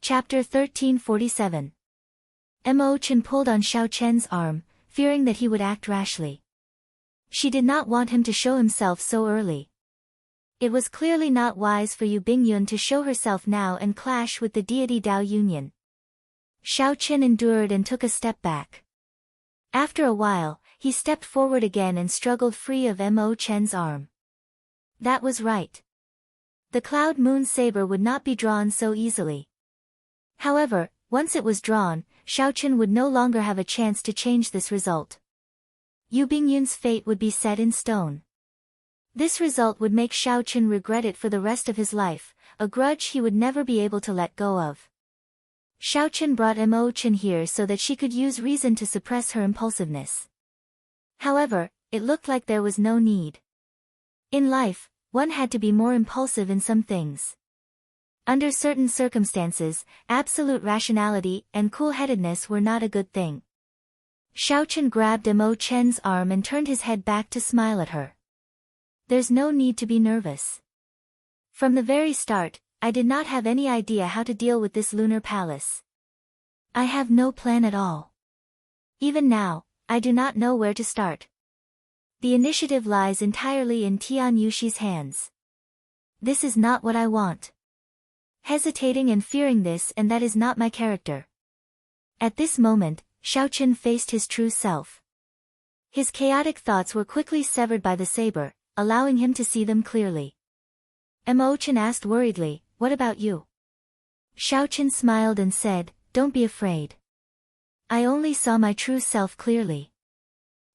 Chapter 1347. Mo Chen pulled on Xiao Chen's arm, fearing that he would act rashly. She did not want him to show himself so early. It was clearly not wise for Yu Bingyun to show herself now and clash with the deity Dao Union. Xiao Chen endured and took a step back. After a while, he stepped forward again and struggled free of Mo Chen's arm. That was right. The Cloud Moon Saber would not be drawn so easily. However, once it was drawn, Xiao Chen would no longer have a chance to change this result. Yu Bingyun's fate would be set in stone. This result would make Xiao Chen regret it for the rest of his life, a grudge he would never be able to let go of. Xiao Chen brought Mo Chen here so that she could use reason to suppress her impulsiveness. However, it looked like there was no need. In life, one had to be more impulsive in some things. Under certain circumstances, absolute rationality and cool-headedness were not a good thing. Xiao Chen grabbed Mo Chen's arm and turned his head back to smile at her. There's no need to be nervous. From the very start, I did not have any idea how to deal with this lunar palace. I have no plan at all. Even now, I do not know where to start. The initiative lies entirely in Tian Yushi's hands. This is not what I want. Hesitating and fearing this and that is not my character. At this moment, Xiao Chen faced his true self. His chaotic thoughts were quickly severed by the saber, allowing him to see them clearly. Mo Chen asked worriedly, "What about you?" Xiao Chen smiled and said, "Don't be afraid. I only saw my true self clearly.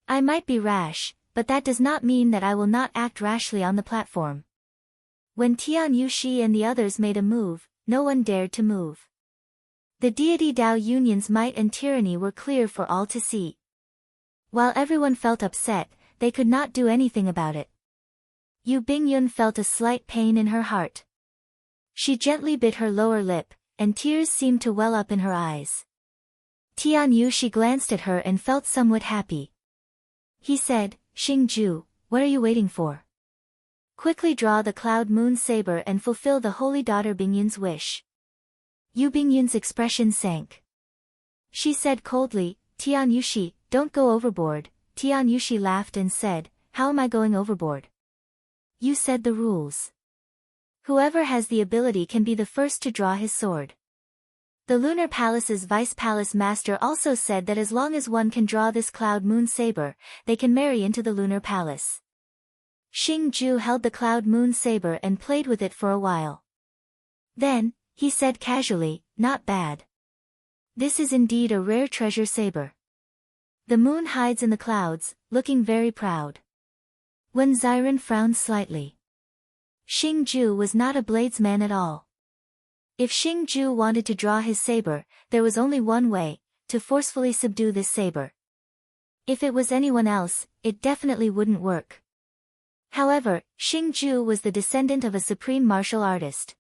I might be rash, but that does not mean that I will not act rashly on the platform." When Tian Yushi and the others made a move, no one dared to move. The deity Dao Union's might and tyranny were clear for all to see. While everyone felt upset, they could not do anything about it. Yu Bingyun felt a slight pain in her heart. She gently bit her lower lip, and tears seemed to well up in her eyes. Tian Yushi glanced at her and felt somewhat happy. He said, "Xingju, what are you waiting for? Quickly draw the Cloud Moon Saber and fulfill the Holy Daughter Bingyun's wish." Yu Bingyun's expression sank. She said coldly, "Tian Yushi, don't go overboard." Tian Yushi laughed and said, "How am I going overboard? You said the rules. Whoever has the ability can be the first to draw his sword. The Lunar Palace's Vice Palace Master also said that as long as one can draw this Cloud Moon Saber, they can marry into the Lunar Palace." Xingju held the Cloud Moon Saber and played with it for a while. Then, he said casually, "Not bad. This is indeed a rare treasure saber. The moon hides in the clouds, looking very proud." When Xiren frowned slightly. Xingju was not a bladesman at all. If Xingju wanted to draw his saber, there was only one way, to forcefully subdue this saber. If it was anyone else, it definitely wouldn't work. However, Xingju was the descendant of a supreme martial artist.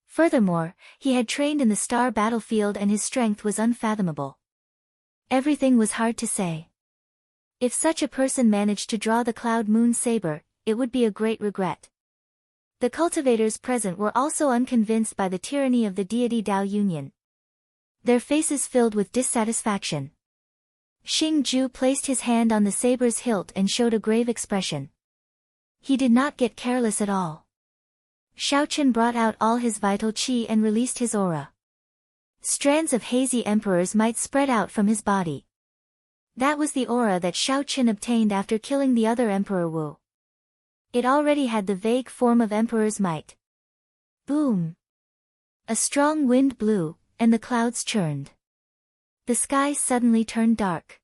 Furthermore, he had trained in the star battlefield and his strength was unfathomable. Everything was hard to say. If such a person managed to draw the Cloud Moon Saber, it would be a great regret. The cultivators present were also unconvinced by the tyranny of the deity Dao Union. Their faces filled with dissatisfaction. Xingju placed his hand on the saber's hilt and showed a grave expression. He did not get careless at all. Xiao Chen brought out all his vital qi and released his aura. Strands of hazy emperors might spread out from his body. That was the aura that Xiao Chen obtained after killing the other Emperor Wu. It already had the vague form of Emperor's might. Boom! A strong wind blew, and the clouds churned. The sky suddenly turned dark.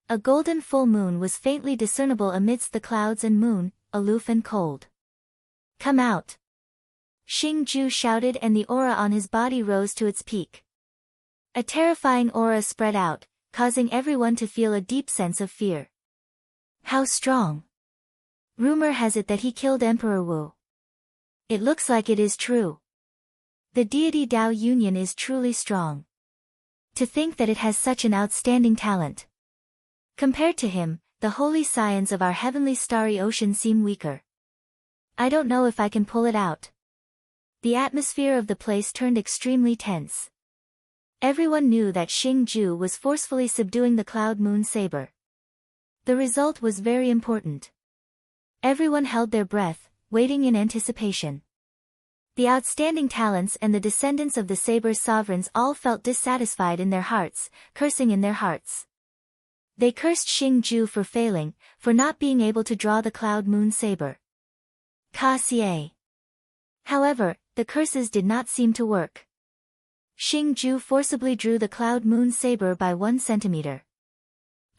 A golden full moon was faintly discernible amidst the clouds and moon, aloof and cold. "Come out!" Xingju shouted and the aura on his body rose to its peak. A terrifying aura spread out, causing everyone to feel a deep sense of fear. How strong! Rumor has it that he killed Emperor Wu. It looks like it is true. The deity Dao Union is truly strong. To think that it has such an outstanding talent. Compared to him, the holy scions of our heavenly starry ocean seem weaker. I don't know if I can pull it out. The atmosphere of the place turned extremely tense. Everyone knew that Xing Ju was forcefully subduing the Cloud Moon Saber. The result was very important. Everyone held their breath, waiting in anticipation. The outstanding talents and the descendants of the Saber's sovereigns all felt dissatisfied in their hearts, cursing in their hearts. They cursed Xing Ju for failing, for not being able to draw the Cloud Moon Saber. Xie. However, the curses did not seem to work. Xing Ju forcibly drew the Cloud Moon Saber by 1 centimeter.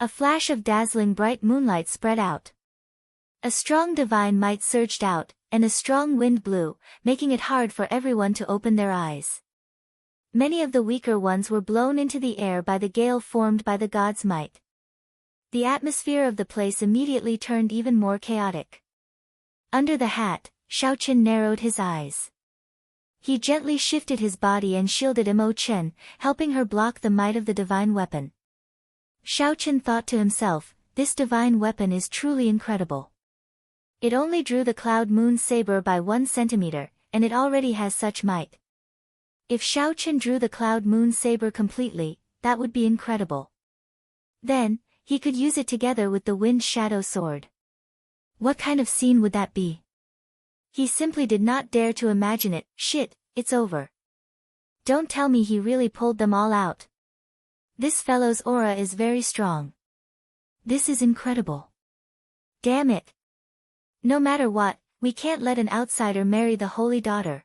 A flash of dazzling bright moonlight spread out. A strong divine might surged out, and a strong wind blew, making it hard for everyone to open their eyes. Many of the weaker ones were blown into the air by the gale formed by the god's might. The atmosphere of the place immediately turned even more chaotic. Under the hat, Xiaochen narrowed his eyes. He gently shifted his body and shielded Imochen, helping her block the might of the divine weapon. Xiaochen thought to himself, this divine weapon is truly incredible. It only drew the Cloud Moon Saber by 1 centimeter, and it already has such might. If Xiaochen drew the Cloud Moon Saber completely, that would be incredible. Then, he could use it together with the Wind Shadow Sword. What kind of scene would that be? He simply did not dare to imagine it. Shit, it's over. Don't tell me he really pulled them all out. This fellow's aura is very strong. This is incredible. Damn it. No matter what, we can't let an outsider marry the holy daughter.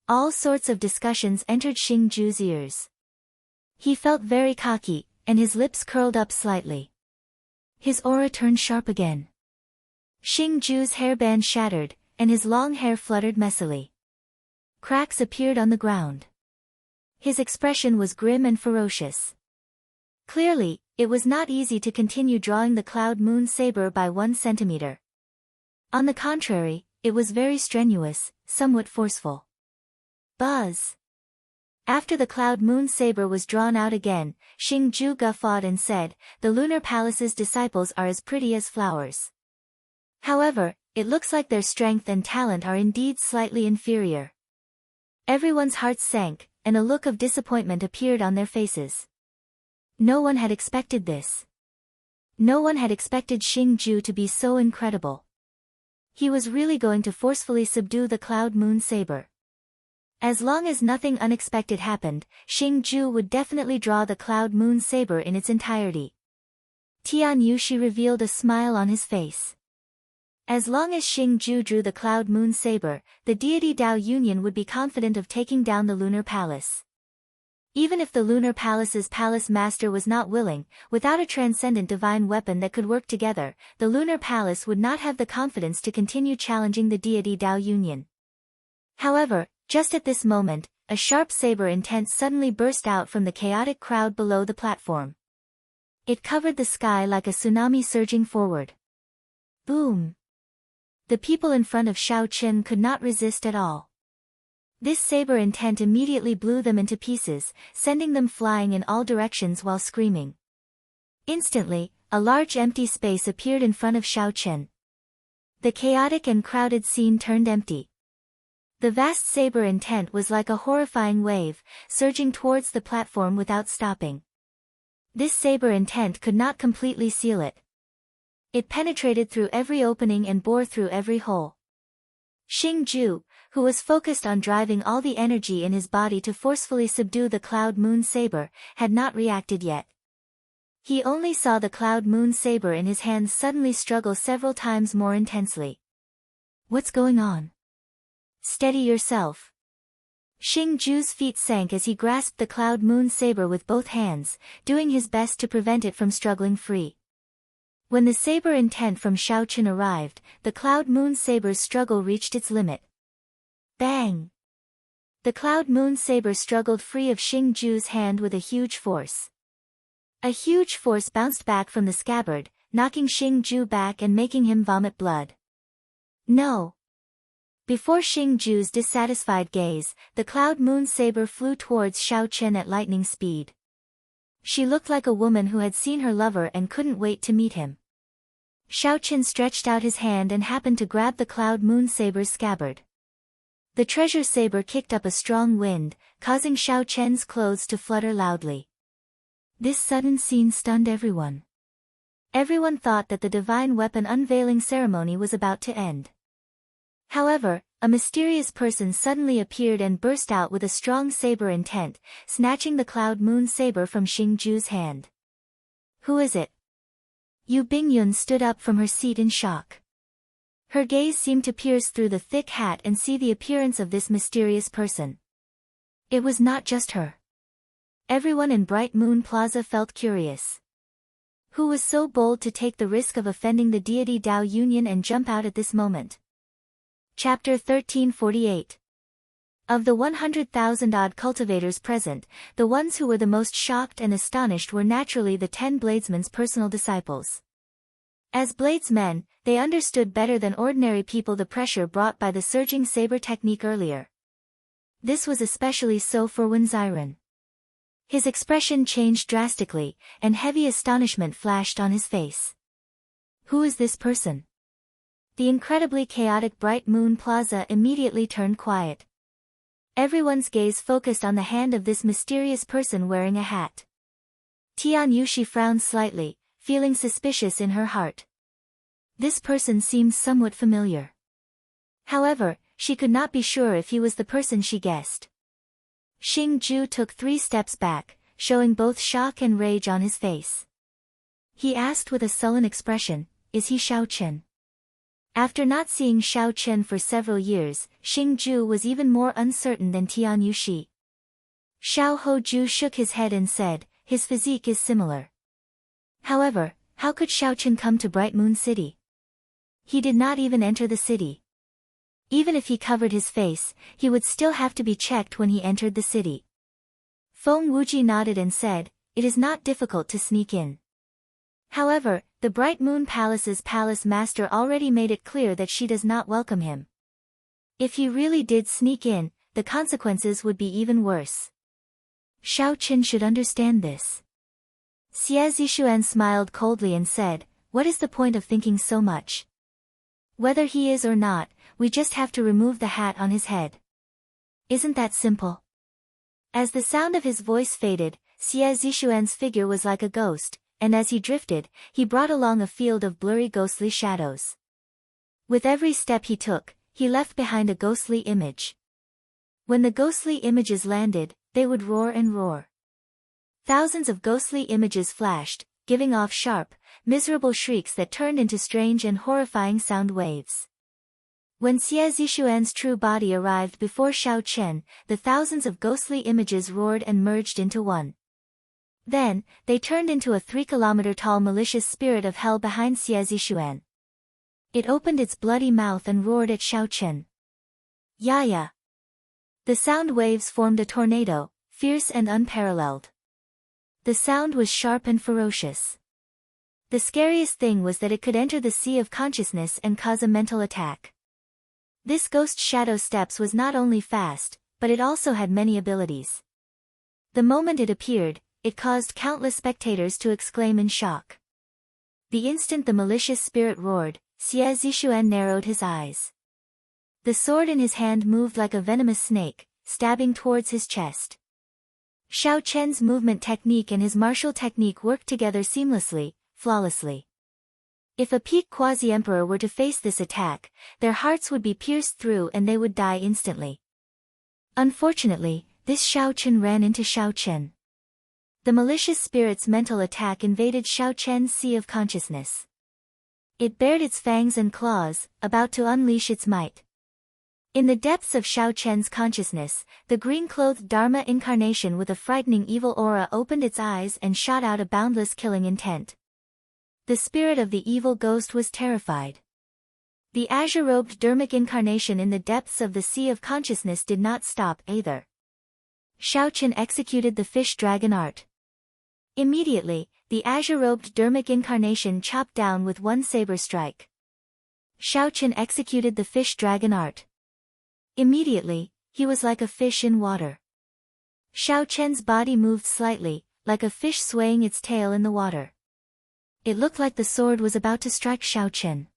All sorts of discussions entered Xing Ju's ears. He felt very cocky, and his lips curled up slightly. His aura turned sharp again. Xing Ju's hairband shattered, and his long hair fluttered messily. Cracks appeared on the ground. His expression was grim and ferocious. Clearly, it was not easy to continue drawing the Cloud Moon Saber by 1 centimeter. On the contrary, it was very strenuous, somewhat forceful. Buzz! After the Cloud Moon Saber was drawn out again, Xing Ju guffawed and said, "The Lunar Palace's disciples are as pretty as flowers. However, it looks like their strength and talent are indeed slightly inferior." Everyone's hearts sank, and a look of disappointment appeared on their faces. No one had expected this. No one had expected Xing Ju to be so incredible. He was really going to forcefully subdue the Cloud Moon Saber. As long as nothing unexpected happened, Xing Ju would definitely draw the Cloud Moon Saber in its entirety. Tian Yushi revealed a smile on his face. As long as Xing Ju drew the Cloud Moon Saber, the deity Dao Union would be confident of taking down the Lunar Palace. Even if the Lunar Palace's palace master was not willing, without a transcendent divine weapon that could work together, the Lunar Palace would not have the confidence to continue challenging the deity Dao Union. However, just at this moment, a sharp saber intent suddenly burst out from the chaotic crowd below the platform. It covered the sky like a tsunami surging forward. Boom! The people in front of Xiaochen could not resist at all. This saber intent immediately blew them into pieces, sending them flying in all directions while screaming. Instantly, a large empty space appeared in front of Xiaochen. The chaotic and crowded scene turned empty. The vast saber intent was like a horrifying wave, surging towards the platform without stopping. This saber intent could not completely seal it. It penetrated through every opening and bore through every hole. Xing Ju, who was focused on driving all the energy in his body to forcefully subdue the Cloud Moon Saber, had not reacted yet. He only saw the Cloud Moon Saber in his hands suddenly struggle several times more intensely. What's going on? Steady yourself. Xing Ju's feet sank as he grasped the Cloud Moon Saber with both hands, doing his best to prevent it from struggling free. When the saber intent from Xiaochen arrived, the Cloud Moon Saber's struggle reached its limit. Bang! The Cloud Moon Saber struggled free of Xing Ju's hand with a huge force. A huge force bounced back from the scabbard, knocking Xing Ju back and making him vomit blood. No! Before Xing Ju's dissatisfied gaze, the Cloud Moon Saber flew towards Xiaochen at lightning speed. She looked like a woman who had seen her lover and couldn't wait to meet him. Xiaochen stretched out his hand and happened to grab the Cloud Moon Saber's scabbard. The treasure saber kicked up a strong wind, causing Xiao Chen's clothes to flutter loudly. This sudden scene stunned everyone. Everyone thought that the divine weapon unveiling ceremony was about to end. However, a mysterious person suddenly appeared and burst out with a strong saber intent, snatching the Cloud Moon saber from Xing Ju's hand. Who is it? Yu Bingyun stood up from her seat in shock. Her gaze seemed to pierce through the thick hat and see the appearance of this mysterious person. It was not just her. Everyone in Bright Moon Plaza felt curious. Who was so bold to take the risk of offending the deity Dao Union and jump out at this moment? Chapter 1348. Of the 100,000-odd cultivators present, the ones who were the most shocked and astonished were naturally the 10 bladesmen's personal disciples. As bladesmen, they understood better than ordinary people the pressure brought by the surging saber technique earlier. This was especially so for Wen Ziren. His expression changed drastically, and heavy astonishment flashed on his face. Who is this person? The incredibly chaotic Bright Moon Plaza immediately turned quiet. Everyone's gaze focused on the hand of this mysterious person wearing a hat. Tian Yushi frowned slightly, feeling suspicious in her heart. This person seemed somewhat familiar. However, she could not be sure if he was the person she guessed. Xing Ju took 3 steps back, showing both shock and rage on his face. He asked with a sullen expression, "Is he Xiao Chen?" After not seeing Xiao Chen for several years, Xing Ju was even more uncertain than Tian Yushi. Xiao Hoju shook his head and said, "His physique is similar." However, how could Xiao Chen come to Bright Moon City? He did not even enter the city. Even if he covered his face, he would still have to be checked when he entered the city. Feng Wuji nodded and said, "It is not difficult to sneak in." However, the Bright Moon Palace's palace master already made it clear that she does not welcome him. If he really did sneak in, the consequences would be even worse. Xiao Chen should understand this. Xie Zixuan smiled coldly and said, "What is the point of thinking so much? Whether he is or not, we just have to remove the hat on his head. Isn't that simple?" As the sound of his voice faded, Xie Zixuan's figure was like a ghost, and as he drifted, he brought along a field of blurry ghostly shadows. With every step he took, he left behind a ghostly image. When the ghostly images landed, they would roar and roar. Thousands of ghostly images flashed, giving off sharp, miserable shrieks that turned into strange and horrifying sound waves. When Xie Zixuan's true body arrived before Xiao Chen, the thousands of ghostly images roared and merged into one. Then, they turned into a 3-kilometer-tall malicious spirit of hell behind Xie Zixuan. It opened its bloody mouth and roared at Xiao Chen. "Yaya!" The sound waves formed a tornado, fierce and unparalleled. The sound was sharp and ferocious. The scariest thing was that it could enter the sea of consciousness and cause a mental attack. This ghost shadow steps was not only fast, but it also had many abilities. The moment it appeared, it caused countless spectators to exclaim in shock. The instant the malicious spirit roared, Xie Zixuan narrowed his eyes. The sword in his hand moved like a venomous snake, stabbing towards his chest. Xiao Chen's movement technique and his martial technique worked together seamlessly, flawlessly. If a peak quasi-emperor were to face this attack, their hearts would be pierced through and they would die instantly. Unfortunately, this Xiao Chen ran into Xiao Chen. The malicious spirit's mental attack invaded Xiao Chen's sea of consciousness. It bared its fangs and claws, about to unleash its might. In the depths of Xiao Chen's consciousness, the green-clothed Dharma incarnation with a frightening evil aura opened its eyes and shot out a boundless killing intent. The spirit of the evil ghost was terrified. The azure-robed Dharmic incarnation in the depths of the sea of consciousness did not stop either. Xiao Chen executed the fish dragon art. Immediately, the azure-robed Dharmic incarnation chopped down with one saber strike. Xiao Chen executed the fish dragon art. Immediately, he was like a fish in water. Xiao Chen's body moved slightly, like a fish swaying its tail in the water. It looked like the sword was about to strike Xiao Chen.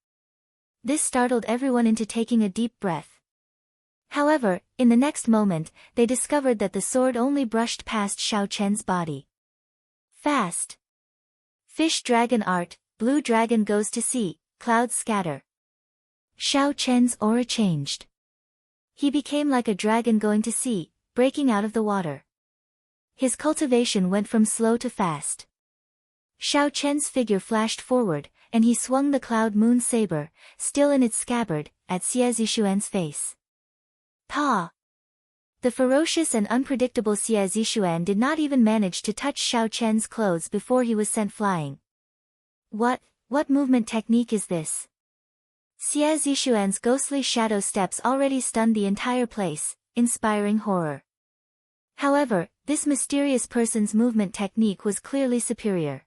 This startled everyone into taking a deep breath. However, in the next moment, they discovered that the sword only brushed past Xiao Chen's body. Fast. Fish dragon art, blue dragon goes to sea, clouds scatter. Xiao Chen's aura changed. He became like a dragon going to sea, breaking out of the water. His cultivation went from slow to fast. Xiao Chen's figure flashed forward, and he swung the cloud moon saber, still in its scabbard, at Xie Zishuan's face. Pa! The ferocious and unpredictable Xie Zishuan did not even manage to touch Xiao Chen's clothes before he was sent flying. What movement technique is this? Xie Zishuan's ghostly shadow steps already stunned the entire place, inspiring horror. However, this mysterious person's movement technique was clearly superior.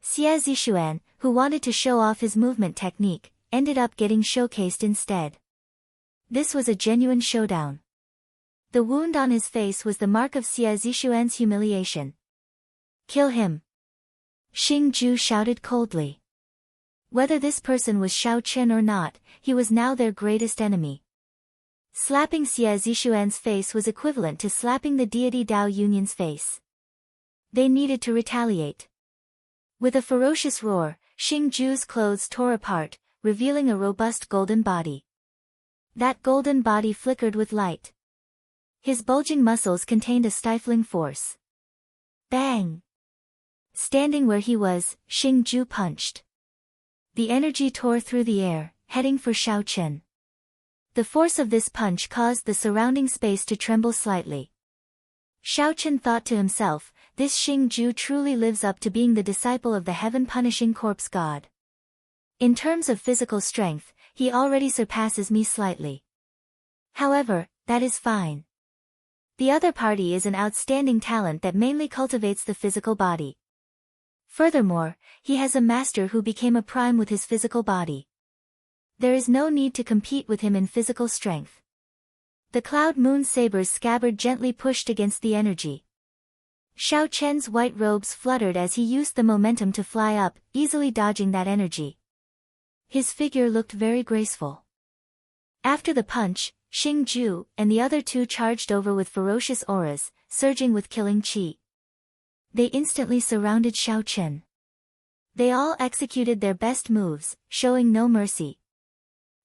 Xie Zishuan, who wanted to show off his movement technique, ended up getting showcased instead. This was a genuine showdown. The wound on his face was the mark of Xie Zishuan's humiliation. Kill him! Xing Ju shouted coldly. Whether this person was Xiao Chen or not, he was now their greatest enemy. Slapping Xie Zishuan's face was equivalent to slapping the deity Dao Yunyan's face. They needed to retaliate. With a ferocious roar, Xing Ju's clothes tore apart, revealing a robust golden body. That golden body flickered with light. His bulging muscles contained a stifling force. Bang! Standing where he was, Xing Ju punched. The energy tore through the air, heading for Xiao Chen. The force of this punch caused the surrounding space to tremble slightly. Xiao Chen thought to himself, this Xing Ju truly lives up to being the disciple of the heaven-punishing corpse god. In terms of physical strength, he already surpasses me slightly. However, that is fine. The other party is an outstanding talent that mainly cultivates the physical body. Furthermore, he has a master who became a prime with his physical body. There is no need to compete with him in physical strength. The cloud moon saber's scabbard gently pushed against the energy. Xiao Chen's white robes fluttered as he used the momentum to fly up, easily dodging that energy. His figure looked very graceful. After the punch, Xing Ju and the other two charged over with ferocious auras, surging with killing chi. They instantly surrounded Xiao Chen. They all executed their best moves, showing no mercy.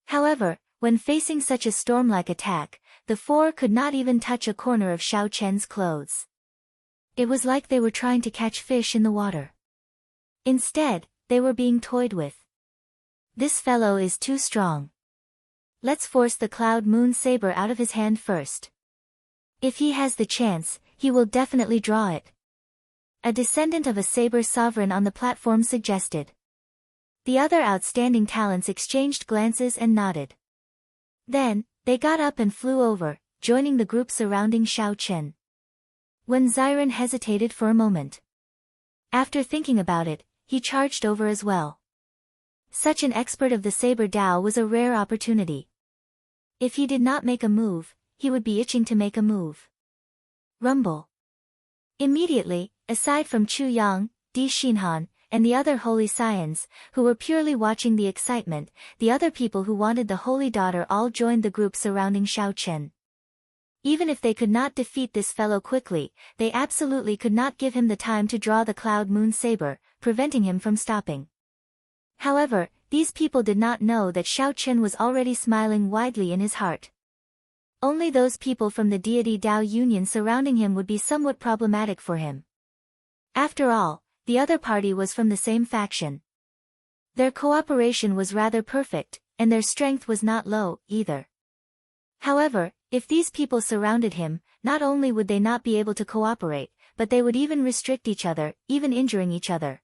However, when facing such a storm-like attack, the four could not even touch a corner of Xiao Chen's clothes. It was like they were trying to catch fish in the water. Instead, they were being toyed with. This fellow is too strong. Let's force the cloud moon saber out of his hand first. If he has the chance, he will definitely draw it. A descendant of a saber sovereign on the platform suggested. The other outstanding talents exchanged glances and nodded. Then, they got up and flew over, joining the group surrounding Xiao Chen. When Xiren hesitated for a moment. After thinking about it, he charged over as well. Such an expert of the Saber Dao was a rare opportunity. If he did not make a move, he would be itching to make a move. Rumble. Immediately, aside from Chu Yang, Di Xinhan, and the other holy scions, who were purely watching the excitement, the other people who wanted the holy daughter all joined the group surrounding Xiao Chen. Even if they could not defeat this fellow quickly, they absolutely could not give him the time to draw the cloud moon saber, preventing him from stopping. However, these people did not know that Xiao Chen was already smiling widely in his heart. Only those people from the deity Dao Union surrounding him would be somewhat problematic for him. After all, the other party was from the same faction. Their cooperation was rather perfect, and their strength was not low, either. However, if these people surrounded him, not only would they not be able to cooperate, but they would even restrict each other, even injuring each other.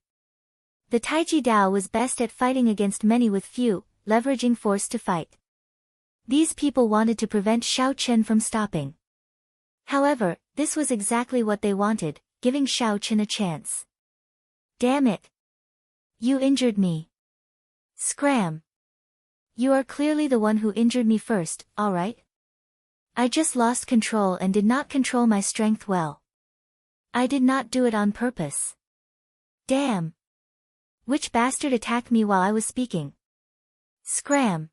The Taiji Dao was best at fighting against many with few, leveraging force to fight. These people wanted to prevent Xiao Chen from stopping. However, this was exactly what they wanted, giving Xiao Chen a chance. Damn it! You injured me. Scram! You are clearly the one who injured me first, alright? I just lost control and did not control my strength well. I did not do it on purpose. Damn! Which bastard attacked me while I was speaking? Scram!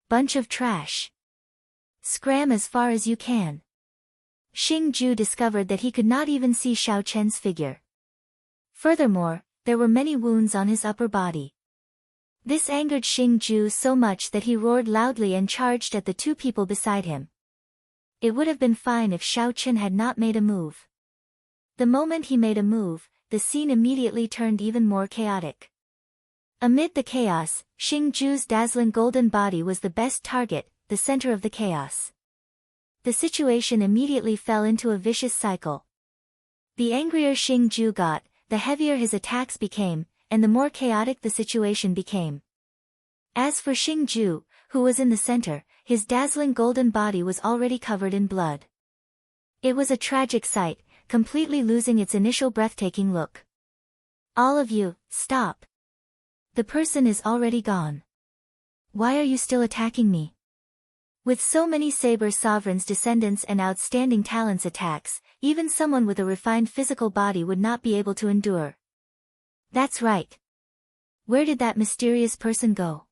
Bunch of trash. Scram as far as you can. Xing Ju discovered that he could not even see Xiao Chen's figure. Furthermore, there were many wounds on his upper body. This angered Xing Ju so much that he roared loudly and charged at the two people beside him. It would have been fine if Xiao Chen had not made a move. The moment he made a move, the scene immediately turned even more chaotic. Amid the chaos, Xing Ju's dazzling golden body was the best target, the center of the chaos. The situation immediately fell into a vicious cycle. The angrier Xing Ju got, the heavier his attacks became, and the more chaotic the situation became. As for Xing Ju, who was in the center, his dazzling golden body was already covered in blood. It was a tragic sight, completely losing its initial breathtaking look. All of you, stop. The person is already gone. Why are you still attacking me? With so many Saber Sovereign's descendants and outstanding talents attacks, even someone with a refined physical body would not be able to endure. That's right. Where did that mysterious person go?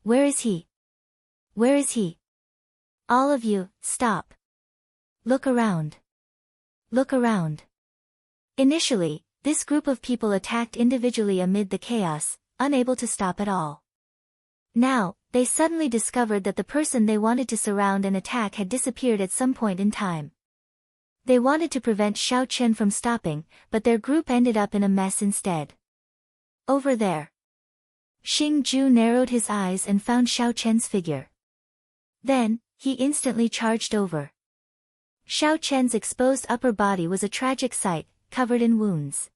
Where is he? Where is he? All of you, stop. Look around. Look around. Initially, this group of people attacked individually amid the chaos, unable to stop at all. Now, they suddenly discovered that the person they wanted to surround and attack had disappeared at some point in time. They wanted to prevent Xiao Chen from stopping, but their group ended up in a mess instead. Over there. Xing Ju narrowed his eyes and found Xiao Chen's figure. Then, he instantly charged over. Xiao Chen's exposed upper body was a tragic sight, covered in wounds.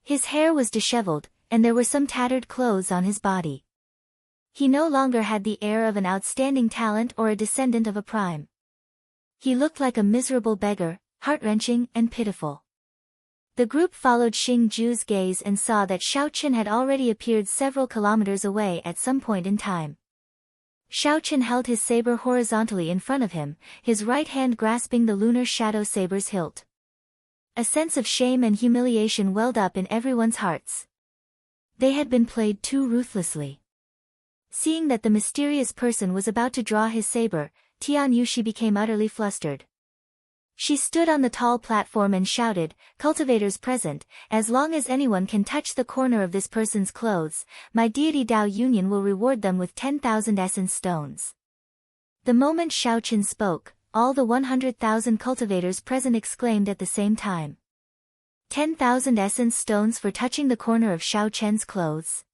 His hair was disheveled, and there were some tattered clothes on his body. He no longer had the air of an outstanding talent or a descendant of a prime. He looked like a miserable beggar, heart-wrenching and pitiful. The group followed Xing Ju's gaze and saw that Xiao Chen had already appeared several kilometers away at some point in time. Xiao Chen held his saber horizontally in front of him, his right hand grasping the lunar shadow saber's hilt. A sense of shame and humiliation welled up in everyone's hearts. They had been played too ruthlessly. Seeing that the mysterious person was about to draw his saber, Tian Yushi became utterly flustered. She stood on the tall platform and shouted, "Cultivators present, as long as anyone can touch the corner of this person's clothes, my deity Dao Union will reward them with 10,000 essence stones." The moment Xiao Chen spoke, all the 100,000 cultivators present exclaimed at the same time. 10,000 essence stones for touching the corner of Xiao Chen's clothes?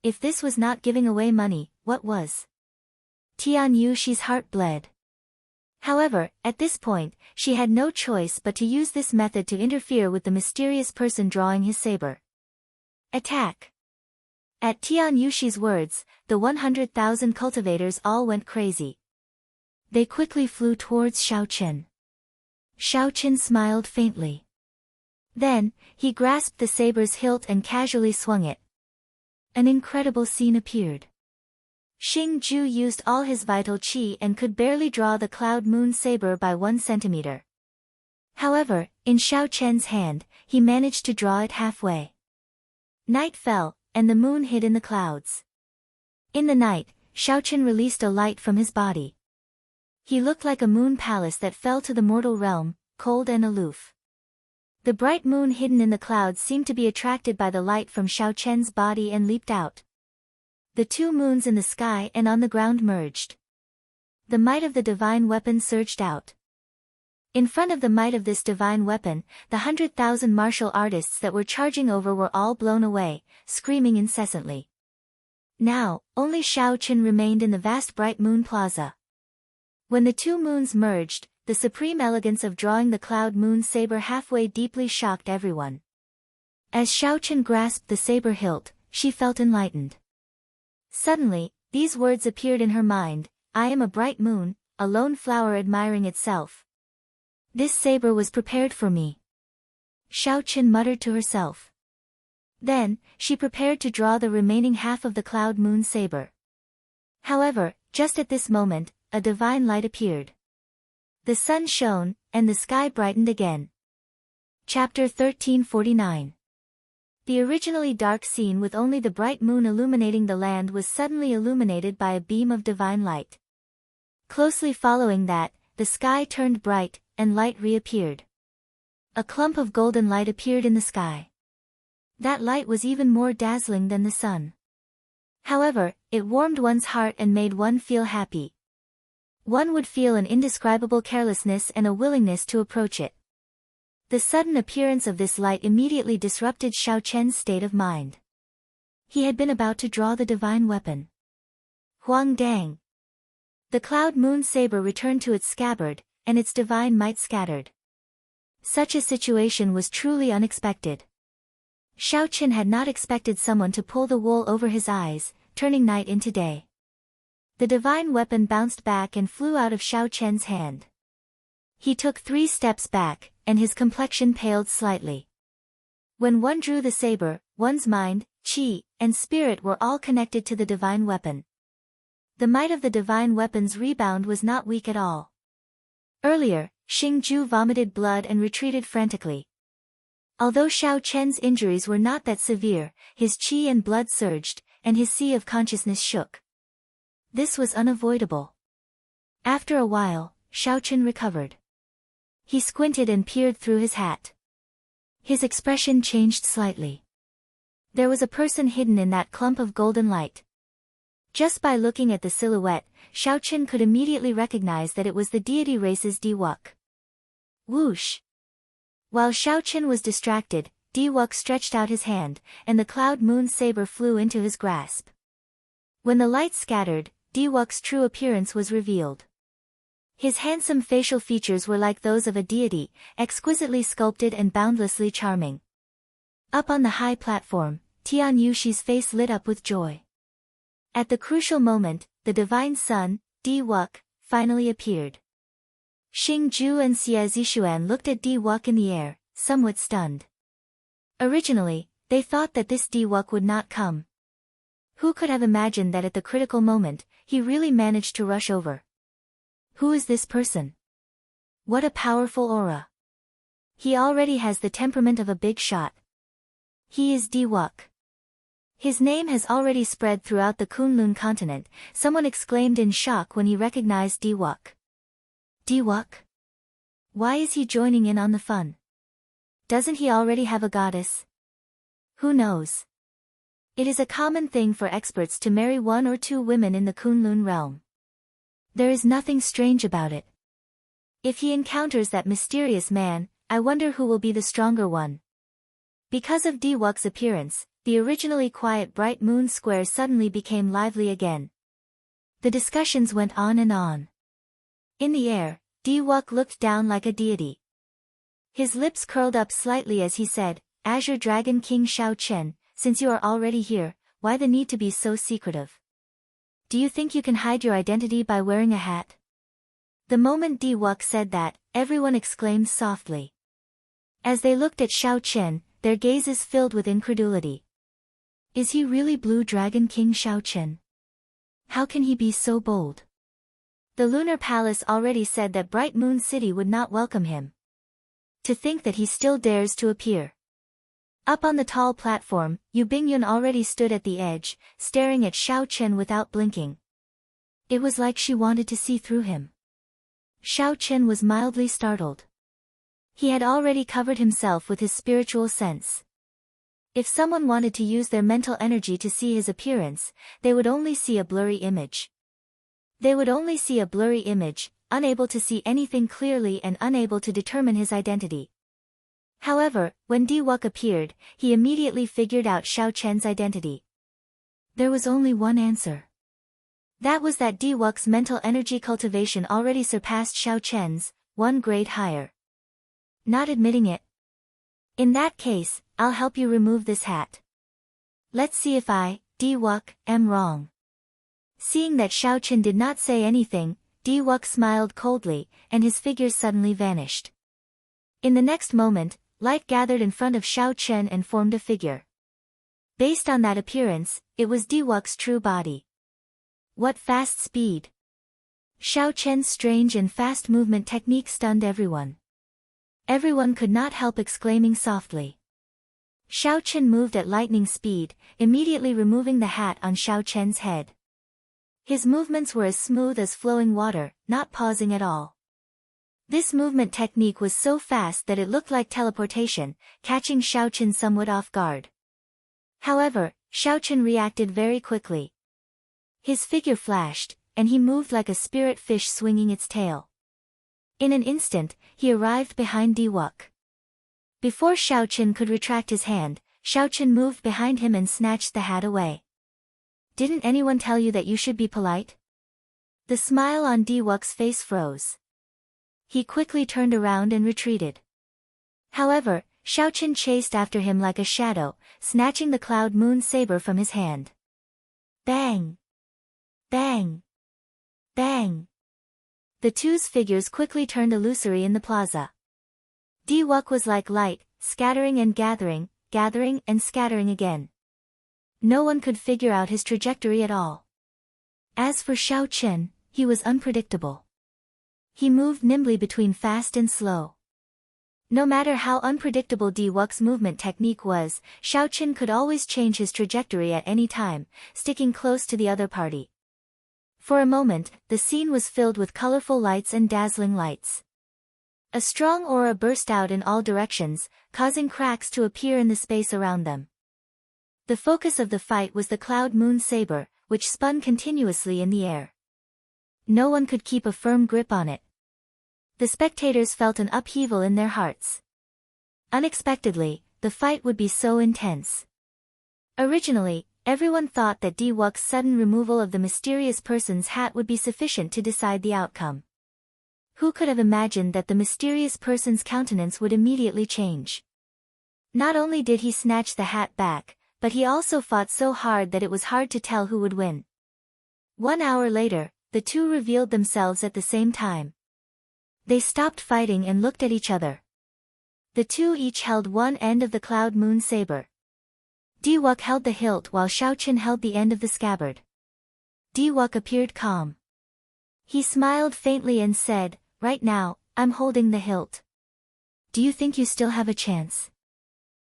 If this was not giving away money, what was? Tian Yushi's heart bled. However, at this point, she had no choice but to use this method to interfere with the mysterious person drawing his saber. Attack! At Tian Yushi's words, the 100,000 cultivators all went crazy. They quickly flew towards Xiao Chen. Xiao Chen smiled faintly. Then, he grasped the saber's hilt and casually swung it. An incredible scene appeared. Xing Ju used all his vital qi and could barely draw the cloud moon saber by 1 centimeter. However, in Xiao Chen's hand, he managed to draw it halfway. Night fell, and the moon hid in the clouds. In the night, Xiao Chen released a light from his body. He looked like a moon palace that fell to the mortal realm, cold and aloof. The bright moon hidden in the clouds seemed to be attracted by the light from Xiao Chen's body and leaped out. The two moons in the sky and on the ground merged. The might of the divine weapon surged out. In front of the might of this divine weapon, the 100,000 martial artists that were charging over were all blown away, screaming incessantly. Now, only Xiao Chen remained in the vast bright moon plaza. When the two moons merged, the supreme elegance of drawing the cloud moon saber halfway deeply shocked everyone. As Xiao Chen grasped the saber hilt, she felt enlightened. Suddenly, these words appeared in her mind, "I am a bright moon, a lone flower admiring itself. This saber was prepared for me." Xiao Chen muttered to herself. Then, she prepared to draw the remaining half of the cloud moon saber. However, just at this moment, a divine light appeared. The sun shone, and the sky brightened again. Chapter 1349. The originally dark scene with only the bright moon illuminating the land was suddenly illuminated by a beam of divine light. Closely following that, the sky turned bright, and light reappeared. A clump of golden light appeared in the sky. That light was even more dazzling than the sun. However, it warmed one's heart and made one feel happy. One would feel an indescribable carelessness and a willingness to approach it. The sudden appearance of this light immediately disrupted Xiao Chen's state of mind. He had been about to draw the divine weapon. Huang Dang. The cloud moon saber returned to its scabbard, and its divine might scattered. Such a situation was truly unexpected. Xiao Chen had not expected someone to pull the wool over his eyes, turning night into day. The divine weapon bounced back and flew out of Xiao Chen's hand. He took 3 steps back, and his complexion paled slightly. When one drew the saber, one's mind, qi, and spirit were all connected to the divine weapon. The might of the divine weapon's rebound was not weak at all. Earlier, Xing Ju vomited blood and retreated frantically. Although Xiao Chen's injuries were not that severe, his qi and blood surged, and his sea of consciousness shook. This was unavoidable. After a while, Xiao Chen recovered. He squinted and peered through his hat. His expression changed slightly. There was a person hidden in that clump of golden light. Just by looking at the silhouette, Xiao Chen could immediately recognize that it was the deity race's Diwuk. Whoosh! While Xiao Chen was distracted, Diwuk stretched out his hand, and the cloud moon saber flew into his grasp. When the light scattered, Diwuk's true appearance was revealed. His handsome facial features were like those of a deity, exquisitely sculpted and boundlessly charming. Up on the high platform, Tian Yushi's face lit up with joy. At the crucial moment, the divine sun, Diwuk, finally appeared. Xing Ju and Xie Zishuan looked at Diwuk in the air, somewhat stunned. Originally, they thought that this Diwuk would not come. Who could have imagined that at the critical moment, he really managed to rush over? Who is this person? What a powerful aura. He already has the temperament of a big shot. He is Diwuk. His name has already spread throughout the Kunlun continent, someone exclaimed in shock when he recognized Diwuk. Diwuk? Why is he joining in on the fun? Doesn't he already have a goddess? Who knows? It is a common thing for experts to marry 1 or 2 women in the Kunlun realm. There is nothing strange about it. If he encounters that mysterious man, I wonder who will be the stronger one. Because of Diwuk's appearance, the originally quiet bright moon square suddenly became lively again. The discussions went on and on. In the air, Diwuk looked down like a deity. His lips curled up slightly as he said, Azure Dragon King Xiao Chen, since you are already here, why the need to be so secretive? Do you think you can hide your identity by wearing a hat? The moment Diwuk said that, everyone exclaimed softly. As they looked at Xiao Chen, their gazes filled with incredulity. Is he really Blue Dragon King Xiao Chen? How can he be so bold? The Lunar Palace already said that Bright Moon City would not welcome him. To think that he still dares to appear. Up on the tall platform, Yu Bingyun already stood at the edge, staring at Xiao Chen without blinking. It was like she wanted to see through him. Xiao Chen was mildly startled. He had already covered himself with his spiritual sense. If someone wanted to use their mental energy to see his appearance, they would only see a blurry image. They would only see a blurry image, unable to see anything clearly and unable to determine his identity. However, when Diwuk appeared, he immediately figured out Xiao Chen's identity. There was only one answer. That was that Diwuk's mental energy cultivation already surpassed Xiao Chen's, 1 grade higher. Not admitting it? In that case, I'll help you remove this hat. Let's see if I, Diwuk, am wrong. Seeing that Xiao Chen did not say anything, Diwuk smiled coldly, and his figure suddenly vanished. In the next moment, light gathered in front of Xiao Chen and formed a figure. Based on that appearance, it was Diwuk's true body. What fast speed! Xiao Chen's strange and fast movement technique stunned everyone. Everyone could not help exclaiming softly. Xiao Chen moved at lightning speed, immediately removing the hat on Xiao Chen's head. His movements were as smooth as flowing water, not pausing at all. This movement technique was so fast that it looked like teleportation, catching Xiaochen somewhat off guard. However, Xiaochen reacted very quickly. His figure flashed, and he moved like a spirit fish swinging its tail. In an instant, he arrived behind Diwuk. Before Xiaochen could retract his hand, Xiaochen moved behind him and snatched the hat away. "Didn't anyone tell you that you should be polite?" The smile on Diwuk's face froze. He quickly turned around and retreated. However, Xiaochen chased after him like a shadow, snatching the cloud moon saber from his hand. Bang! Bang! Bang! The two's figures quickly turned illusory in the plaza. Diwuk was like light, scattering and gathering, gathering and scattering again. No one could figure out his trajectory at all. As for Xiaochen, he was unpredictable. He moved nimbly between fast and slow. No matter how unpredictable Diwuk's movement technique was, Xiaochen could always change his trajectory at any time, sticking close to the other party. For a moment, the scene was filled with colorful lights and dazzling lights. A strong aura burst out in all directions, causing cracks to appear in the space around them. The focus of the fight was the cloud moon saber, which spun continuously in the air. No one could keep a firm grip on it. The spectators felt an upheaval in their hearts. Unexpectedly, the fight would be so intense. Originally, everyone thought that Diwuk's sudden removal of the mysterious person's hat would be sufficient to decide the outcome. Who could have imagined that the mysterious person's countenance would immediately change? Not only did he snatch the hat back, but he also fought so hard that it was hard to tell who would win. 1 hour later, the two revealed themselves at the same time. They stopped fighting and looked at each other. The two each held one end of the cloud moon saber. Diwuk held the hilt while Xiaochen held the end of the scabbard. Diwuk appeared calm. He smiled faintly and said, "Right now, I'm holding the hilt. Do you think you still have a chance?"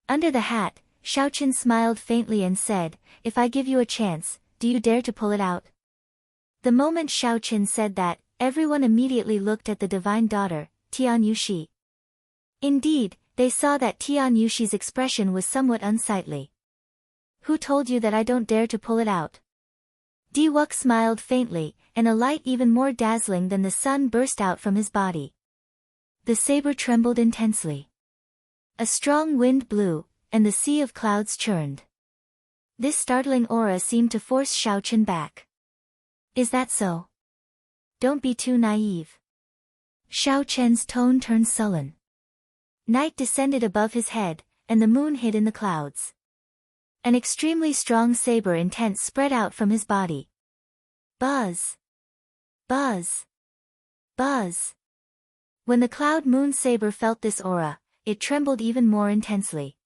Under the hat, Xiaochen smiled faintly and said, "If I give you a chance, do you dare to pull it out?" The moment Xiaochen said that, everyone immediately looked at the divine daughter, Tian Yuxi. Indeed, they saw that Tian Yuxi's expression was somewhat unsightly. "Who told you that I don't dare to pull it out?" Diwuk smiled faintly, and a light even more dazzling than the sun burst out from his body. The saber trembled intensely. A strong wind blew, and the sea of clouds churned. This startling aura seemed to force Xiaochen back. "Is that so? Don't be too naive." Xiaochen's tone turned sullen. Night descended above his head, and the moon hid in the clouds. An extremely strong saber intent spread out from his body. Buzz! Buzz! Buzz! When the cloud moon saber felt this aura, it trembled even more intensely.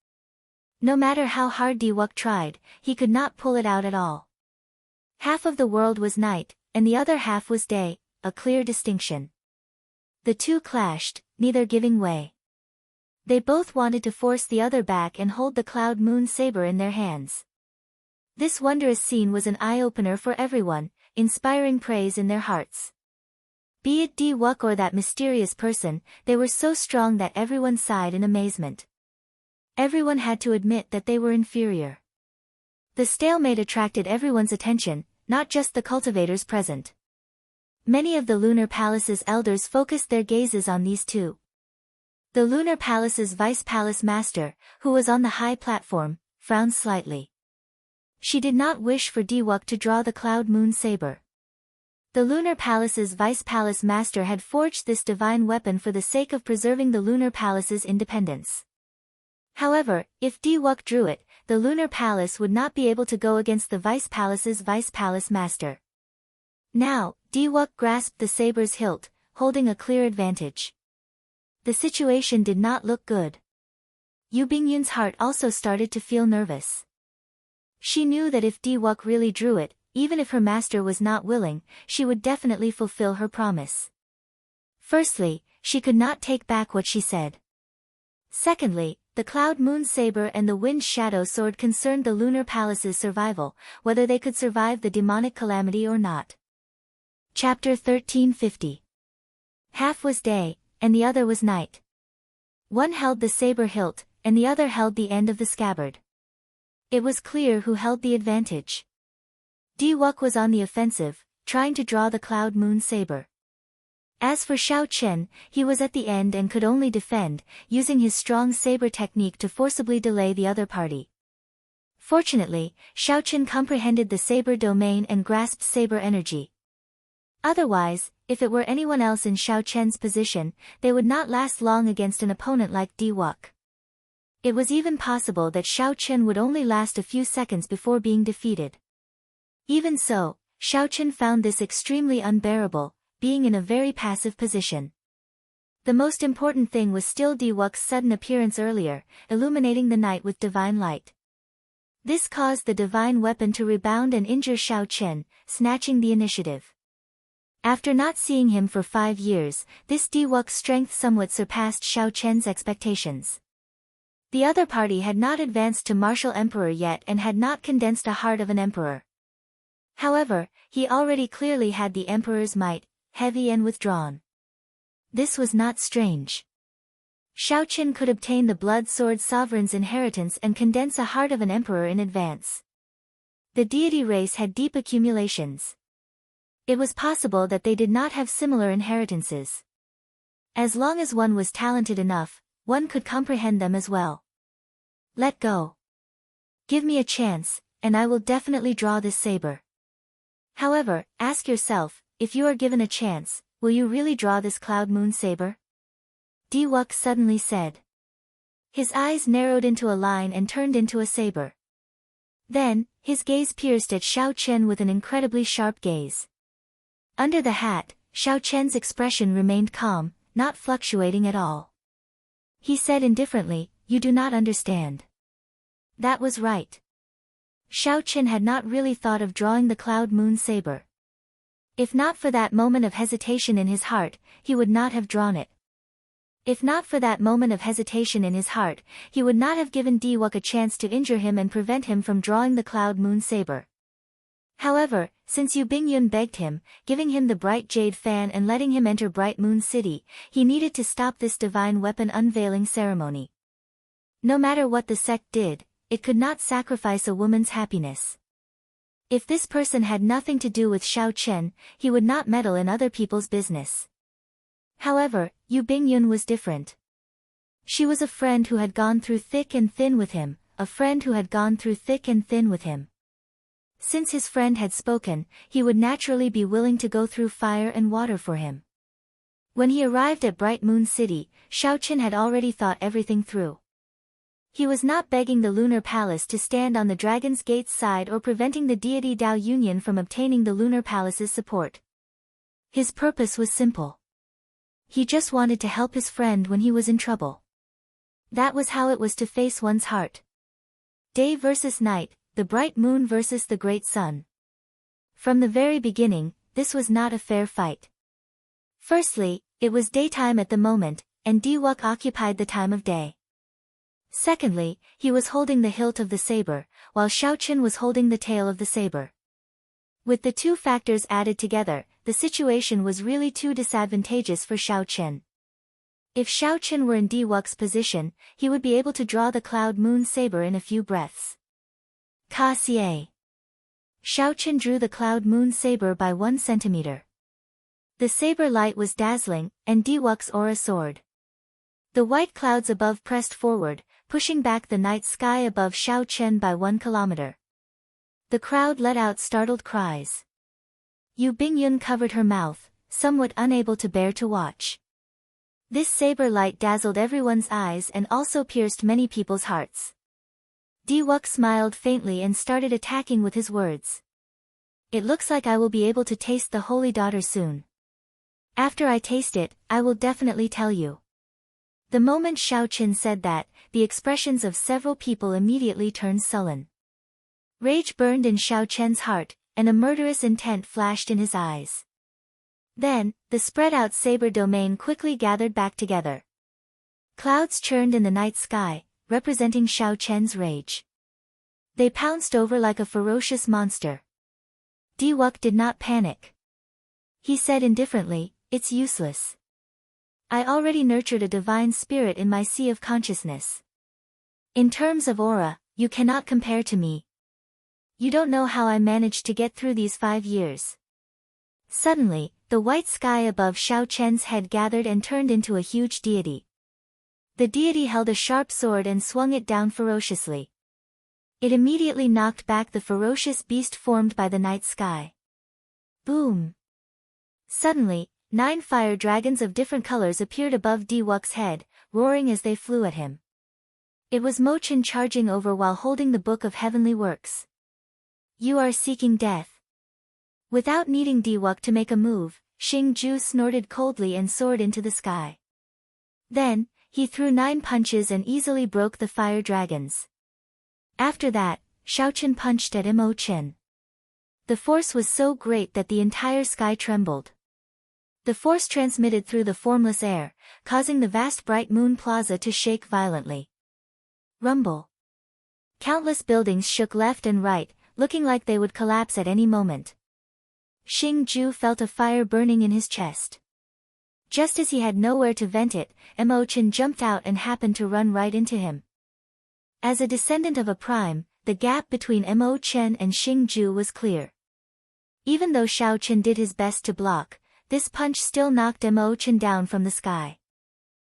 No matter how hard Diwuk tried, he could not pull it out at all. Half of the world was night, and the other half was day, a clear distinction. The two clashed, neither giving way. They both wanted to force the other back and hold the cloud moon saber in their hands. This wondrous scene was an eye-opener for everyone, inspiring praise in their hearts. Be it Diwuk or that mysterious person, they were so strong that everyone sighed in amazement. Everyone had to admit that they were inferior. The stalemate attracted everyone's attention, not just the cultivators present. Many of the Lunar Palace's elders focused their gazes on these two. The Lunar Palace's Vice Palace Master, who was on the high platform, frowned slightly. She did not wish for Diwuk to draw the cloud moon saber. The Lunar Palace's Vice Palace Master had forged this divine weapon for the sake of preserving the Lunar Palace's independence. However, if Diwuk drew it, the Lunar Palace would not be able to go against the Vice Palace's Vice Palace Master. Now, Diwuk grasped the saber's hilt, holding a clear advantage. The situation did not look good. Yu Bingyun's heart also started to feel nervous. She knew that if Diwuk really drew it, even if her master was not willing, she would definitely fulfill her promise. Firstly, she could not take back what she said. Secondly, the cloud moon saber and the wind shadow sword concerned the Lunar Palace's survival, whether they could survive the demonic calamity or not. Chapter 1350. Half was day, and the other was night. One held the saber hilt, and the other held the end of the scabbard. It was clear who held the advantage. Diwook was on the offensive, trying to draw the Cloud Moon saber. As for Xiao Chen, he was at the end and could only defend, using his strong saber technique to forcibly delay the other party. Fortunately, Xiao Chen comprehended the saber domain and grasped saber energy. Otherwise, if it were anyone else in Xiao Chen's position, they would not last long against an opponent like Diwook. It was even possible that Xiao Chen would only last a few seconds before being defeated. Even so, Xiao Chen found this extremely unbearable, being in a very passive position. The most important thing was still Diwook's sudden appearance earlier, illuminating the night with divine light. This caused the divine weapon to rebound and injure Xiao Chen, snatching the initiative. After not seeing him for 5 years, this Diwook's strength somewhat surpassed Xiao Chen's expectations. The other party had not advanced to martial emperor yet and had not condensed a heart of an emperor. However, he already clearly had the emperor's might, heavy and withdrawn. This was not strange. Xiao Chen could obtain the blood sword sovereign's inheritance and condense a heart of an emperor in advance. The deity race had deep accumulations. It was possible that they did not have similar inheritances. As long as one was talented enough, one could comprehend them as well. Let go. Give me a chance, and I will definitely draw this saber. However, ask yourself, if you are given a chance, will you really draw this Cloud Moon saber? Diwook suddenly said. His eyes narrowed into a line and turned into a saber. Then, his gaze pierced at Xiao Chen with an incredibly sharp gaze. Under the hat, Xiao Chen's expression remained calm, not fluctuating at all. He said indifferently, "You do not understand." That was right. Xiao Chen had not really thought of drawing the Cloud Moon saber. If not for that moment of hesitation in his heart, he would not have drawn it. If not for that moment of hesitation in his heart, he would not have given Diwook a chance to injure him and prevent him from drawing the Cloud Moon saber. However, since Yu Bingyun begged him, giving him the bright jade fan and letting him enter Bright Moon City, he needed to stop this divine weapon unveiling ceremony. No matter what the sect did, it could not sacrifice a woman's happiness. If this person had nothing to do with Xiao Chen, he would not meddle in other people's business. However, Yu Bingyun was different. She was a friend who had gone through thick and thin with him, a friend who had gone through thick and thin with him. Since his friend had spoken, he would naturally be willing to go through fire and water for him. When he arrived at Bright Moon City, Xiao Chen had already thought everything through. He was not begging the Lunar Palace to stand on the Dragon's Gate's side or preventing the deity Dao Union from obtaining the Lunar Palace's support. His purpose was simple. He just wanted to help his friend when he was in trouble. That was how it was to face one's heart. Day versus night, the bright moon versus the great sun. From the very beginning, this was not a fair fight. Firstly, it was daytime at the moment, and Diwook occupied the time of day. Secondly, he was holding the hilt of the saber, while Xiao Chen was holding the tail of the saber. With the two factors added together, the situation was really too disadvantageous for Xiao Chen. If Xiao Chen were in Diwook's position, he would be able to draw the Cloud Moon saber in a few breaths. Ka Xie. Xiao Chen drew the Cloud Moon saber by 1 centimeter. The saber light was dazzling, and Diwook's aura soared. The white clouds above pressed forward, pushing back the night sky above Xiao Chen by 1 kilometer. The crowd let out startled cries. Yu Bingyun covered her mouth, somewhat unable to bear to watch. This saber light dazzled everyone's eyes and also pierced many people's hearts. Diwook smiled faintly and started attacking with his words. It looks like I will be able to taste the Holy Daughter soon. After I taste it, I will definitely tell you. The moment Xiao Chen said that, the expressions of several people immediately turned sullen. Rage burned in Xiao Chen's heart, and a murderous intent flashed in his eyes. Then, the spread-out saber domain quickly gathered back together. Clouds churned in the night sky, representing Xiao Chen's rage. They pounced over like a ferocious monster. Diwook did not panic. He said indifferently, "It's useless. I already nurtured a divine spirit in my sea of consciousness. In terms of aura, you cannot compare to me. You don't know how I managed to get through these 5 years." Suddenly, the white sky above Xiao Chen's head gathered and turned into a huge deity. The deity held a sharp sword and swung it down ferociously. It immediately knocked back the ferocious beast formed by the night sky. Boom! Suddenly, 9 fire dragons of different colors appeared above Diwuk's head, roaring as they flew at him. It was Mo Chen charging over while holding the Book of Heavenly Works. "You are seeking death." Without needing Diwuk to make a move, Xing Ju snorted coldly and soared into the sky. Then, he threw 9 punches and easily broke the fire dragons. After that, Xiaochen punched at Mo Chen. The force was so great that the entire sky trembled. The force transmitted through the formless air, causing the vast bright moon plaza to shake violently. Rumble. Countless buildings shook left and right, looking like they would collapse at any moment. Xing Ju felt a fire burning in his chest. Just as he had nowhere to vent it, Mo Chen jumped out and happened to run right into him. As a descendant of a prime, the gap between Mo Chen and Xing Ju was clear. Even though Xiao Chen did his best to block, this punch still knocked Mo Chen down from the sky.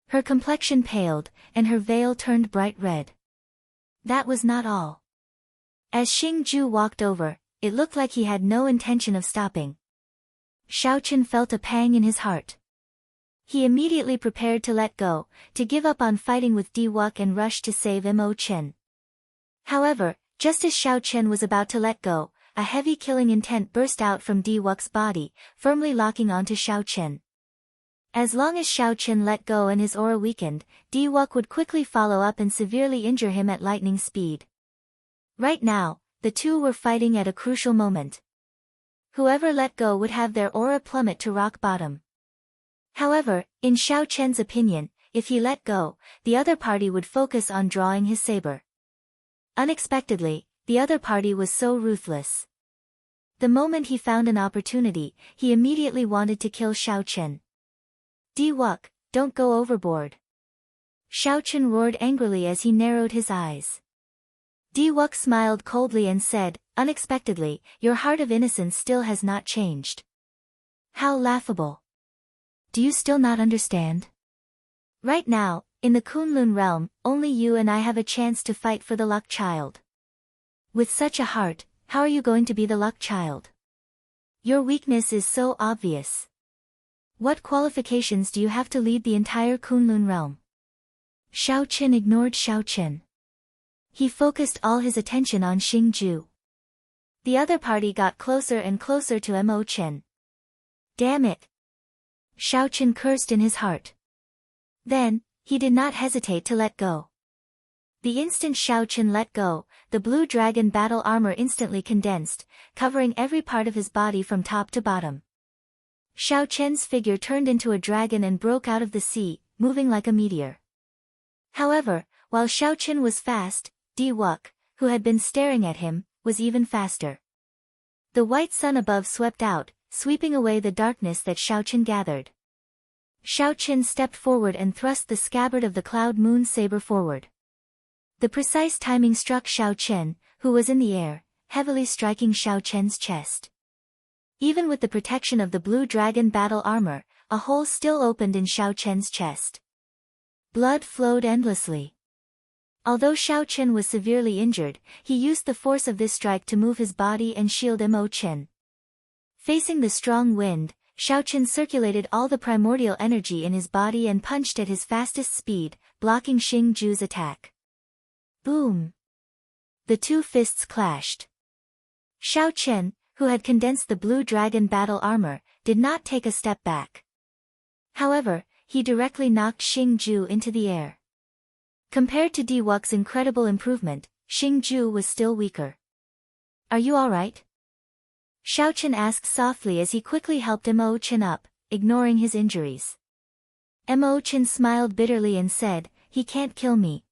Her complexion paled, and her veil turned bright red. That was not all. As Xing Ju walked over, it looked like he had no intention of stopping. Xiao Chen felt a pang in his heart. He immediately prepared to let go, to give up on fighting with Diwuk and rush to save Mo Chen. However, just as Xiao Chen was about to let go, a heavy killing intent burst out from Diwuk's body, firmly locking onto Xiao Chen. As long as Xiao Chen let go and his aura weakened, Diwuk would quickly follow up and severely injure him at lightning speed. Right now, the two were fighting at a crucial moment. Whoever let go would have their aura plummet to rock bottom. However, in Xiao Chen's opinion, if he let go, the other party would focus on drawing his saber. Unexpectedly, the other party was so ruthless. The moment he found an opportunity, he immediately wanted to kill Xiao Chen. "Diwuk, don't go overboard." Xiao Chen roared angrily as he narrowed his eyes. Diwuk smiled coldly and said, "Unexpectedly, your heart of innocence still has not changed." How laughable. Do you still not understand? Right now, in the Kunlun realm, only you and I have a chance to fight for the luck child. With such a heart, how are you going to be the luck child? Your weakness is so obvious. What qualifications do you have to lead the entire Kunlun realm? Xiao Chen ignored Xiao Chen. He focused all his attention on Xing Ju. The other party got closer and closer to Mo Chen. Damn it! Xiao Chen cursed in his heart. Then, he did not hesitate to let go. The instant Xiao Chen let go, the blue dragon battle armor instantly condensed, covering every part of his body from top to bottom. Xiao Chen's figure turned into a dragon and broke out of the sea, moving like a meteor. However, while Xiao Chen was fast, Diwuk, who had been staring at him, was even faster. The white sun above swept out, sweeping away the darkness that Xiao Chen gathered. Xiao Chen stepped forward and thrust the scabbard of the cloud moon saber forward. The precise timing struck Xiao Chen, who was in the air, heavily striking Xiao Chen's chest. Even with the protection of the blue dragon battle armor, a hole still opened in Xiao Chen's chest. Blood flowed endlessly. Although Xiao Chen was severely injured, he used the force of this strike to move his body and shield Mo Chen. Facing the strong wind, Xiao Chen circulated all the primordial energy in his body and punched at his fastest speed, blocking Xing Ju's attack. Boom! The two fists clashed. Xiao Chen, who had condensed the blue dragon battle armor, did not take a step back. However, he directly knocked Xing Ju into the air. Compared to Diwuk's incredible improvement, Xing Ju was still weaker. "Are you alright?" Xiao Chen asked softly as he quickly helped Mo Chen up, ignoring his injuries. Mo Chen smiled bitterly and said, "He can't kill me."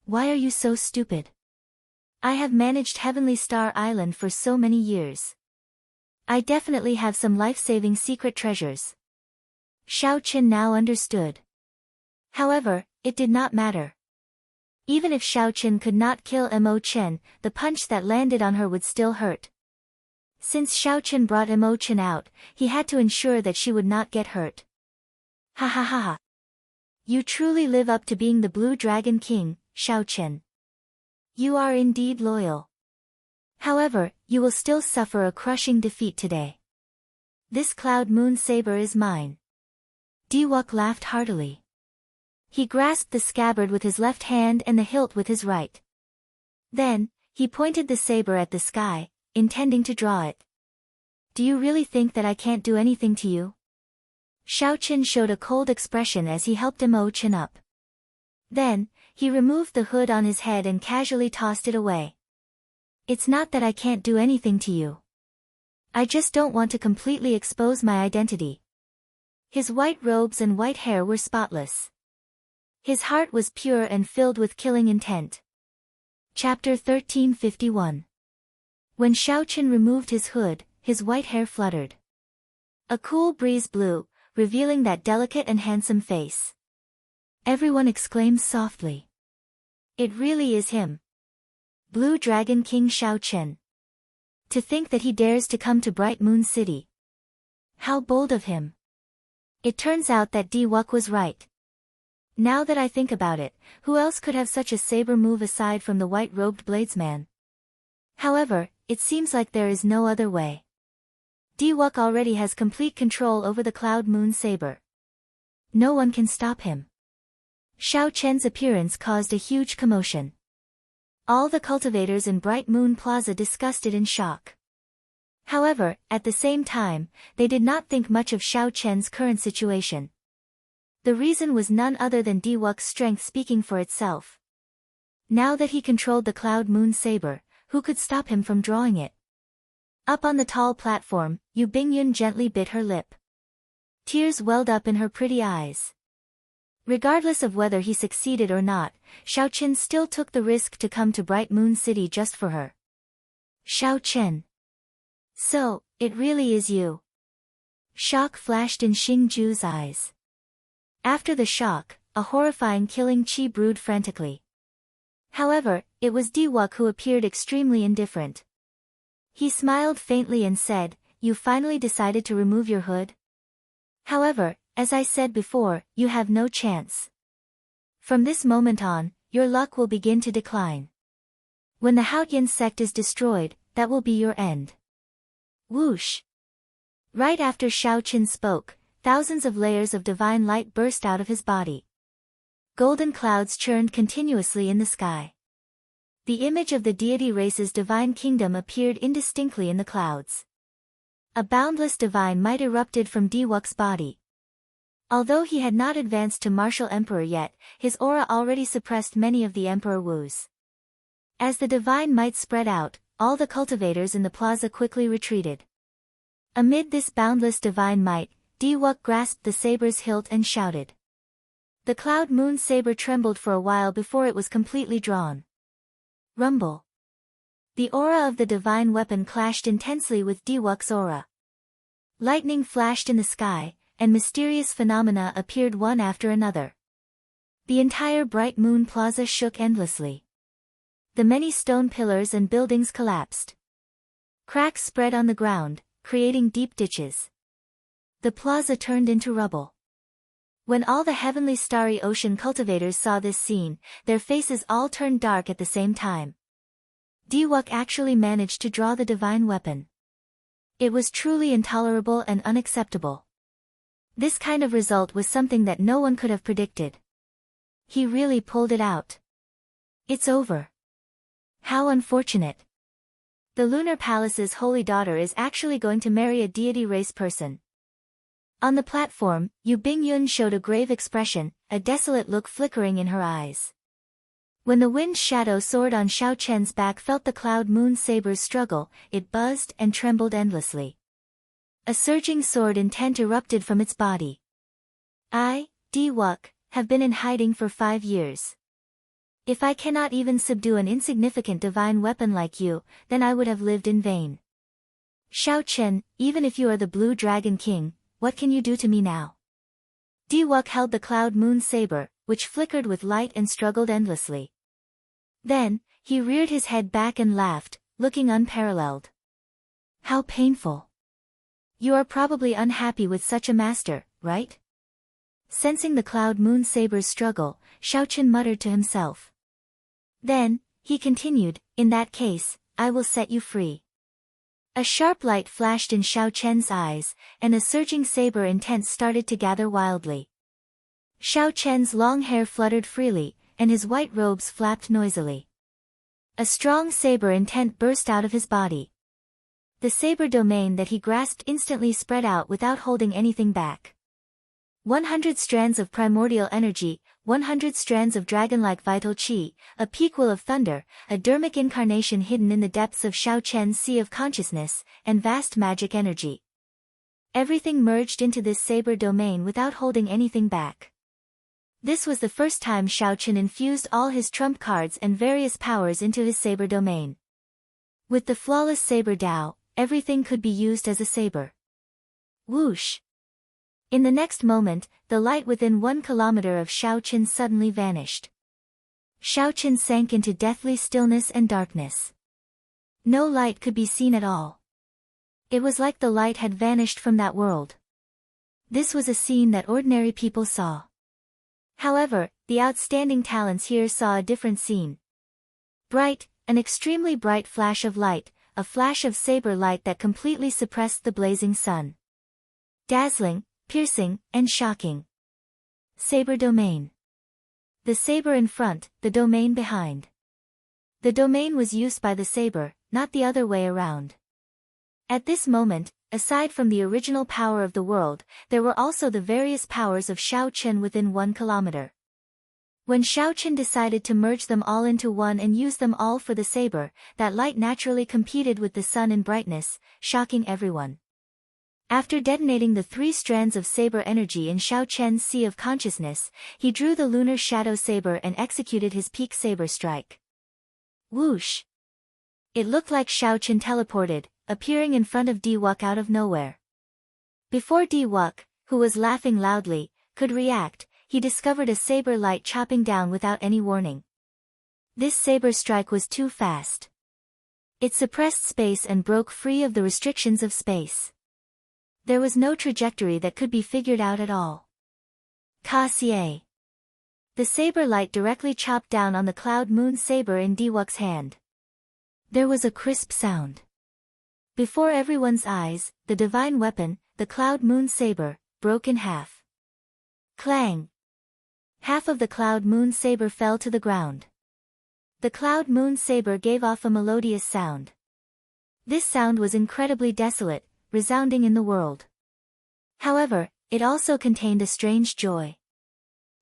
"Why are you so stupid? I have managed Heavenly Star Island for so many years. I definitely have some life-saving secret treasures. Xiao Qin now understood. However, it did not matter. Even if Xiao Qin could not kill Mo Chen, the punch that landed on her would still hurt. Since Xiao Qin brought Mo Chen out, he had to ensure that she would not get hurt. Ha ha ha ha. You truly live up to being the Blue Dragon King, Xiao Qin. You are indeed loyal. However, you will still suffer a crushing defeat today. This Cloud Moon Saber is mine. Diwok laughed heartily. He grasped the scabbard with his left hand and the hilt with his right. Then, he pointed the saber at the sky, intending to draw it. Do you really think that I can't do anything to you? Xiao Qin showed a cold expression as he helped Mo Chen up. Then, he removed the hood on his head and casually tossed it away. It's not that I can't do anything to you. I just don't want to completely expose my identity. His white robes and white hair were spotless. His heart was pure and filled with killing intent. Chapter 1351. When Xiao Qin removed his hood, his white hair fluttered. A cool breeze blew, revealing that delicate and handsome face. Everyone exclaimed softly. It really is him. Blue Dragon King Xiao Qin. To think that he dares to come to Bright Moon City. How bold of him. It turns out that Diwok was right. Now that I think about it, who else could have such a saber move aside from the white-robed bladesman? However, it seems like there is no other way. Diwok already has complete control over the Cloud Moon Saber. No one can stop him. Xiao Chen's appearance caused a huge commotion. All the cultivators in Bright Moon Plaza discussed it in shock. However, at the same time, they did not think much of Xiao Chen's current situation. The reason was none other than Diwok's strength speaking for itself. Now that he controlled the Cloud Moon Saber, who could stop him from drawing it? Up on the tall platform, Yu Bingyun gently bit her lip. Tears welled up in her pretty eyes. Regardless of whether he succeeded or not, Xiao Qin still took the risk to come to Bright Moon City just for her. Xiao Qin. So, it really is you. Shock flashed in Xingju's eyes. After the shock, a horrifying killing chi brewed frantically. However, it was Diwok who appeared extremely indifferent. He smiled faintly and said, You finally decided to remove your hood? However, as I said before, you have no chance. From this moment on, your luck will begin to decline. When the Haotian sect is destroyed, that will be your end. Whoosh! Right after Xiao Qin spoke, thousands of layers of divine light burst out of his body. Golden clouds churned continuously in the sky. The image of the deity race's divine kingdom appeared indistinctly in the clouds. A boundless divine might erupted from Diwok's body. Although he had not advanced to martial emperor yet, his aura already suppressed many of the emperor woos. As the divine might spread out, all the cultivators in the plaza quickly retreated. Amid this boundless divine might, Diwok grasped the saber's hilt and shouted. The Cloud Moon Saber trembled for a while before it was completely drawn. Rumble. The aura of the divine weapon clashed intensely with Diwok's aura. Lightning flashed in the sky, and mysterious phenomena appeared one after another. The entire Bright Moon Plaza shook endlessly. The many stone pillars and buildings collapsed. Cracks spread on the ground, creating deep ditches. The plaza turned into rubble. When all the heavenly starry ocean cultivators saw this scene, their faces all turned dark at the same time. Diwok actually managed to draw the divine weapon. It was truly intolerable and unacceptable. This kind of result was something that no one could have predicted. He really pulled it out. It's over. How unfortunate. The Lunar Palace's holy daughter is actually going to marry a deity race person. On the platform, Yu Bingyun showed a grave expression, a desolate look flickering in her eyes. When the wind's shadow soared on Xiao Chen's back felt the Cloud Moon Saber's struggle, it buzzed and trembled endlessly. A surging sword intent erupted from its body. I, Diwok, have been in hiding for 5 years. If I cannot even subdue an insignificant divine weapon like you, then I would have lived in vain. Shao Chen, even if you are the Blue Dragon King, what can you do to me now? Diwuk held the cloud moon saber, which flickered with light and struggled endlessly. Then, he reared his head back and laughed, looking unparalleled. How painful. You are probably unhappy with such a master, right? Sensing the cloud moon saber's struggle, Shao Chen muttered to himself. Then, he continued, in that case, I will set you free. A sharp light flashed in Shao Chen's eyes, and a surging saber intent started to gather wildly. Shao Chen's long hair fluttered freely, and his white robes flapped noisily. A strong saber intent burst out of his body. The saber domain that he grasped instantly spread out without holding anything back. 100 strands of primordial energy, 100 strands of dragon-like vital chi, a peak-will of thunder, a dermic incarnation hidden in the depths of Shao Chen's sea of consciousness, and vast magic energy. Everything merged into this saber domain without holding anything back. This was the first time Shao Chen infused all his trump cards and various powers into his saber domain. With the flawless saber Dao, everything could be used as a saber. Whoosh! In the next moment, the light within 1 kilometer of Shao Chen suddenly vanished. Shao Chen sank into deathly stillness and darkness. No light could be seen at all. It was like the light had vanished from that world. This was a scene that ordinary people saw. However, the outstanding talents here saw a different scene. Bright, an extremely bright flash of light, a flash of saber light that completely suppressed the blazing sun. Dazzling, piercing, and shocking. Saber domain. The saber in front, the domain behind. The domain was used by the saber, not the other way around. At this moment, aside from the original power of the world, there were also the various powers of Shao Chen within 1 kilometer. When Shao Chen decided to merge them all into one and use them all for the saber, that light naturally competed with the sun in brightness, shocking everyone. After detonating the 3 strands of saber energy in Shao Chen's sea of consciousness, he drew the lunar shadow saber and executed his peak saber strike. Whoosh! It looked like Shao Chen teleported, appearing in front of Diwuk out of nowhere. Before Diwuk, who was laughing loudly, could react, he discovered a saber light chopping down without any warning. This saber strike was too fast. It suppressed space and broke free of the restrictions of space. There was no trajectory that could be figured out at all. Ka-sie. The saber light directly chopped down on the cloud moon saber in Diwuk's hand. There was a crisp sound. Before everyone's eyes, the divine weapon, the cloud moon saber, broke in half. Clang! Half of the cloud moon saber fell to the ground. The cloud moon saber gave off a melodious sound. This sound was incredibly desolate, resounding in the world. However, it also contained a strange joy.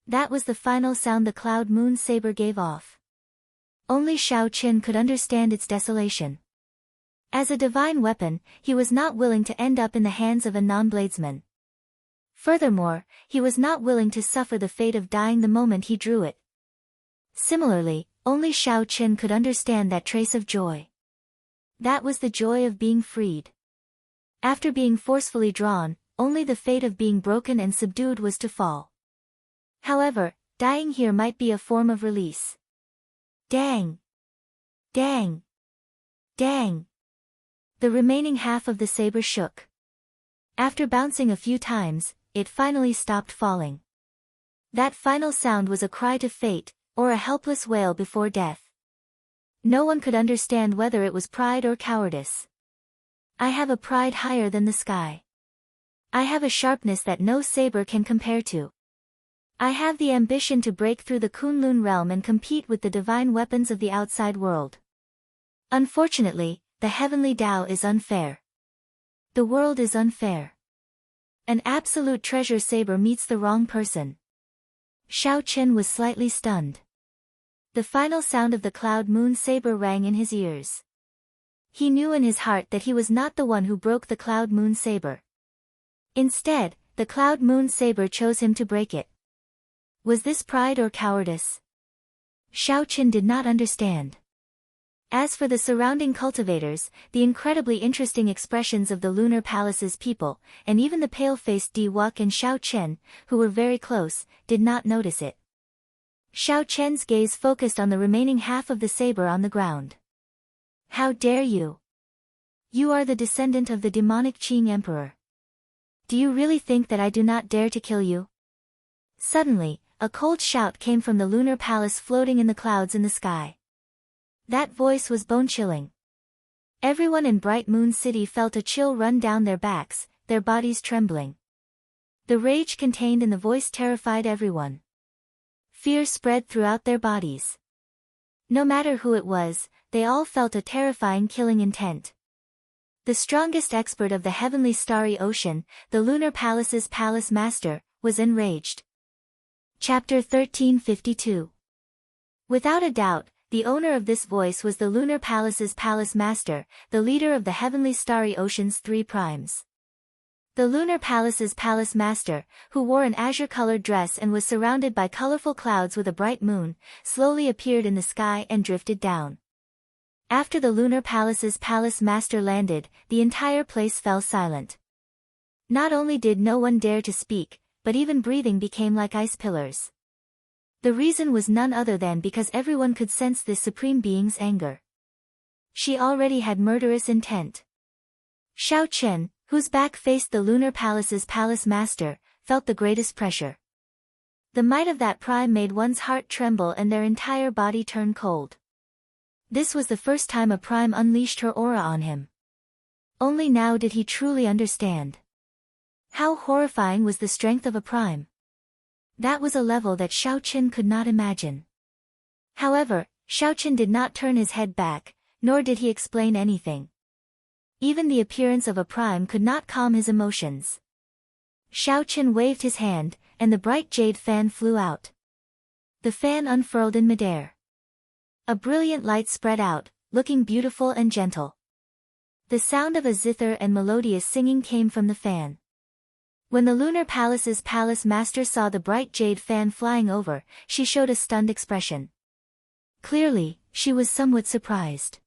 That was the final sound the cloud moon saber gave off. Only Shao Chen could understand its desolation. As a divine weapon, he was not willing to end up in the hands of a non-bladesman. Furthermore, he was not willing to suffer the fate of dying the moment he drew it. Similarly, only Shao Chen could understand that trace of joy. That was the joy of being freed. After being forcefully drawn, only the fate of being broken and subdued was to fall. However, dying here might be a form of release. Dang! Dang! Dang! The remaining half of the saber shook. After bouncing a few times, it finally stopped falling. That final sound was a cry to fate, or a helpless wail before death. No one could understand whether it was pride or cowardice. I have a pride higher than the sky. I have a sharpness that no saber can compare to. I have the ambition to break through the Kunlun realm and compete with the divine weapons of the outside world. Unfortunately, the heavenly Tao is unfair. The world is unfair. An absolute treasure saber meets the wrong person. Shao Chen was slightly stunned. The final sound of the cloud moon saber rang in his ears. He knew in his heart that he was not the one who broke the cloud moon saber. Instead, the cloud moon saber chose him to break it. Was this pride or cowardice? Shao Chen did not understand. As for the surrounding cultivators, the incredibly interesting expressions of the lunar palace's people, and even the pale-faced Di Wuk and Xiao Chen, who were very close, did not notice it. Xiao Chen's gaze focused on the remaining half of the saber on the ground. How dare you? You are the descendant of the demonic Qing Emperor. Do you really think that I do not dare to kill you? Suddenly, a cold shout came from the lunar palace floating in the clouds in the sky. That voice was bone-chilling. Everyone in Bright Moon City felt a chill run down their backs, their bodies trembling. The rage contained in the voice terrified everyone. Fear spread throughout their bodies. No matter who it was, they all felt a terrifying killing intent. The strongest expert of the heavenly starry ocean, the lunar palace's palace master, was enraged. Chapter 1352. Without a doubt, the owner of this voice was the lunar palace's palace master, the leader of the heavenly starry ocean's three primes. The lunar palace's palace master, who wore an azure-colored dress and was surrounded by colorful clouds with a bright moon, slowly appeared in the sky and drifted down. After the lunar palace's palace master landed, the entire place fell silent. Not only did no one dare to speak, but even breathing became like ice pillars. The reason was none other than because everyone could sense this supreme being's anger. She already had murderous intent. Xiao Chen, whose back faced the lunar palace's palace master, felt the greatest pressure. The might of that prime made one's heart tremble and their entire body turn cold. This was the first time a prime unleashed her aura on him. Only now did he truly understand. How horrifying was the strength of a prime. That was a level that Xiao Chen could not imagine. However, Xiao Chen did not turn his head back, nor did he explain anything. Even the appearance of a prime could not calm his emotions. Xiao Chen waved his hand, and the bright jade fan flew out. The fan unfurled in midair. A brilliant light spread out, looking beautiful and gentle. The sound of a zither and melodious singing came from the fan. When the lunar palace's palace master saw the bright jade fan flying over, she showed a stunned expression. Clearly, she was somewhat surprised.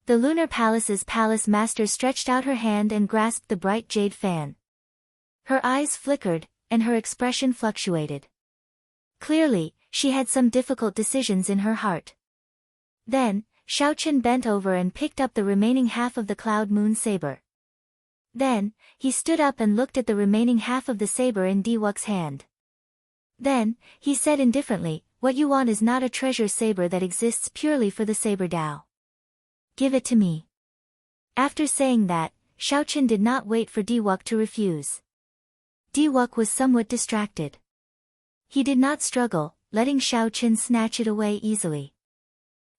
The lunar palace's palace master stretched out her hand and grasped the bright jade fan. Her eyes flickered, and her expression fluctuated. Clearly, she had some difficult decisions in her heart. Then, Xiao Chen bent over and picked up the remaining half of the cloud moon saber. Then, he stood up and looked at the remaining half of the saber in Di Wuk's hand. Then, he said indifferently, "What you want is not a treasure saber that exists purely for the saber Dao. Give it to me." After saying that, Xiao Chen did not wait for Di Wuk to refuse. Di Wuk was somewhat distracted. He did not struggle, letting Xiao Chen snatch it away easily.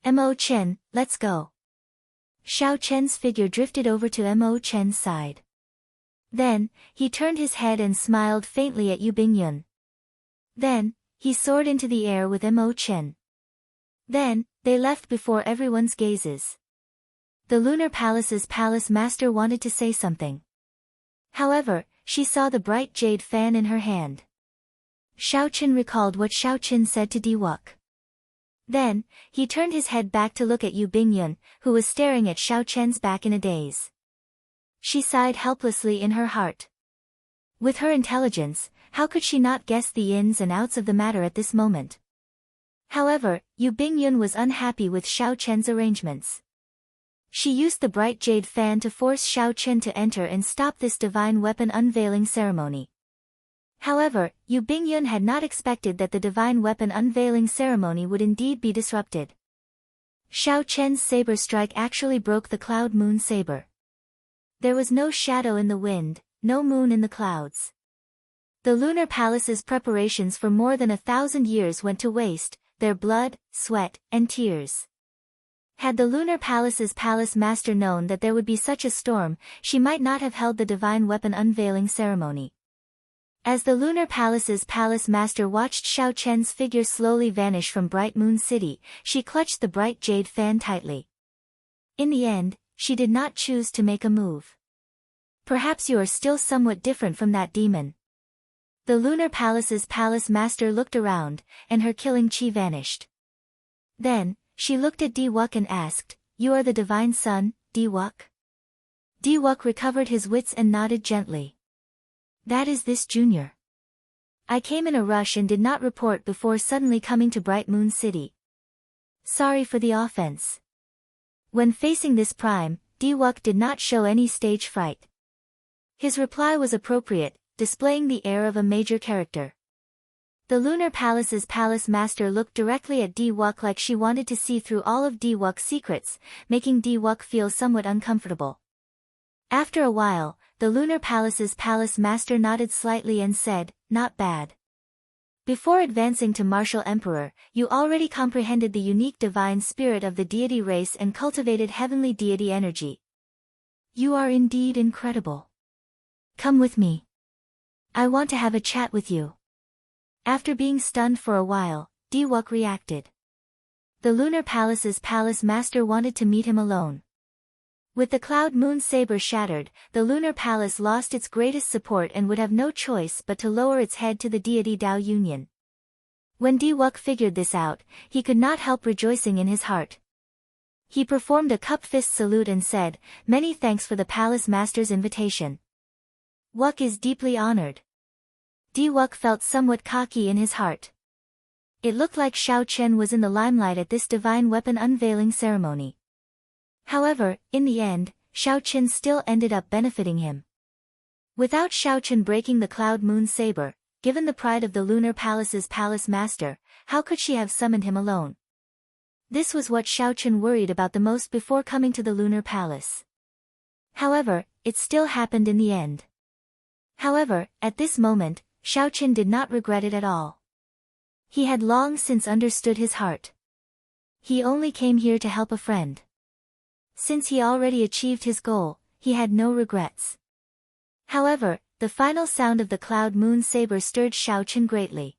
"Mo Chen, let's go." Xiao Chen's figure drifted over to Mo Chen's side. Then, he turned his head and smiled faintly at Yu Bingyun. Then, he soared into the air with Mo Chen. Then, they left before everyone's gazes. The lunar palace's palace master wanted to say something. However, she saw the bright jade fan in her hand. Xiao Chen recalled what Xiao Chen said to Di Wuk. Then, he turned his head back to look at Yu Bingyun, who was staring at Xiao Chen's back in a daze. She sighed helplessly in her heart. With her intelligence, how could she not guess the ins and outs of the matter at this moment? However, Yu Bingyun was unhappy with Xiao Chen's arrangements. She used the bright jade fan to force Xiao Chen to enter and stop this divine weapon unveiling ceremony. However, Yu Bingyun had not expected that the divine weapon unveiling ceremony would indeed be disrupted. Xiao Chen's saber strike actually broke the cloud moon saber. There was no shadow in the wind, no moon in the clouds. The lunar palace's preparations for more than 1,000 years went to waste, their blood, sweat, and tears. Had the lunar palace's palace master known that there would be such a storm, she might not have held the divine weapon unveiling ceremony. As the lunar palace's palace master watched Xiao Chen's figure slowly vanish from Bright Moon City, she clutched the bright jade fan tightly. In the end, she did not choose to make a move. "Perhaps you are still somewhat different from that demon." The lunar palace's palace master looked around, and her killing chi vanished. Then, She looked at Diwuk and asked, "You are the divine son, Diwuk?" Diwuk recovered his wits and nodded gently. "That is this junior. I came in a rush and did not report before suddenly coming to Bright Moon City. Sorry for the offense." When facing this prime, Diwuk did not show any stage fright. His reply was appropriate, displaying the air of a major character. The Lunar Palace's palace master looked directly at Diwuk like she wanted to see through all of Diwuk's secrets, making Diwuk feel somewhat uncomfortable. After a while, the Lunar Palace's palace master nodded slightly and said, "Not bad. Before advancing to Martial Emperor, you already comprehended the unique divine spirit of the deity race and cultivated heavenly deity energy. You are indeed incredible. Come with me. I want to have a chat with you." After being stunned for a while, Diwuk reacted. The Lunar Palace's palace master wanted to meet him alone. With the Cloud Moon Saber shattered, the Lunar Palace lost its greatest support and would have no choice but to lower its head to the deity Dao Union. When Diwuk figured this out, he could not help rejoicing in his heart. He performed a cup-fist salute and said, "Many thanks for the palace master's invitation. Wuk is deeply honored." Diwuk felt somewhat cocky in his heart. It looked like Xiao Chen was in the limelight at this divine weapon unveiling ceremony. However, in the end, Xiao Chen still ended up benefiting him. Without Xiao Chen breaking the Cloud Moon Saber, given the pride of the Lunar Palace's palace master, how could she have summoned him alone? This was what Xiao Chen worried about the most before coming to the Lunar Palace. However, it still happened in the end. However, at this moment, Xiao Chen did not regret it at all. He had long since understood his heart. He only came here to help a friend. Since he already achieved his goal, he had no regrets. However, the final sound of the Cloud Moon Saber stirred Xiao Chen greatly.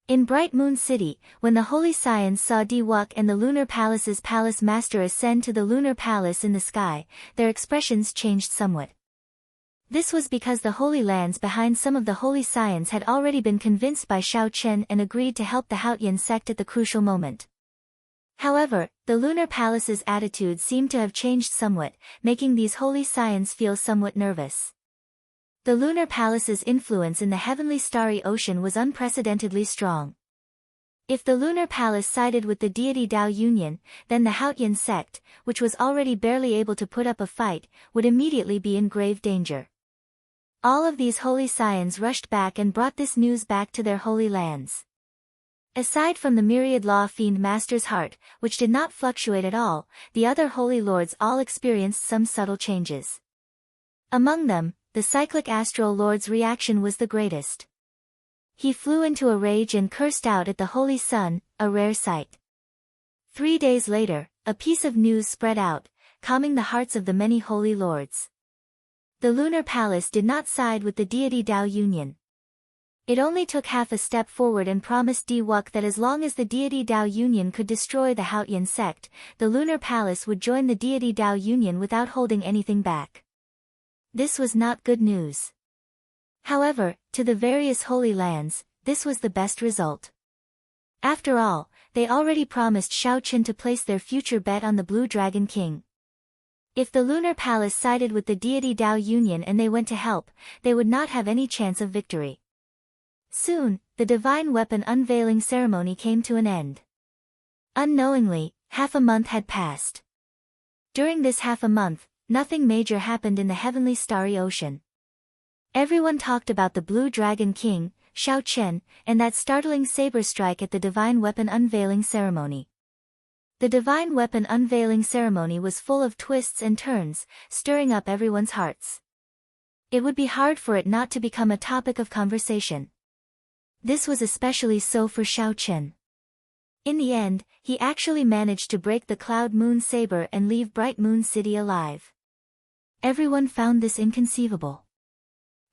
In Bright Moon City, when the Holy Scions saw Diwuk and the Lunar Palace's palace master ascend to the Lunar Palace in the sky, their expressions changed somewhat. This was because the Holy Lands behind some of the Holy Scions had already been convinced by Xiao Chen and agreed to help the Haotian sect at the crucial moment. However, the Lunar Palace's attitude seemed to have changed somewhat, making these Holy Scions feel somewhat nervous. The Lunar Palace's influence in the heavenly starry ocean was unprecedentedly strong. If the Lunar Palace sided with the deity Dao Union, then the Haotian sect, which was already barely able to put up a fight, would immediately be in grave danger. All of these Holy Scions rushed back and brought this news back to their holy lands. Aside from the myriad Law Fiend Master's heart, which did not fluctuate at all, the other Holy Lords all experienced some subtle changes. Among them, the Cyclic Astral Lord's reaction was the greatest. He flew into a rage and cursed out at the Holy Sun, a rare sight. 3 days later, a piece of news spread out, calming the hearts of the many Holy Lords. The Lunar Palace did not side with the deity Dao Union. It only took half a step forward and promised Diwuk that as long as the deity Dao Union could destroy the Haotian sect, the Lunar Palace would join the deity Dao Union without holding anything back. This was not good news. However, to the various Holy Lands, this was the best result. After all, they already promised Xiao Chen to place their future bet on the Blue Dragon King. If the Lunar Palace sided with the deity Dao Union and they went to help, they would not have any chance of victory. Soon, the divine weapon unveiling ceremony came to an end. Unknowingly, half a month had passed. During this half a month, nothing major happened in the heavenly starry ocean. Everyone talked about the Blue Dragon King, Xiao Chen, and that startling saber strike at the divine weapon unveiling ceremony. The divine weapon unveiling ceremony was full of twists and turns, stirring up everyone's hearts. It would be hard for it not to become a topic of conversation. This was especially so for Xiao Chen. In the end, he actually managed to break the Cloud Moon Saber and leave Bright Moon City alive. Everyone found this inconceivable.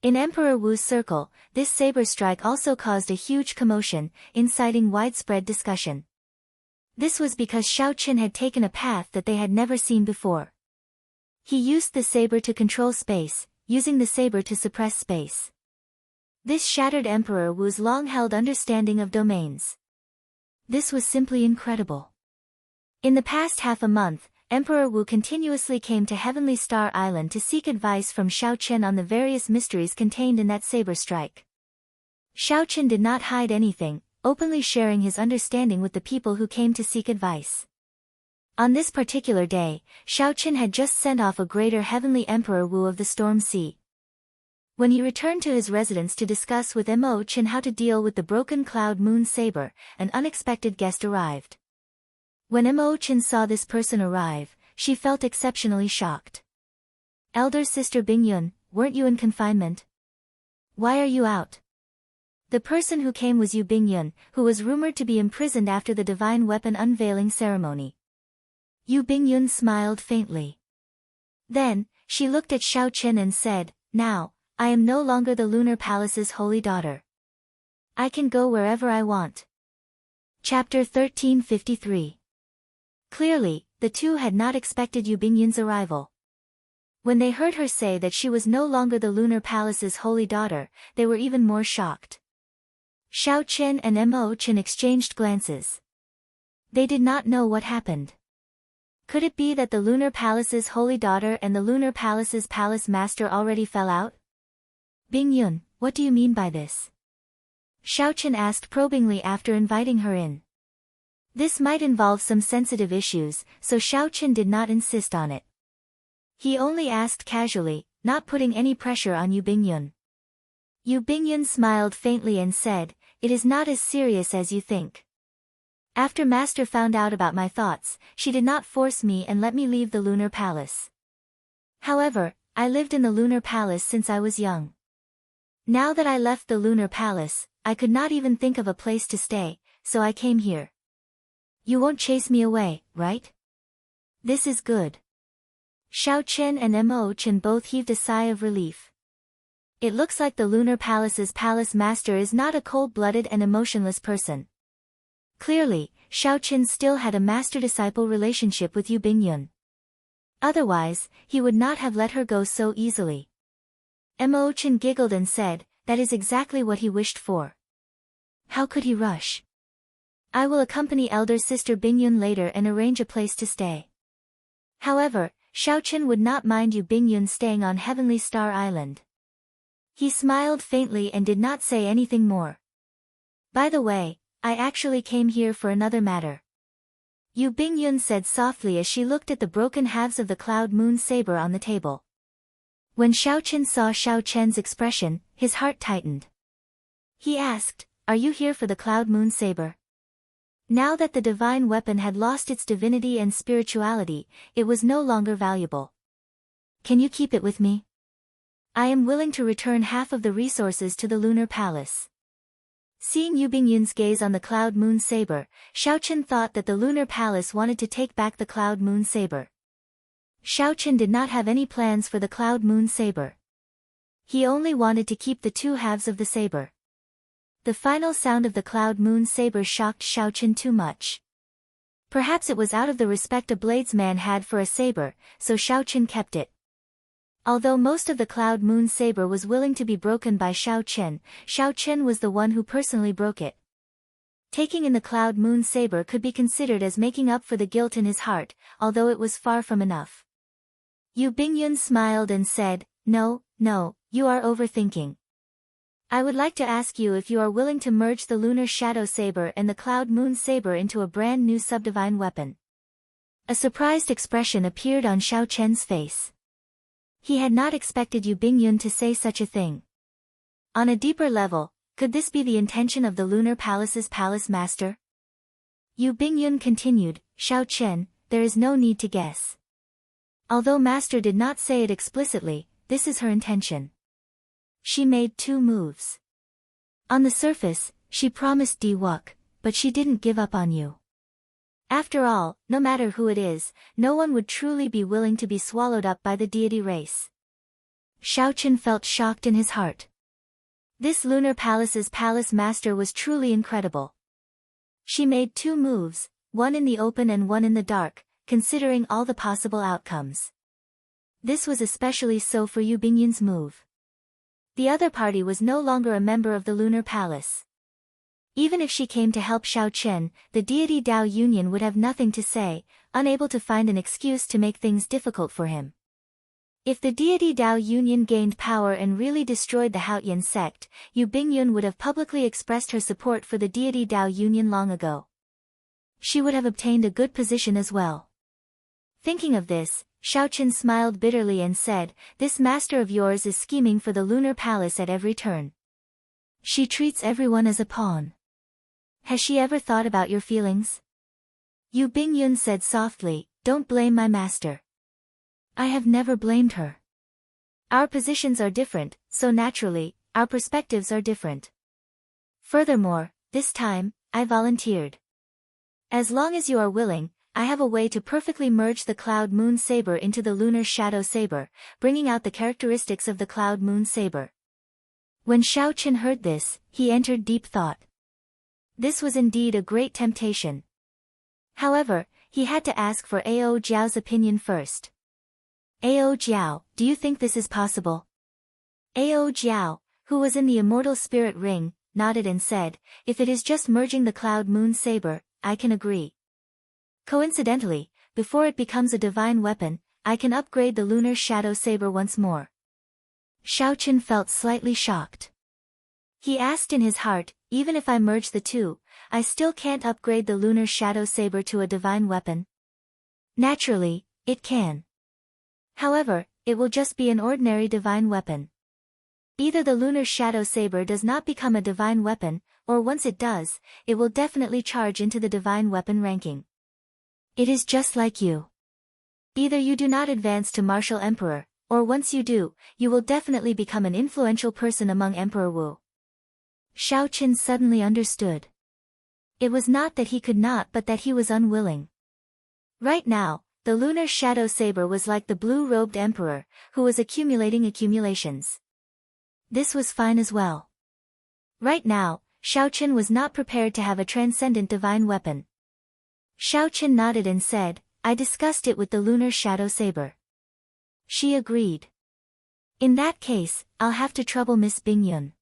In Emperor Wu's circle, this saber strike also caused a huge commotion, inciting widespread discussion. This was because Xiao Chen had taken a path that they had never seen before. He used the saber to control space, using the saber to suppress space. This shattered Emperor Wu's long-held understanding of domains. This was simply incredible. In the past half a month, Emperor Wu continuously came to Heavenly Star Island to seek advice from Xiao Chen on the various mysteries contained in that saber strike. Xiao Chen did not hide anything, openly sharing his understanding with the people who came to seek advice. On this particular day, Xiao Chen had just sent off a greater heavenly Emperor Wu of the Storm Sea. When he returned to his residence to discuss with Mo Chen how to deal with the broken cloud moon saber, an unexpected guest arrived. When Mo Chen saw this person arrive, she felt exceptionally shocked. "Elder sister Bingyun, weren't you in confinement? Why are you out?" The person who came was Yu Bingyun, who was rumored to be imprisoned after the divine weapon unveiling ceremony. Yu Bingyun smiled faintly. Then, she looked at Xiao Chen and said, "Now, I am no longer the Lunar Palace's holy daughter. I can go wherever I want." Chapter 1353. Clearly, the two had not expected Yu Bingyun's arrival. When they heard her say that she was no longer the Lunar Palace's holy daughter, they were even more shocked. Xiao Chen and Mo Chen exchanged glances. They did not know what happened. Could it be that the Lunar Palace's holy daughter and the Lunar Palace's palace master already fell out? "Bingyun, what do you mean by this?" Xiao Chen asked probingly after inviting her in. This might involve some sensitive issues, so Xiao Chen did not insist on it. He only asked casually, not putting any pressure on Yu Bingyun. Yu Bingyun smiled faintly and said, "It is not as serious as you think. After Master found out about my thoughts, she did not force me and let me leave the Lunar Palace. However, I lived in the Lunar Palace since I was young. Now that I left the Lunar Palace, I could not even think of a place to stay, so I came here. You won't chase me away, right? This is good." Xiao Chen and Mo Chen both heaved a sigh of relief. It looks like the Lunar Palace's palace master is not a cold-blooded and emotionless person. Clearly, Xiao Chen still had a master-disciple relationship with Yu Bingyun. Otherwise, he would not have let her go so easily. Mo Chen giggled and said, "That is exactly what he wished for. How could he rush? I will accompany elder sister Bingyun later and arrange a place to stay." However, Xiao Chen would not mind Yu Bingyun staying on Heavenly Star Island. He smiled faintly and did not say anything more. "By the way, I actually came here for another matter," Yu Bingyun said softly as she looked at the broken halves of the cloud moon saber on the table. When Xiao Chen saw Xiao Chen's expression, his heart tightened. He asked, "Are you here for the cloud moon saber?" Now that the divine weapon had lost its divinity and spirituality, it was no longer valuable. "Can you keep it with me? I am willing to return half of the resources to the Lunar Palace." Seeing Yu Bingyun's gaze on the cloud moon saber, Xiao Chen thought that the Lunar Palace wanted to take back the cloud moon saber. Xiao Chen did not have any plans for the cloud moon saber. He only wanted to keep the two halves of the saber. The final sound of the cloud moon saber shocked Xiao Chen too much. Perhaps it was out of the respect a bladesman had for a saber, so Xiao Chen kept it. Although most of the cloud moon saber was willing to be broken by Xiao Chen was the one who personally broke it. Taking in the cloud moon saber could be considered as making up for the guilt in his heart, although it was far from enough. Yu Bingyun smiled and said, No, you are overthinking. I would like to ask you if you are willing to merge the lunar shadow saber and the cloud moon saber into a brand new subdivine weapon." A surprised expression appeared on Xiao Chen's face. He had not expected Yu Bingyun to say such a thing. On a deeper level, could this be the intention of the Lunar Palace's palace master? Yu Bingyun continued, "Xiao Chen, there is no need to guess. Although master did not say it explicitly, this is her intention." She made 2 moves. On the surface, she promised Diwuk, but she didn't give up on you. After all, no matter who it is, no one would truly be willing to be swallowed up by the deity race. Xiao Chen felt shocked in his heart. This Lunar Palace's palace master was truly incredible. She made 2 moves, one in the open and one in the dark, considering all the possible outcomes. This was especially so for Yu Bingyun's move. The other party was no longer a member of the Lunar Palace. Even if she came to help Xiao Chen, the deity Dao Union would have nothing to say, unable to find an excuse to make things difficult for him. If the deity Dao Union gained power and really destroyed the Haotian sect, Yu Bingyun would have publicly expressed her support for the deity Dao Union long ago. She would have obtained a good position as well. Thinking of this, Xiao Chen smiled bitterly and said, "This master of yours is scheming for the lunar palace at every turn. She treats everyone as a pawn. Has she ever thought about your feelings?" Yu Bingyun said softly, "Don't blame my master. I have never blamed her. Our positions are different, so naturally, our perspectives are different. Furthermore, this time, I volunteered. As long as you are willing, I have a way to perfectly merge the Cloud Moon Saber into the Lunar Shadow Saber, bringing out the characteristics of the Cloud Moon Saber." When Xiao Chen heard this, he entered deep thought. This was indeed a great temptation. However, he had to ask for Ao Jiao's opinion first. "Ao Jiao, do you think this is possible?" Ao Jiao, who was in the Immortal Spirit Ring, nodded and said, "If it is just merging the Cloud Moon Saber, I can agree. Coincidentally, before it becomes a divine weapon, I can upgrade the Lunar Shadow Saber once more." Xiao Chen felt slightly shocked. He asked in his heart, "Even if I merge the two, I still can't upgrade the Lunar Shadow Saber to a divine weapon?" "Naturally, it can. However, it will just be an ordinary divine weapon. Either the Lunar Shadow Saber does not become a divine weapon, or once it does, it will definitely charge into the divine weapon ranking. It is just like you. Either you do not advance to Martial Emperor, or once you do, you will definitely become an influential person among Emperor Wu." Xiao Chen suddenly understood. It was not that he could not but that he was unwilling. Right now, the Lunar Shadow Saber was like the blue-robed emperor, who was accumulating accumulations. This was fine as well. Right now, Xiao Chen was not prepared to have a transcendent divine weapon. Xiao Chen nodded and said, "I discussed it with the Lunar Shadow Saber." She agreed. "In that case, I'll have to trouble Miss Bingyun."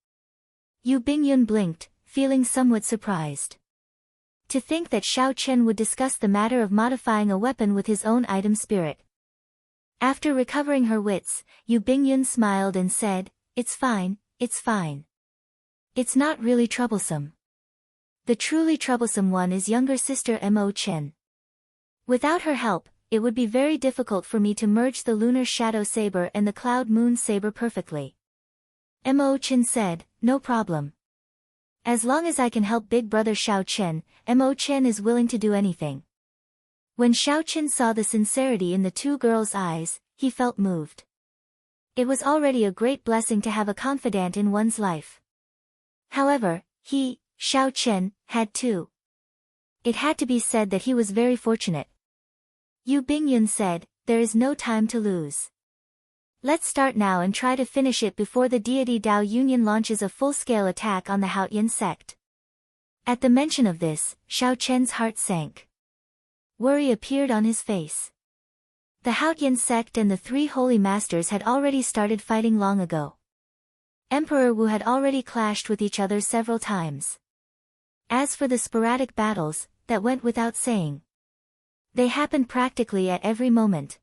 Yu Bingyun blinked, feeling somewhat surprised. To think that Xiao Chen would discuss the matter of modifying a weapon with his own item spirit. After recovering her wits, Yu Bingyun smiled and said, "It's fine, it's fine. It's not really troublesome. The truly troublesome one is younger sister Mo Chen. Without her help, it would be very difficult for me to merge the Lunar Shadow Saber and the Cloud Moon Saber perfectly." Mo Chen said, "No problem. As long as I can help big brother Xiao Chen, Mo Chen is willing to do anything." When Xiao Chen saw the sincerity in the two girls' eyes, he felt moved. It was already a great blessing to have a confidant in one's life. However, he, Xiao Chen, had two. It had to be said that he was very fortunate. Yu Bingyun said, "There is no time to lose. Let's start now and try to finish it before the deity Dao Union launches a full-scale attack on the Haotian sect." At the mention of this, Xiao Chen's heart sank. Worry appeared on his face. The Haotian sect and the three holy masters had already started fighting long ago. Emperor Wu had already clashed with each other several times. As for the sporadic battles, that went without saying. They happened practically at every moment.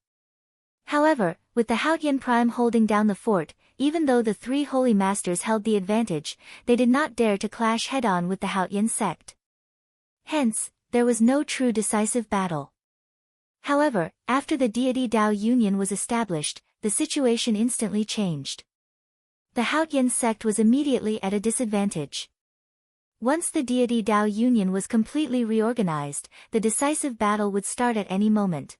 However, with the Haotian Prime holding down the fort, even though the three holy masters held the advantage, they did not dare to clash head-on with the Haotian sect. Hence, there was no true decisive battle. However, after the deity Dao Union was established, the situation instantly changed. The Haotian sect was immediately at a disadvantage. Once the deity Dao Union was completely reorganized, the decisive battle would start at any moment.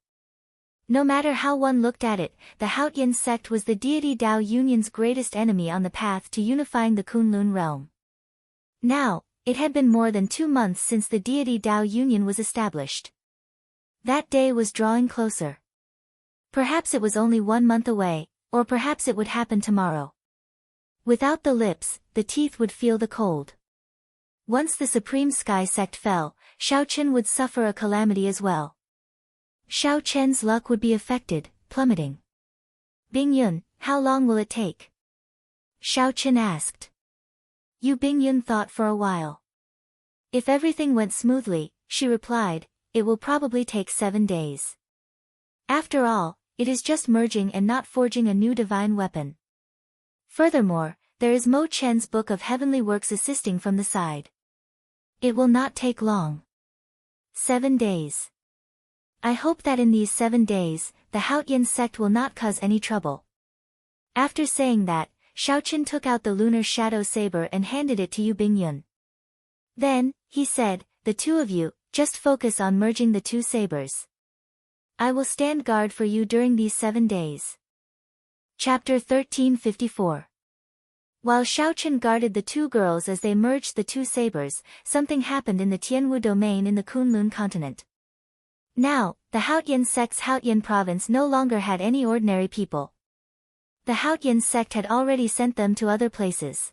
No matter how one looked at it, the Haotian sect was the deity Dao Union's greatest enemy on the path to unifying the Kunlun realm. Now, it had been more than 2 months since the deity Dao Union was established. That day was drawing closer. Perhaps it was only 1 month away, or perhaps it would happen tomorrow. Without the lips, the teeth would feel the cold. Once the Supreme Sky sect fell, Xiao Chen would suffer a calamity as well. Xiao Chen's luck would be affected, plummeting. "Bingyun, how long will it take?" Xiao Chen asked. Yu Bingyun thought for a while. If everything went smoothly, she replied, it will probably take 7 days. After all, it is just merging and not forging a new divine weapon. Furthermore, there is Mo Chen's Book of Heavenly Works assisting from the side. It will not take long. 7 days. I hope that in these 7 days, the Haotian sect will not cause any trouble. After saying that, Xiaoqin took out the lunar shadow saber and handed it to Yu Bingyun. Then, he said, the two of you, just focus on merging the two sabers. I will stand guard for you during these 7 days. Chapter 1354. While Xiaoqin guarded the two girls as they merged the two sabers, something happened in the Tianwu domain in the Kunlun continent. Now, the Haotian sect's Haotian province no longer had any ordinary people. The Haotian sect had already sent them to other places.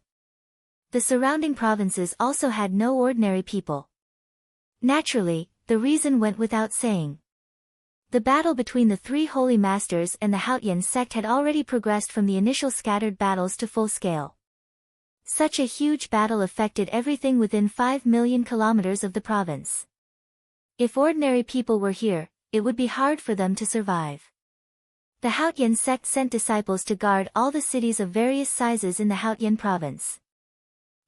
The surrounding provinces also had no ordinary people. Naturally, the reason went without saying. The battle between the three holy masters and the Haotian sect had already progressed from the initial scattered battles to full scale. Such a huge battle affected everything within 5 million kilometers of the province. If ordinary people were here, it would be hard for them to survive. The Haotian sect sent disciples to guard all the cities of various sizes in the Haotian province.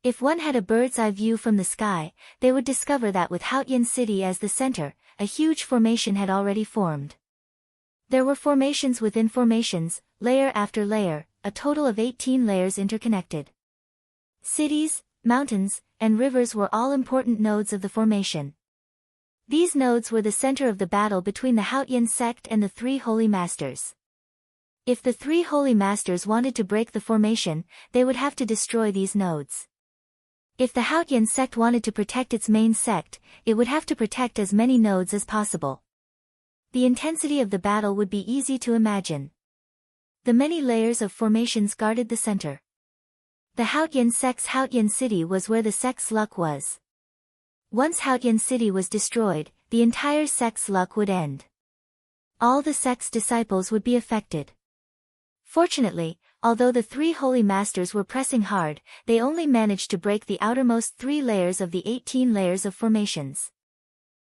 If one had a bird's eye view from the sky, they would discover that with Haotian City as the center, a huge formation had already formed. There were formations within formations, layer after layer, a total of 18 layers interconnected. Cities, mountains, and rivers were all important nodes of the formation. These nodes were the center of the battle between the Haotian sect and the three holy masters. If the three holy masters wanted to break the formation, they would have to destroy these nodes. If the Haotian sect wanted to protect its main sect, it would have to protect as many nodes as possible. The intensity of the battle would be easy to imagine. The many layers of formations guarded the center. The Haotian sect's Haotian City was where the sect's luck was. Once Haotian City was destroyed, the entire sect's luck would end. All the sect's disciples would be affected. Fortunately, although the three holy masters were pressing hard, they only managed to break the outermost 3 layers of the 18 layers of formations.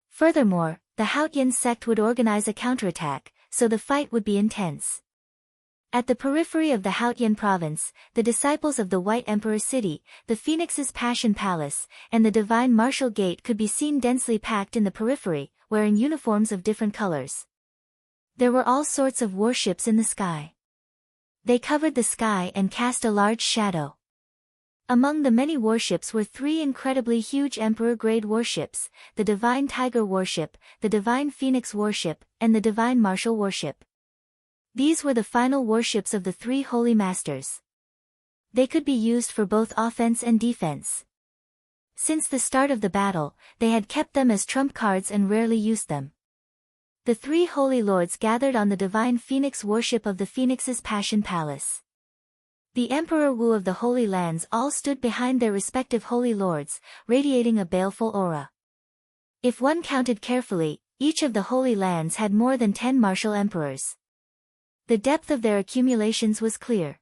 Furthermore, the Haotian sect would organize a counterattack, so the fight would be intense. At the periphery of the Haotian province, the disciples of the White Emperor City, the Phoenix's Passion Palace, and the Divine Martial Gate could be seen densely packed in the periphery, wearing uniforms of different colors. There were all sorts of warships in the sky. They covered the sky and cast a large shadow. Among the many warships were 3 incredibly huge Emperor-grade warships, the Divine Tiger Warship, the Divine Phoenix Warship, and the Divine Martial Warship. These were the final warships of the 3 holy masters. They could be used for both offense and defense. Since the start of the battle, they had kept them as trump cards and rarely used them. The 3 holy lords gathered on the Divine Phoenix Warship of the Phoenix's Passion Palace. The Emperor Wu of the Holy Lands all stood behind their respective holy lords, radiating a baleful aura. If one counted carefully, each of the holy lands had more than 10 martial emperors. The depth of their accumulations was clear.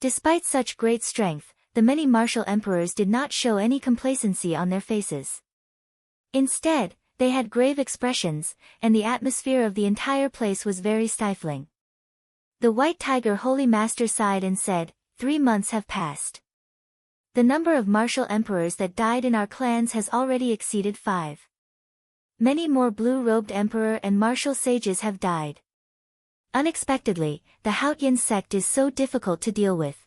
Despite such great strength, the many martial emperors did not show any complacency on their faces. Instead, they had grave expressions, and the atmosphere of the entire place was very stifling. The White Tiger Holy Master sighed and said, 3 months have passed. The number of martial emperors that died in our clans has already exceeded 5. Many more blue-robed emperor and martial sages have died. Unexpectedly, the Haotian sect is so difficult to deal with.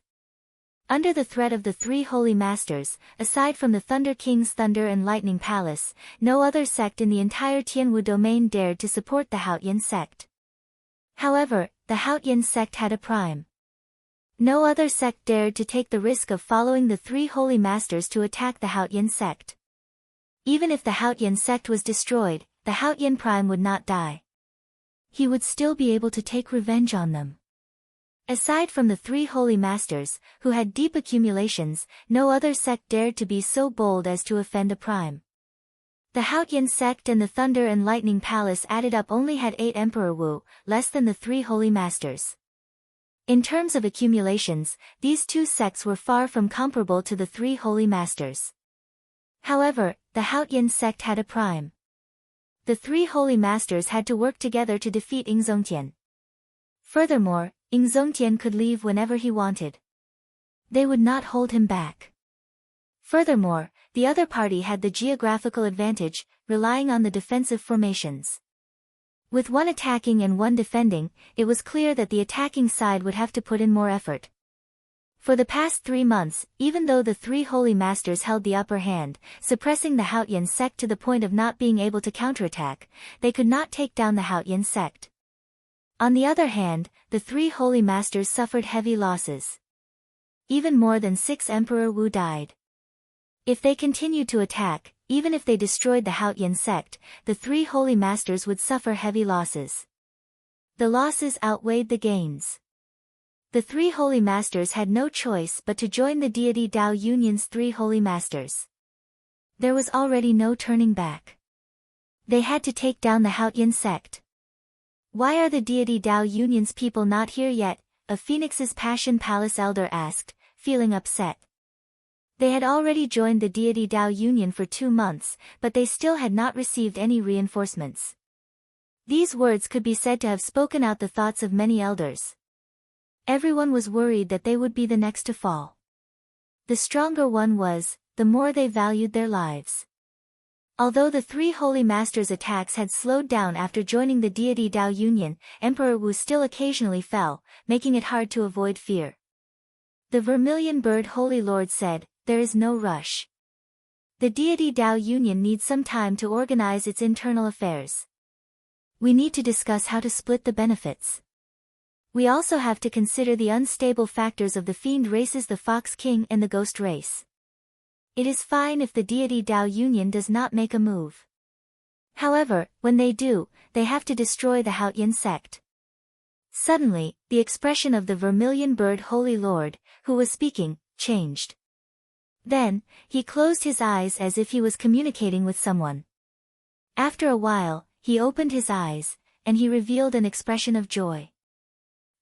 Under the threat of the 3 holy masters, aside from the Thunder King's Thunder and Lightning Palace, no other sect in the entire Tianwu domain dared to support the Haotian sect. However, the Haotian sect had a prime. No other sect dared to take the risk of following the 3 holy masters to attack the Haotian sect. Even if the Haotian sect was destroyed, the Haotian prime would not die. He would still be able to take revenge on them. Aside from the 3 holy masters, who had deep accumulations, no other sect dared to be so bold as to offend a prime. The Haotian sect and the Thunder and Lightning Palace added up only had 8 Emperor Wu, less than the 3 holy masters. In terms of accumulations, these 2 sects were far from comparable to the 3 holy masters. However, the Haotian sect had a prime. The three holy masters had to work together to defeat Yingzongtian. Furthermore, Yingzongtian could leave whenever he wanted. They would not hold him back. Furthermore, the other party had the geographical advantage, relying on the defensive formations. With one attacking and one defending, it was clear that the attacking side would have to put in more effort. For the past 3 months, even though the three holy masters held the upper hand, suppressing the Haotian sect to the point of not being able to counterattack, they could not take down the Haotian sect. On the other hand, the three holy masters suffered heavy losses. Even more than 6 Emperor Wu died. If they continued to attack, even if they destroyed the Haotian sect, the three holy masters would suffer heavy losses. The losses outweighed the gains. The three holy masters had no choice but to join the deity Dao Union's three holy masters. There was already no turning back. They had to take down the Haotian sect. Why are the deity Dao Union's people not here yet? A Phoenix's Passion Palace elder asked, feeling upset. They had already joined the deity Dao Union for 2 months, but they still had not received any reinforcements. These words could be said to have spoken out the thoughts of many elders. Everyone was worried that they would be the next to fall. The stronger one was, the more they valued their lives. Although the three holy masters' attacks had slowed down after joining the deity Dao Union, Emperor Wu still occasionally fell, making it hard to avoid fear. The Vermilion Bird Holy Lord said, "There is no rush. The deity Dao Union needs some time to organize its internal affairs. We need to discuss how to split the benefits. We also have to consider the unstable factors of the fiend races, the Fox King and the Ghost race. It is fine if the deity Dao Union does not make a move. However, when they do, they have to destroy the Haotian sect." Suddenly, the expression of the Vermilion Bird Holy Lord, who was speaking, changed. Then, he closed his eyes as if he was communicating with someone. After a while, he opened his eyes, and he revealed an expression of joy.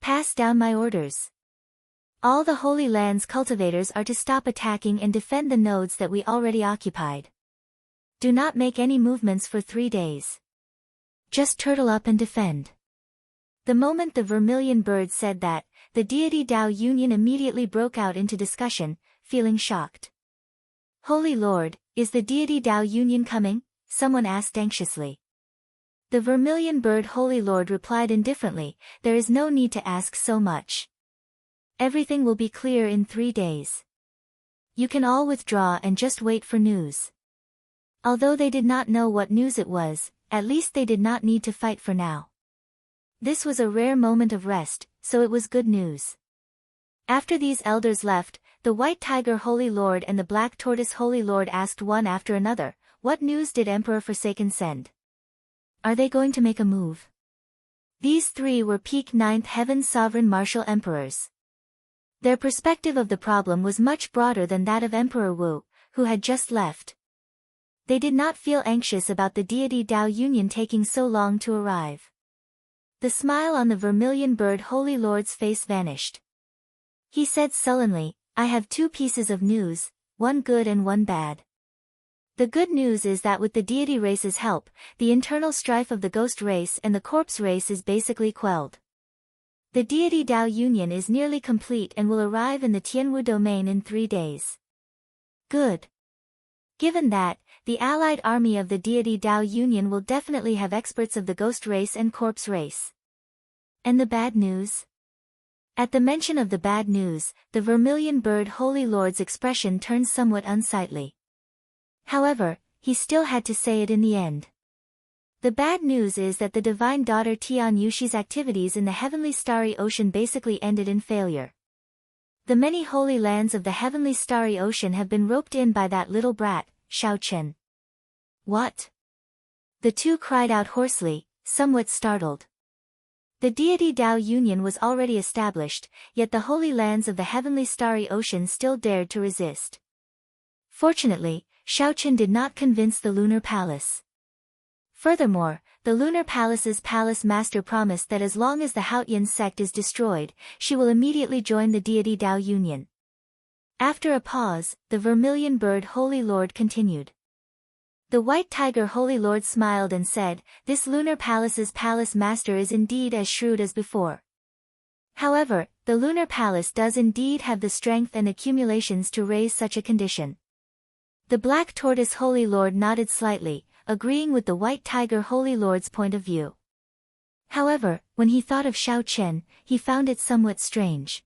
"Pass down my orders. All the Holy Land's cultivators are to stop attacking and defend the nodes that we already occupied. Do not make any movements for 3 days. Just turtle up and defend." The moment the Vermilion Bird said that, the deity Dao Union immediately broke out into discussion, feeling shocked. "Holy Lord, is the deity Dao Union coming?" someone asked anxiously. The Vermilion Bird Holy Lord replied indifferently, "There is no need to ask so much. Everything will be clear in 3 days. You can all withdraw and just wait for news." Although they did not know what news it was, at least they did not need to fight for now. This was a rare moment of rest, so it was good news. After these elders left, the White Tiger Holy Lord and the Black Tortoise Holy Lord asked one after another, "What news did Emperor Forsaken send? Are they going to make a move?" These three were peak 9th Heaven Sovereign Martial Emperors. Their perspective of the problem was much broader than that of Emperor Wu, who had just left. They did not feel anxious about the deity Dao Union taking so long to arrive. The smile on the Vermilion Bird Holy Lord's face vanished. He said sullenly, "I have 2 pieces of news, one good and one bad. The good news is that with the deity race's help, the internal strife of the Ghost race and the Corpse race is basically quelled. The deity Dao Union is nearly complete and will arrive in the Tianwu domain in 3 days. Good. Given that, the allied army of the deity Dao Union will definitely have experts of the Ghost race and Corpse race. And the bad news?" At the mention of the bad news, the Vermilion Bird Holy Lord's expression turned somewhat unsightly. However, he still had to say it in the end. "The bad news is that the divine daughter Tian Yushi's activities in the heavenly starry ocean basically ended in failure. The many holy lands of the heavenly starry ocean have been roped in by that little brat, Xiao Chen." "What?" The two cried out hoarsely, somewhat startled. The deity Dao Union was already established, yet the holy lands of the heavenly starry ocean still dared to resist. Fortunately, Xiao Chen did not convince the Lunar Palace. Furthermore, the Lunar Palace's palace master promised that as long as the Haotian sect is destroyed, she will immediately join the deity Dao Union. After a pause, the Vermilion Bird Holy Lord continued. The white tiger Holy Lord smiled and said, "This lunar palace's palace master is indeed as shrewd as before. However, the lunar palace does indeed have the strength and accumulations to raise such a condition." The black tortoise Holy Lord nodded slightly, agreeing with the white tiger Holy Lord's point of view. However, when he thought of Xiao Chen, he found it somewhat strange.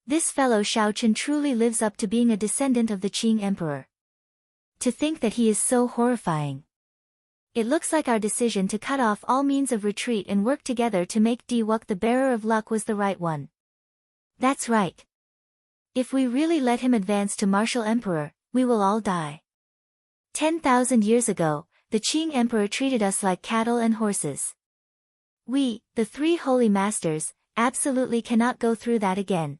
This fellow Xiao Chen truly lives up to being a descendant of the Qing Emperor. To think that he is so horrifying. It looks like our decision to cut off all means of retreat and work together to make Diwuk the bearer of luck was the right one. That's right. If we really let him advance to martial emperor, we will all die. 10,000 years ago, the Qing Emperor treated us like cattle and horses. We, the three holy masters, absolutely cannot go through that again.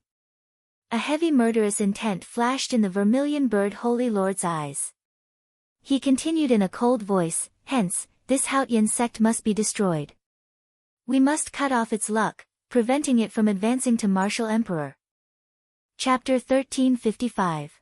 A heavy murderous intent flashed in the vermilion bird Holy Lord's eyes. He continued in a cold voice, "Hence, this Haotian sect must be destroyed. We must cut off its luck, preventing it from advancing to martial emperor." Chapter 1355.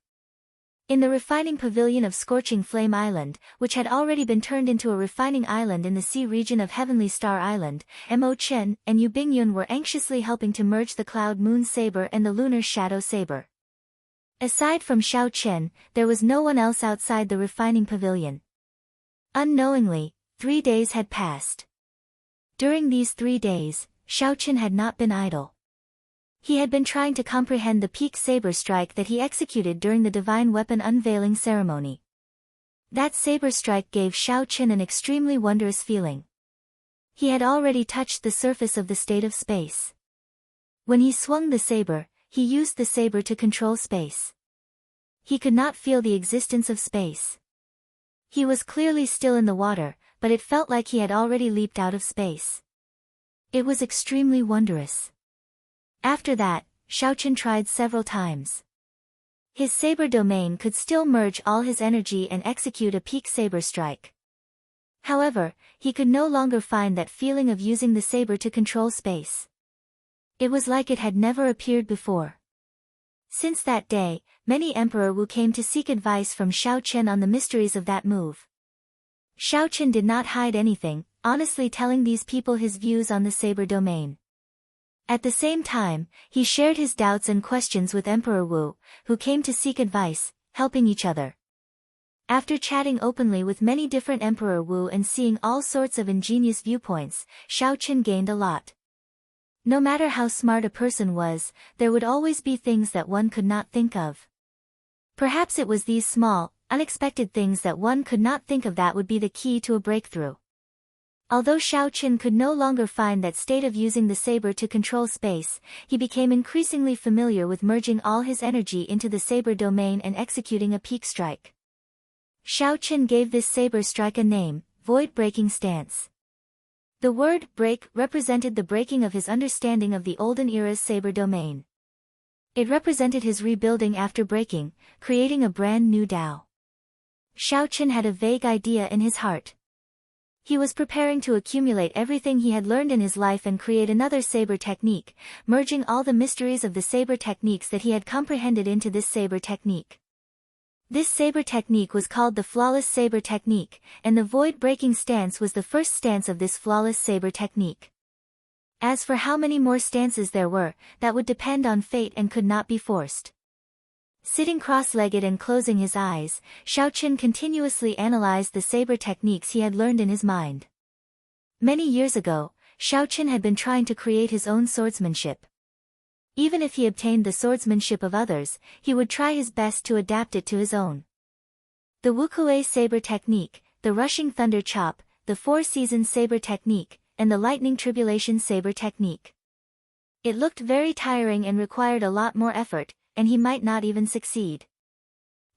In the refining pavilion of Scorching Flame Island, which had already been turned into a refining island in the sea region of Heavenly Star Island, Mo Chen and Yu Bingyun were anxiously helping to merge the Cloud Moon Saber and the Lunar Shadow Saber. Aside from Xiao Chen, there was no one else outside the refining pavilion. Unknowingly, 3 days had passed. During these 3 days, Xiao Chen had not been idle. He had been trying to comprehend the peak saber strike that he executed during the divine weapon unveiling ceremony. That saber strike gave Xiao Chen an extremely wondrous feeling. He had already touched the surface of the state of space. When he swung the saber, he used the saber to control space. He could not feel the existence of space. He was clearly still in the water, but it felt like he had already leaped out of space. It was extremely wondrous. After that, Xiao Chen tried several times. His saber domain could still merge all his energy and execute a peak saber strike. However, he could no longer find that feeling of using the saber to control space. It was like it had never appeared before. Since that day, many Emperor Wu came to seek advice from Xiao Chen on the mysteries of that move. Xiao Chen did not hide anything, honestly telling these people his views on the saber domain. At the same time, he shared his doubts and questions with Emperor Wu, who came to seek advice, helping each other. After chatting openly with many different Emperor Wu and seeing all sorts of ingenious viewpoints, Xiao Chen gained a lot. No matter how smart a person was, there would always be things that one could not think of. Perhaps it was these small, unexpected things that one could not think of that would be the key to a breakthrough. Although Xiao Chen could no longer find that state of using the saber to control space, he became increasingly familiar with merging all his energy into the saber domain and executing a peak strike. Xiao Chen gave this saber strike a name, Void-Breaking Stance. The word break represented the breaking of his understanding of the olden era's saber domain. It represented his rebuilding after breaking, creating a brand new Tao. Xiao Chen had a vague idea in his heart. He was preparing to accumulate everything he had learned in his life and create another saber technique, merging all the mysteries of the saber techniques that he had comprehended into this saber technique. This saber technique was called the Flawless Saber Technique, and the Void-Breaking Stance was the first stance of this Flawless Saber Technique. As for how many more stances there were, that would depend on fate and could not be forced. Sitting cross-legged and closing his eyes, Xiao Chen continuously analyzed the saber techniques he had learned in his mind. Many years ago, Xiao Chen had been trying to create his own swordsmanship. Even if he obtained the swordsmanship of others, he would try his best to adapt it to his own. The Wukuei Saber Technique, the Rushing Thunder Chop, the Four Seasons Saber Technique, and the Lightning Tribulation Saber Technique. It looked very tiring and required a lot more effort, and he might not even succeed.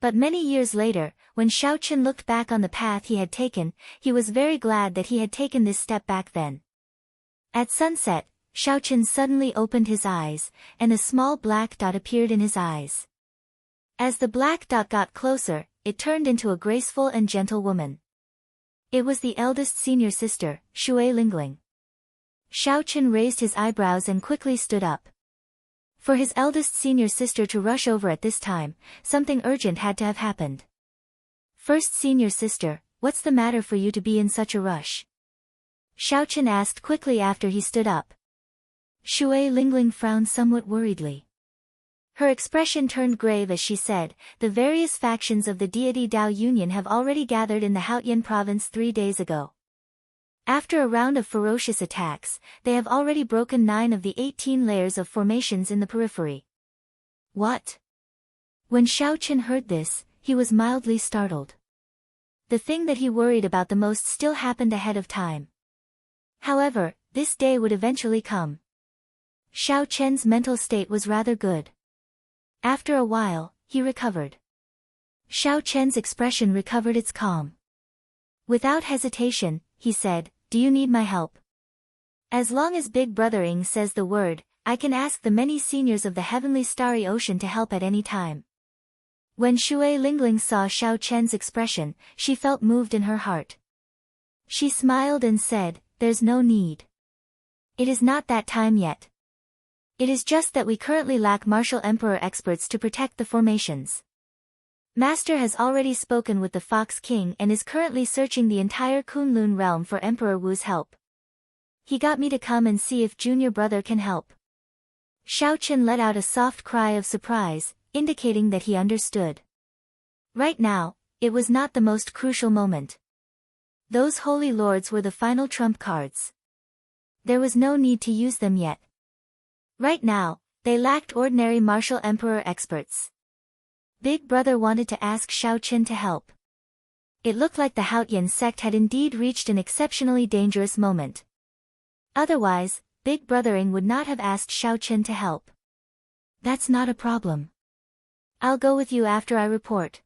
But many years later, when Xiao Chen looked back on the path he had taken, he was very glad that he had taken this step back then. At sunset, Xiao Chen suddenly opened his eyes, and a small black dot appeared in his eyes. As the black dot got closer, it turned into a graceful and gentle woman. It was the eldest senior sister, Shui Lingling. Xiao Chen raised his eyebrows and quickly stood up. For his eldest senior sister to rush over at this time, something urgent had to have happened. First senior sister, what's the matter for you to be in such a rush? Xiaochen asked quickly after he stood up. Shui Lingling frowned somewhat worriedly. Her expression turned grave as she said, the various factions of the deity Dao Union have already gathered in the Haotian province 3 days ago. After a round of ferocious attacks, they have already broken 9 of the 18 layers of formations in the periphery. What? When Xiaochen heard this, he was mildly startled. The thing that he worried about the most still happened ahead of time. However, this day would eventually come. Xiaochen's mental state was rather good. After a while, he recovered. Xiaochen's expression recovered its calm. Without hesitation, he said, do you need my help? As long as Big Brother Ing says the word, I can ask the many seniors of the heavenly starry ocean to help at any time. When Shui Lingling saw Xiaochen's expression, she felt moved in her heart. She smiled and said, there's no need. It is not that time yet. It is just that we currently lack martial emperor experts to protect the formations. Master has already spoken with the Fox King and is currently searching the entire Kunlun realm for Emperor Wu's help. He got me to come and see if junior brother can help. Xiaochen let out a soft cry of surprise, indicating that he understood. Right now, it was not the most crucial moment. Those holy lords were the final trump cards. There was no need to use them yet. Right now, they lacked ordinary martial emperor experts. Big Brother wanted to ask Xiaochen to help. It looked like the Haotian sect had indeed reached an exceptionally dangerous moment. Otherwise, Big Brother Ing would not have asked Xiaochen to help. That's not a problem. I'll go with you after I report.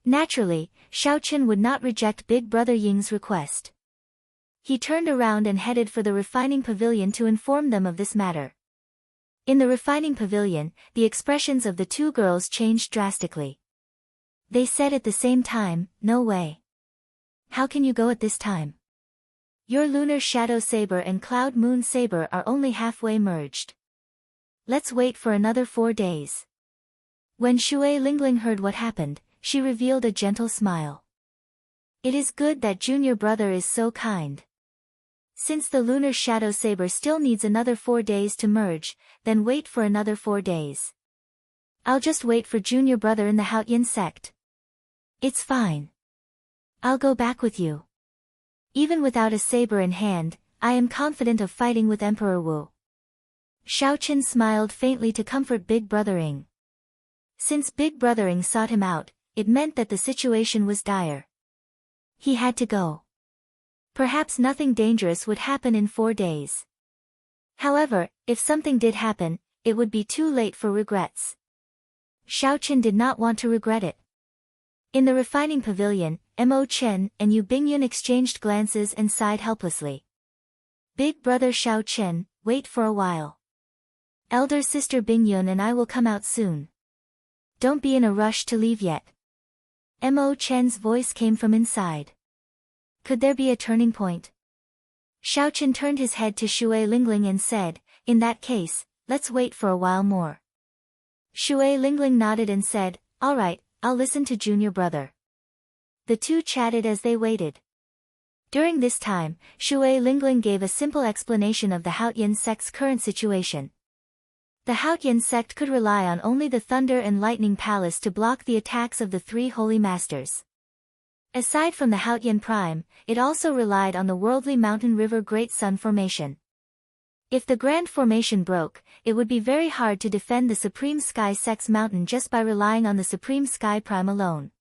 Naturally, Xiaochen would not reject Big Brother Ying's request. He turned around and headed for the refining pavilion to inform them of this matter. In the refining pavilion, the expressions of the two girls changed drastically. They said at the same time, no way. How can you go at this time? Your lunar shadow saber and cloud moon saber are only halfway merged. Let's wait for another 4 days. When Shui Lingling heard what happened, she revealed a gentle smile. It is good that junior brother is so kind. Since the lunar shadow saber still needs another 4 days to merge, then wait for another 4 days. I'll just wait for junior brother in the Haotian sect. It's fine. I'll go back with you. Even without a saber in hand, I am confident of fighting with Emperor Wu. Xiaochen smiled faintly to comfort Big Brother Ing. Since Big Brother Ing sought him out, it meant that the situation was dire. He had to go. Perhaps nothing dangerous would happen in 4 days. However, if something did happen, it would be too late for regrets. Xiaochen did not want to regret it. In the refining pavilion, Mo Chen and Yu Bingyun exchanged glances and sighed helplessly. Big brother Xiaochen, wait for a while. Elder sister Bingyun and I will come out soon. Don't be in a rush to leave yet. Mo Chen's voice came from inside. Could there be a turning point? Xiaochen turned his head to Shui Lingling and said, in that case, let's wait for a while more. Shui Lingling nodded and said, all right, I'll listen to junior brother. The two chatted as they waited. During this time, Shui Lingling gave a simple explanation of the Haotian sect's current situation. The Haotian sect could rely on only the Thunder and Lightning Palace to block the attacks of the 3 Holy Masters. Aside from the Haotian Prime, it also relied on the worldly mountain river Great Sun Formation. If the Grand Formation broke, it would be very hard to defend the Supreme Sky Sect's mountain just by relying on the Supreme Sky Prime alone.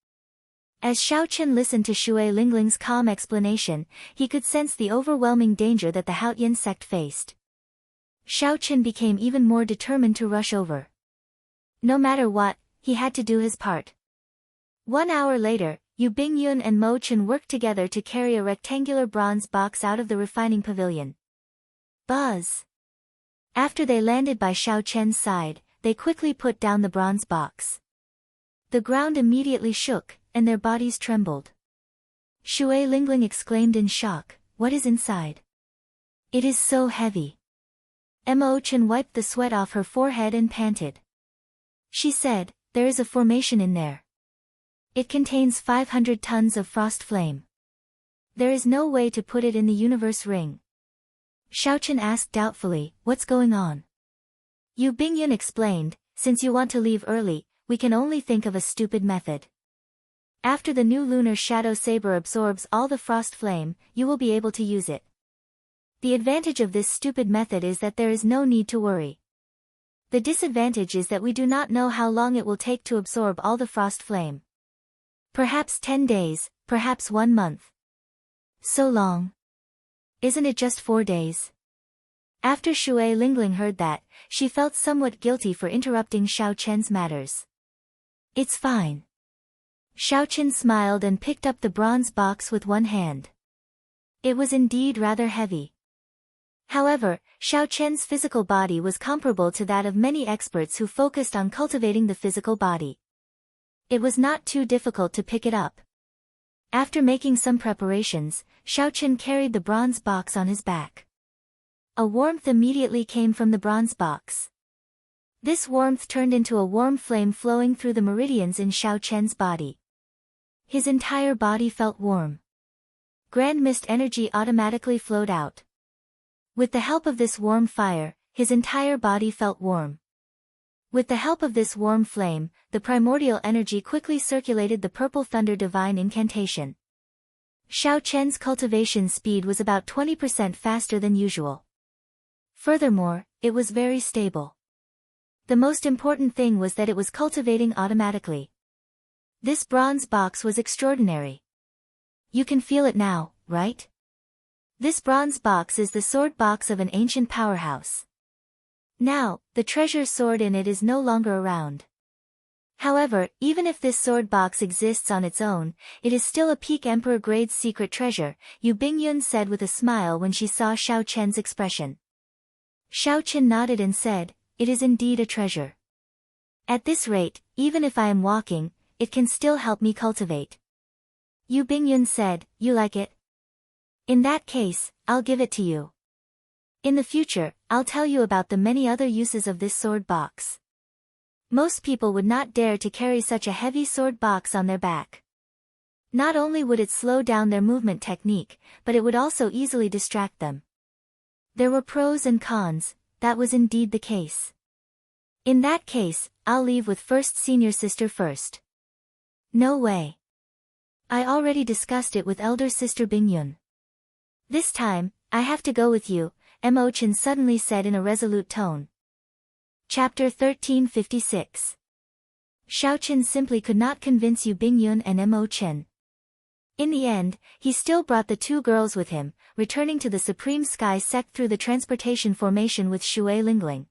As Xiaochen listened to Shui Lingling's calm explanation, he could sense the overwhelming danger that the Haotian sect faced. Xiaochen became even more determined to rush over. No matter what, he had to do his part. 1 hour later, Yu Bingyun and Mo Chen worked together to carry a rectangular bronze box out of the refining pavilion. Buzz! After they landed by Xiaochen's side, they quickly put down the bronze box. The ground immediately shook, and their bodies trembled. Shui Lingling exclaimed in shock, what is inside? It is so heavy. Mo Chen wiped the sweat off her forehead and panted. She said, there is a formation in there. It contains 500 tons of frost flame. There is no way to put it in the universe ring. Xiaochen asked doubtfully, what's going on? Yu Bingyun explained, since you want to leave early, we can only think of a stupid method. After the new lunar shadow saber absorbs all the frost flame, you will be able to use it. The advantage of this stupid method is that there is no need to worry. The disadvantage is that we do not know how long it will take to absorb all the frost flame. Perhaps 10 days, perhaps 1 month. So long. Isn't it just 4 days? After Shui Lingling heard that, she felt somewhat guilty for interrupting Xiaochen's matters. It's fine. Xiaochen smiled and picked up the bronze box with one hand. It was indeed rather heavy. However, Xiaochen's physical body was comparable to that of many experts who focused on cultivating the physical body. It was not too difficult to pick it up. After making some preparations, Xiaochen carried the bronze box on his back. A warmth immediately came from the bronze box. This warmth turned into a warm flame flowing through the meridians in Xiaochen's body. His entire body felt warm. Grand mist energy automatically flowed out. With the help of this warm fire, his entire body felt warm. With the help of this warm flame, the primordial energy quickly circulated the purple thunder divine incantation. Xiaochen's cultivation speed was about 20% faster than usual. Furthermore, it was very stable. The most important thing was that it was cultivating automatically. This bronze box was extraordinary. You can feel it now, right? This bronze box is the sword box of an ancient powerhouse. Now, the treasure sword in it is no longer around. However, even if this sword box exists on its own, it is still a peak emperor grade secret treasure, Yu Bingyun said with a smile when she saw Xiaochen's expression. Xiaochen nodded and said, it is indeed a treasure. At this rate, even if I am walking, it can still help me cultivate. Yu Bingyun said, you like it? In that case, I'll give it to you. In the future, I'll tell you about the many other uses of this sword box. Most people would not dare to carry such a heavy sword box on their back. Not only would it slow down their movement technique, but it would also easily distract them. There were pros and cons, that was indeed the case. In that case, I'll leave with first senior sister first. No way. I already discussed it with elder sister Bingyun. This time, I have to go with you, Mo Chen suddenly said in a resolute tone. Chapter 1356. Xiaochen simply could not convince Yu Bingyun and Mo Chen. In the end, he still brought the two girls with him, returning to the Supreme Sky Sect through the transportation formation with Shui Lingling.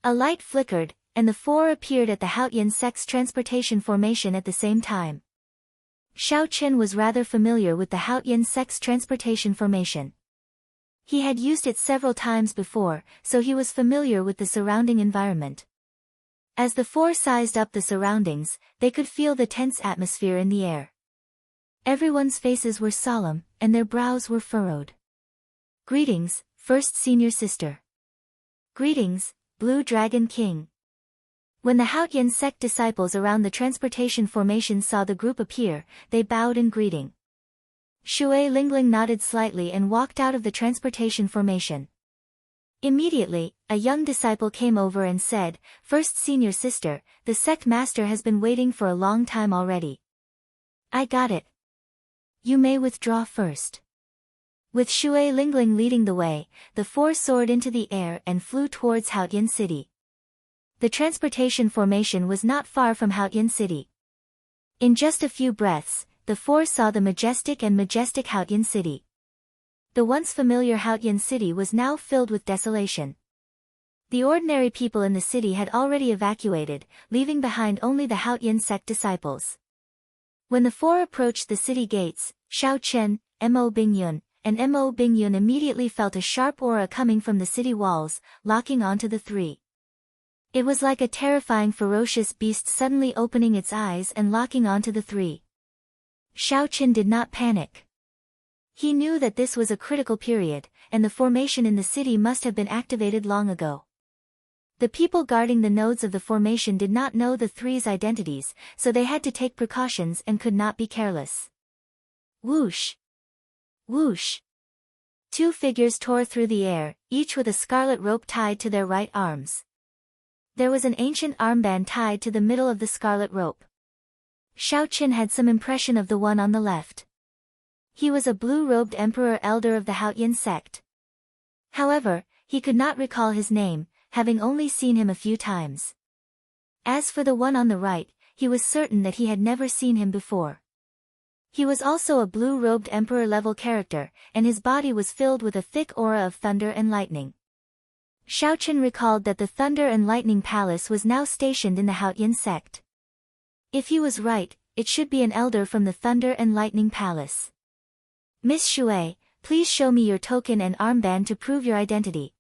A light flickered, and the four appeared at the Haotian Sect's transportation formation at the same time. Xiaochen was rather familiar with the Haotian Sect's transportation formation. He had used it several times before, so he was familiar with the surrounding environment. As the four sized up the surroundings, they could feel the tense atmosphere in the air. Everyone's faces were solemn, and their brows were furrowed. Greetings, first senior sister. Greetings, Blue Dragon King. When the Haotian sect disciples around the transportation formation saw the group appear, they bowed in greeting. Shui Lingling nodded slightly and walked out of the transportation formation. Immediately, a young disciple came over and said, First senior sister, the sect master has been waiting for a long time already. I got it. You may withdraw first. With Shui Lingling leading the way, the four soared into the air and flew towards Haotian City. The transportation formation was not far from Haotian City. In just a few breaths, the four saw the majestic Haotian City. The once familiar Haotian City was now filled with desolation. The ordinary people in the city had already evacuated, leaving behind only the Haotian sect disciples. When the four approached the city gates, Xiaochen, Mo Bingyun, and Mo Bingyun immediately felt a sharp aura coming from the city walls, locking onto the three. It was like a terrifying ferocious beast suddenly opening its eyes and locking onto the three. Xiaochen did not panic. He knew that this was a critical period, and the formation in the city must have been activated long ago. The people guarding the nodes of the formation did not know the three's identities, so they had to take precautions and could not be careless. Whoosh! Whoosh! Two figures tore through the air, each with a scarlet rope tied to their right arms. There was an ancient armband tied to the middle of the scarlet rope. Xiaoqin had some impression of the one on the left. He was a blue-robed emperor elder of the Haoyan sect. However, he could not recall his name, having only seen him a few times. As for the one on the right, he was certain that he had never seen him before. He was also a blue-robed emperor-level character, and his body was filled with a thick aura of thunder and lightning. Xiaoqin recalled that the Thunder and Lightning Palace was now stationed in the Haoyan sect. If he was right, it should be an elder from the Thunder and Lightning Palace. Miss Shui, please show me your token and armband to prove your identity.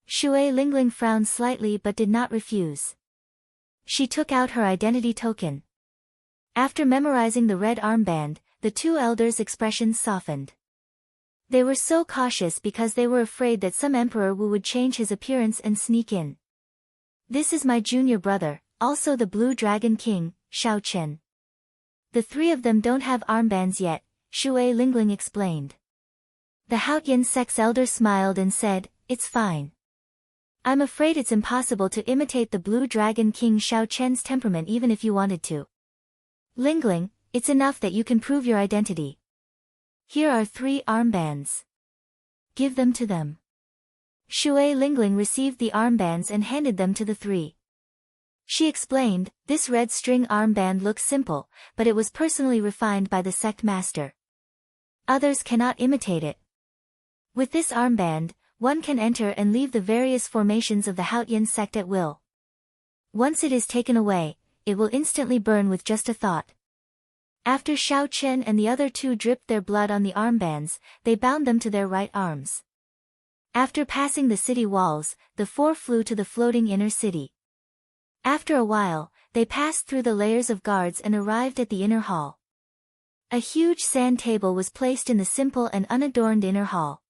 Shui Lingling frowned slightly but did not refuse. She took out her identity token. After memorizing the red armband, the two elders' expressions softened. They were so cautious because they were afraid that some emperor would change his appearance and sneak in. This is my junior brother, also the Blue Dragon King, Xiaoqin. The three of them don't have armbands yet, Shui Lingling explained. The Haoyan sect's elder smiled and said, "It's fine. I'm afraid it's impossible to imitate the Blue Dragon King Xiaoqian's temperament even if you wanted to. Lingling, it's enough that you can prove your identity. Here are 3 armbands. Give them to them." Shui Lingling received the armbands and handed them to the 3. She explained, "This red string armband looks simple, but it was personally refined by the sect master. Others cannot imitate it. With this armband, one can enter and leave the various formations of the Haoyan sect at will. Once it is taken away, it will instantly burn with just a thought." After Xiaoqin and the other 2 dripped their blood on the armbands, they bound them to their right arms. After passing the city walls, the 4 flew to the floating inner city. After a while, they passed through the layers of guards and arrived at the inner hall. A huge sand table was placed in the simple and unadorned inner hall.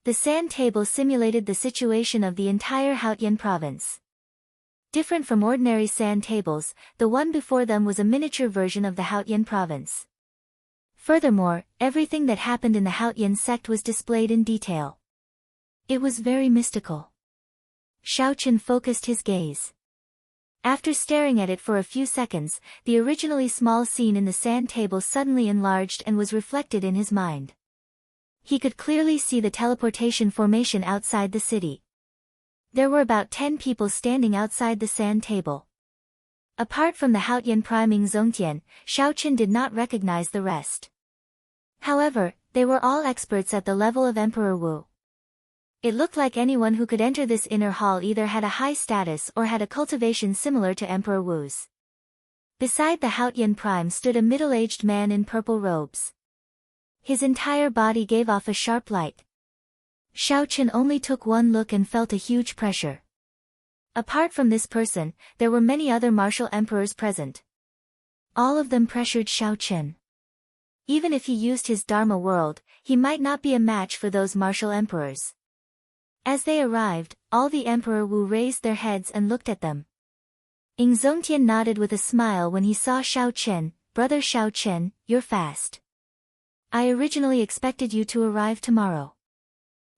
The sand table simulated the situation of the entire Haoyan province. Different from ordinary sand tables, the one before them was a miniature version of the Haoyan province. Furthermore, everything that happened in the Haoyan sect was displayed in detail. It was very mystical. Xiaoqin focused his gaze. After staring at it for a few seconds, the originally small scene in the sand table suddenly enlarged and was reflected in his mind. He could clearly see the teleportation formation outside the city. There were about 10 people standing outside the sand table. Apart from the Haoyan priming Zongtian, Xiaoqin did not recognize the rest. However, they were all experts at the level of Emperor Wu. It looked like anyone who could enter this inner hall either had a high status or had a cultivation similar to Emperor Wu's. Beside the Haoyan Prime stood a middle-aged man in purple robes. His entire body gave off a sharp light. Xiaoqin only took one look and felt a huge pressure. Apart from this person, there were many other martial emperors present. All of them pressured Xiaoqin. Even if he used his Dharma world, he might not be a match for those martial emperors. As they arrived, all the Emperor Wu raised their heads and looked at them. Zongtian nodded with a smile when he saw Xiaoqin. "Brother Xiaoqin, you're fast. I originally expected you to arrive tomorrow.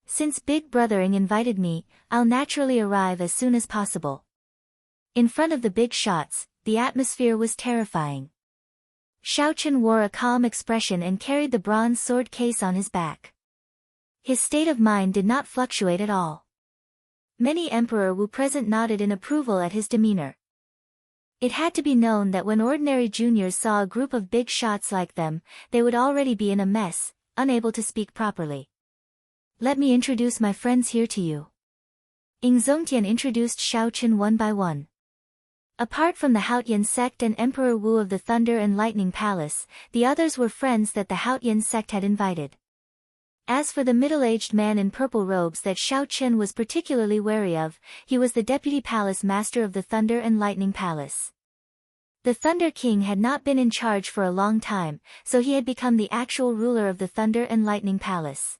Since Big Brother invited me, I'll naturally arrive as soon as possible." In front of the big shots, the atmosphere was terrifying. Xiaoqin wore a calm expression and carried the bronze sword case on his back. His state of mind did not fluctuate at all. Many Emperor Wu present nodded in approval at his demeanor. It had to be known that when ordinary juniors saw a group of big shots like them, they would already be in a mess, unable to speak properly. "Let me introduce my friends here to you." Zongtian introduced Xiaoqin one by one. Apart from the Haoyan sect and Emperor Wu of the Thunder and Lightning Palace, the others were friends that the Haoyan sect had invited. As for the middle-aged man in purple robes that Xiaoqin was particularly wary of, he was the deputy palace master of the Thunder and Lightning Palace. The Thunder King had not been in charge for a long time, so he had become the actual ruler of the Thunder and Lightning Palace.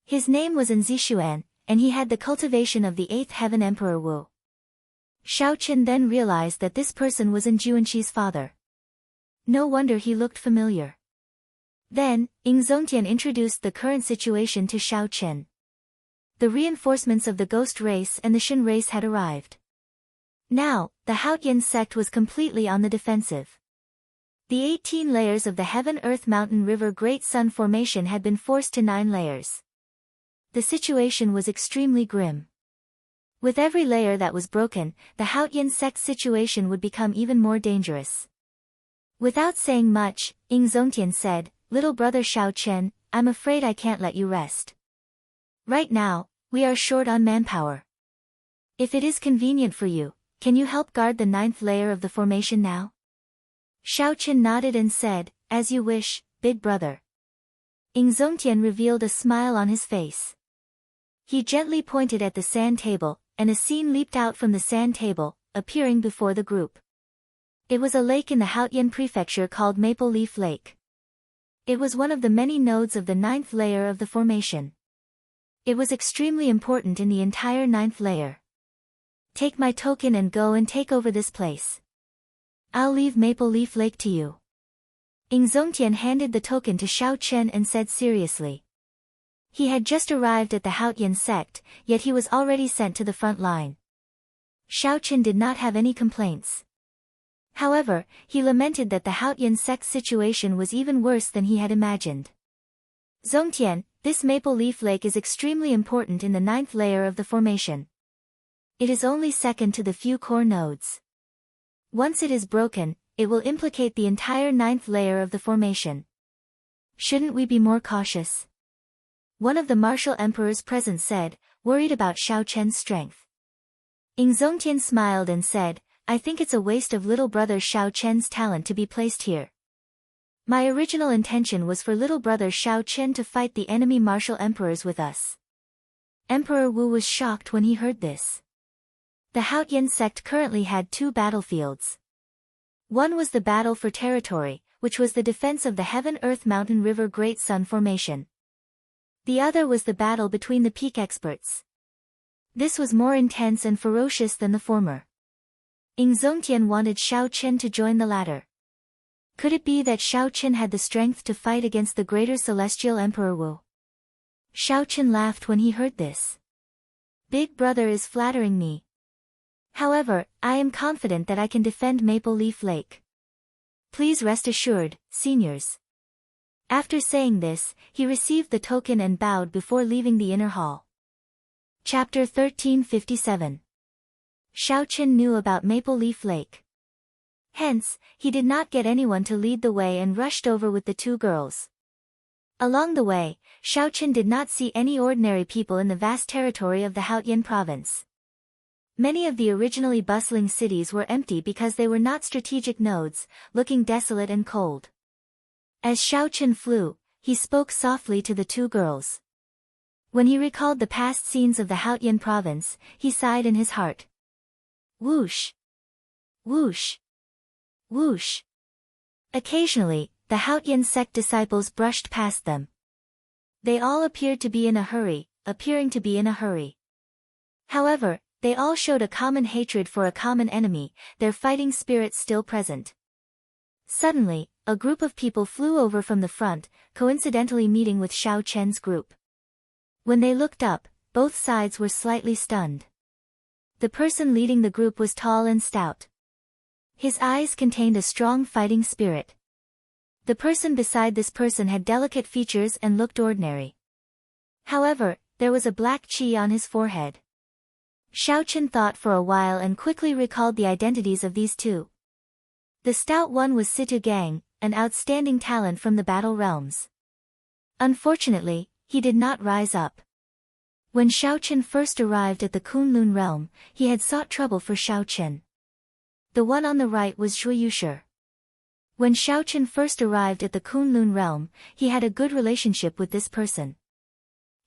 His name was Zishuan, and he had the cultivation of the 8th heaven Emperor Wu. Xiao Chen then realized that this person was Juanqi's father. No wonder he looked familiar. Then, Zongtian introduced the current situation to Xiao Chen. The reinforcements of the ghost race and the Shin race had arrived. Now, the Haotian sect was completely on the defensive. The 18 layers of the Heaven-Earth-Mountain-River Great Sun Formation had been forced to 9 layers. The situation was extremely grim. With every layer that was broken, the Haotian sect's situation would become even more dangerous. Without saying much, Zongtian said, "Little brother Xiao Chen, I'm afraid I can't let you rest. Right now, we are short on manpower. If it is convenient for you, can you help guard the 9th layer of the formation now?" Xiao Chen nodded and said, "As you wish, big brother." Zongtian revealed a smile on his face. He gently pointed at the sand table, and a scene leaped out from the sand table, appearing before the group. It was a lake in the Haotian prefecture called Maple Leaf Lake. It was one of the many nodes of the 9th layer of the formation. It was extremely important in the entire 9th layer. "Take my token and go and take over this place. I'll leave Maple Leaf Lake to you." Zongtian handed the token to Xiao Chen and said seriously. He had just arrived at the Haotian sect, yet he was already sent to the front line. Xiao Chen did not have any complaints. However, he lamented that the Haotian sect's situation was even worse than he had imagined. "Zongtian, this Maple Leaf Lake is extremely important in the 9th layer of the formation. It is only second to the few core nodes. Once it is broken, it will implicate the entire 9th layer of the formation. Shouldn't we be more cautious?" One of the martial emperors present said, worried about Xiao Chen's strength. Zongtian smiled and said, "I think it's a waste of little brother Xiao Chen's talent to be placed here. My original intention was for little brother Xiao Chen to fight the enemy martial emperors with us." Emperor Wu was shocked when he heard this. The Haotian sect currently had 2 battlefields. One was the battle for territory, which was the defense of the Heaven-Earth-Mountain-River Great Sun Formation. The other was the battle between the peak experts. This was more intense and ferocious than the former. Zongtian wanted Xiao Chen to join the latter. Could it be that Xiao Chen had the strength to fight against the greater celestial Emperor Wu? Xiao Chen laughed when he heard this. "Big brother is flattering me. However, I am confident that I can defend Maple Leaf Lake. Please rest assured, seniors." After saying this, he received the token and bowed before leaving the inner hall. Chapter 1357. Xiao Chen knew about Maple Leaf Lake. Hence, he did not get anyone to lead the way and rushed over with the 2 girls. Along the way, Xiao Chen did not see any ordinary people in the vast territory of the Haotian province. Many of the originally bustling cities were empty because they were not strategic nodes, looking desolate and cold. As Xiao Chen flew, he spoke softly to the 2 girls. When he recalled the past scenes of the Haotian province, he sighed in his heart. Whoosh! Whoosh! Whoosh! Occasionally, the Haotian sect disciples brushed past them. They all appeared to be in a hurry, However, they all showed a common hatred for a common enemy, their fighting spirit still present. Suddenly, a group of people flew over from the front, coincidentally meeting with Xiao Chen's group. When they looked up, both sides were slightly stunned. The person leading the group was tall and stout. His eyes contained a strong fighting spirit. The person beside this person had delicate features and looked ordinary. However, there was a black chi on his forehead. Xiao Chen thought for a while and quickly recalled the identities of these 2. The stout one was Situ Gang, an outstanding talent from the battle realms. Unfortunately, he did not rise up. When Xiao Chen first arrived at the Kunlun realm, he had sought trouble for Xiao Chen. The one on the right was Zhui Yushi. When Xiao Chen first arrived at the Kunlun realm, he had a good relationship with this person.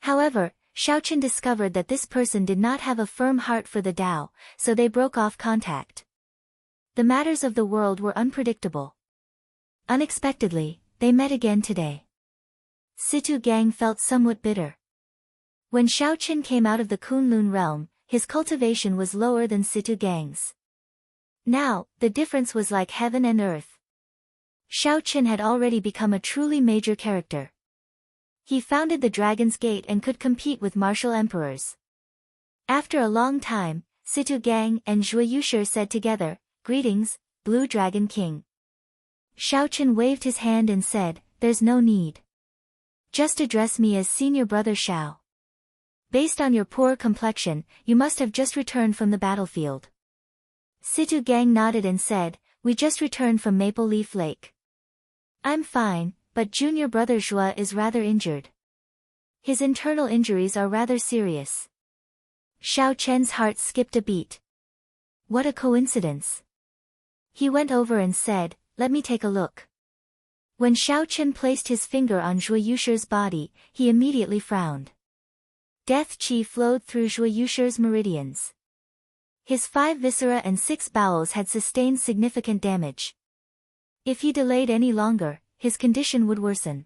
However, Xiao Chen discovered that this person did not have a firm heart for the Tao, so they broke off contact. The matters of the world were unpredictable. Unexpectedly, they met again today. Situ Gang felt somewhat bitter. When Xiaoqin came out of the Kunlun realm, his cultivation was lower than Situ Gang's. Now, the difference was like heaven and earth. Xiaoqin had already become a truly major character. He founded the Dragon's Gate and could compete with martial emperors. After a long time, Situ Gang and Zhuo Yushi said together, "Greetings, Blue Dragon King." Xiaoqin waved his hand and said, "There's no need. Just address me as Senior Brother Xiao. Based on your poor complexion, you must have just returned from the battlefield." Situ Gang nodded and said, "We just returned from Maple Leaf Lake. I'm fine, but Junior Brother Zhua is rather injured. His internal injuries are rather serious." Xiao Chen's heart skipped a beat. What a coincidence. He went over and said, "Let me take a look." When Xiao Chen placed his finger on Zhuo Yushi's body, he immediately frowned. Death qi flowed through Zhuo Yushi's meridians. His 5 viscera and 6 bowels had sustained significant damage. If he delayed any longer, his condition would worsen.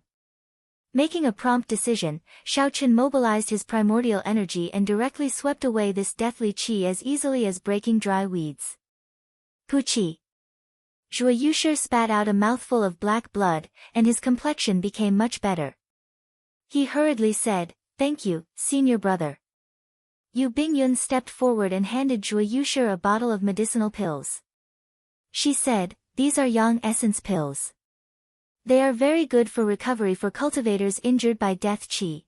Making a prompt decision, Xiaoqin mobilized his primordial energy and directly swept away this deathly qi as easily as breaking dry weeds. Puqi. Zhuo Yushi spat out a mouthful of black blood, and his complexion became much better. He hurriedly said, "Thank you, Senior Brother." Yu Bingyun stepped forward and handed Zhuo Yushi a bottle of medicinal pills. She said, "These are Yang Essence pills. They are very good for recovery for cultivators injured by death qi."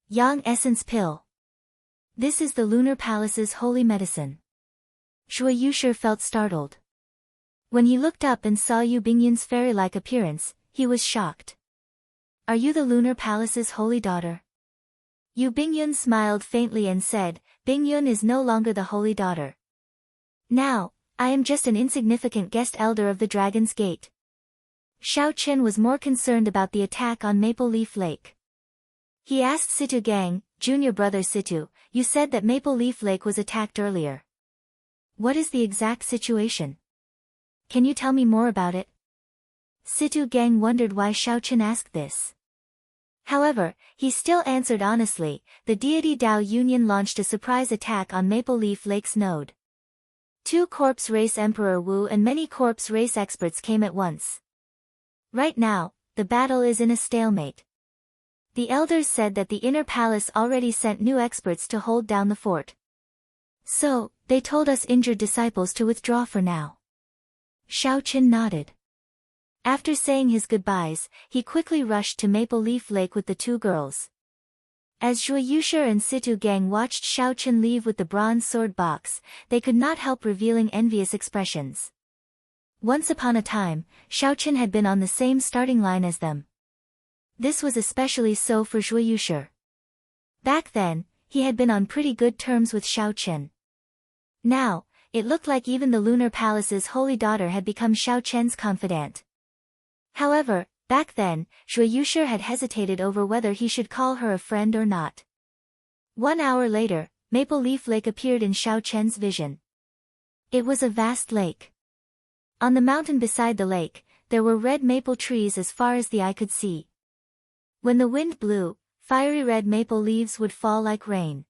Yang Essence pill. This is the Lunar Palace's holy medicine. Zhuo Yushi felt startled. When he looked up and saw Yu Bingyun's fairy-like appearance, he was shocked. "Are you the Lunar Palace's holy daughter?" Yu Bingyun smiled faintly and said, "Bingyun is no longer the holy daughter. Now, I am just an insignificant guest elder of the Dragon's Gate." Xiaoqin was more concerned about the attack on Maple Leaf Lake. He asked Situ Gang, "Junior Brother Situ, you said that Maple Leaf Lake was attacked earlier. What is the exact situation? Can you tell me more about it?" Situ Gang wondered why Xiaoqin asked this. However, he still answered honestly, "The deity Dao Union launched a surprise attack on Maple Leaf Lake's node. 2 corpse race Emperor Wu and many corpse race experts came at once. Right now, the battle is in a stalemate. The elders said that the inner palace already sent new experts to hold down the fort. So, they told us injured disciples to withdraw for now." Xiaoqin nodded. After saying his goodbyes, he quickly rushed to Maple Leaf Lake with the 2 girls. As Zhuo Yushi and Situ Gang watched Xiaoqin leave with the bronze sword box, they could not help revealing envious expressions. Once upon a time, Xiaoqin had been on the same starting line as them. This was especially so for Zhuo Yushi. Back then, he had been on pretty good terms with Xiaoqin. Now, it looked like even the Lunar Palace's holy daughter had become Xiaoqin's confidant. However, back then, Zhuo Yushi had hesitated over whether he should call her a friend or not. 1 hour later, Maple Leaf Lake appeared in Xiaoqin's vision. It was a vast lake. On the mountain beside the lake, there were red maple trees as far as the eye could see. When the wind blew, fiery red maple leaves would fall like rain.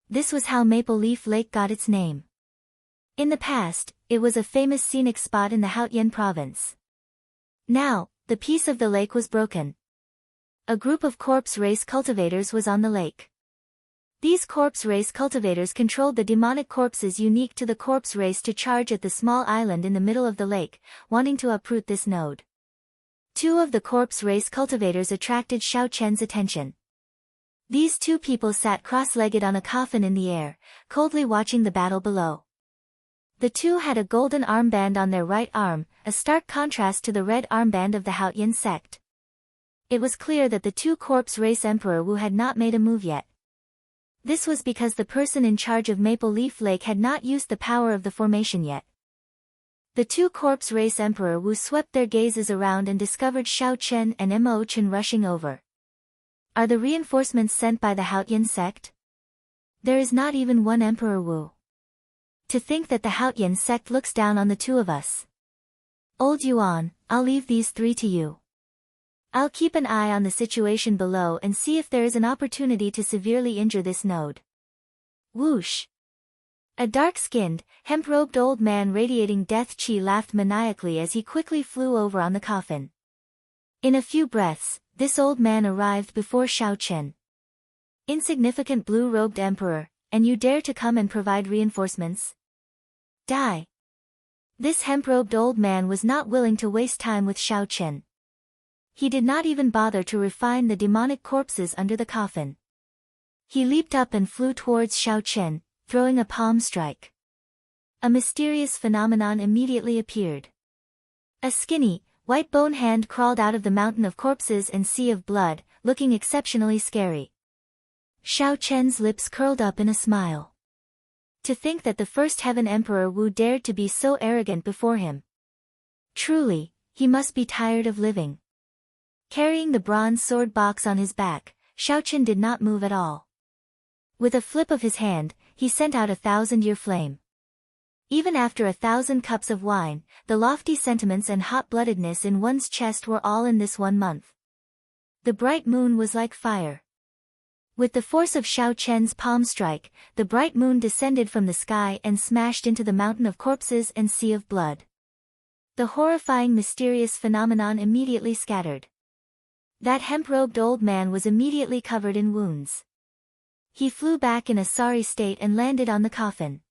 This was how Maple Leaf Lake got its name. In the past, it was a famous scenic spot in the Haotian province. Now, the peace of the lake was broken. A group of corpse race cultivators was on the lake. These corpse race cultivators controlled the demonic corpses unique to the corpse race to charge at the small island in the middle of the lake, wanting to uproot this node. 2 of the corpse race cultivators attracted Xiaoqin's attention. These 2 people sat cross-legged on a coffin in the air, coldly watching the battle below. The 2 had a golden armband on their right arm, a stark contrast to the red armband of the Haotian sect. It was clear that the 2 corpse race Emperor Wu had not made a move yet. This was because the person in charge of Maple Leaf Lake had not used the power of the formation yet. The 2 corpse race Emperor Wu swept their gazes around and discovered Xiaoqin and Mo Chen rushing over. Are the reinforcements sent by the Haotian sect? There is not even one Emperor Wu. To think that the Haotian sect looks down on the 2 of us. Old Yuan, I'll leave these 3 to you. I'll keep an eye on the situation below and see if there is an opportunity to severely injure this node. Whoosh! A dark-skinned, hemp-robed old man radiating death chi laughed maniacally as he quickly flew over on the coffin. In a few breaths, this old man arrived before Xiao Chen. Insignificant blue-robed emperor, and you dare to come and provide reinforcements? Die! This hemp-robed old man was not willing to waste time with Xiao Chen. He did not even bother to refine the demonic corpses under the coffin. He leaped up and flew towards Xiao Chen, throwing a palm strike. A mysterious phenomenon immediately appeared. A skinny, white bone hand crawled out of the mountain of corpses and sea of blood, looking exceptionally scary. Xiao Chen's lips curled up in a smile. To think that the first Heaven Emperor Wu dared to be so arrogant before him. Truly, he must be tired of living. Carrying the bronze sword box on his back, Xiao Chen did not move at all. With a flip of his hand, he sent out 1,000-year flame. Even after 1,000 cups of wine, the lofty sentiments and hot-bloodedness in one's chest were all in this 1 month. The bright moon was like fire. With the force of Xiao Chen's palm strike, the bright moon descended from the sky and smashed into the mountain of corpses and sea of blood. The horrifying mysterious phenomenon immediately scattered. That hemp-robed old man was immediately covered in wounds. He flew back in a sorry state and landed on the coffin.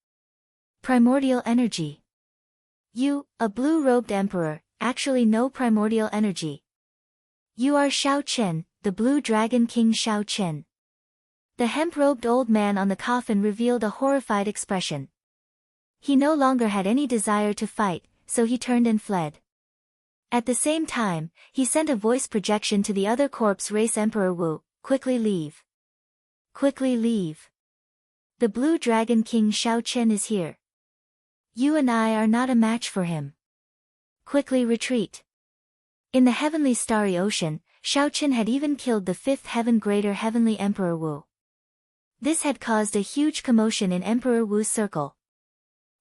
Primordial energy. You, a blue-robed emperor, actually no primordial energy. You are Xiao Chen, the Blue Dragon King Xiao Chen. The hemp-robed old man on the coffin revealed a horrified expression. He no longer had any desire to fight, so he turned and fled. At the same time, he sent a voice projection to the other corpse race Emperor Wu, quickly leave. Quickly leave. The Blue Dragon King Xiao Chen is here. You and I are not a match for him. Quickly retreat. In the heavenly starry ocean, Xiao Chen had even killed the 5th heaven greater heavenly Emperor Wu. This had caused a huge commotion in Emperor Wu's circle.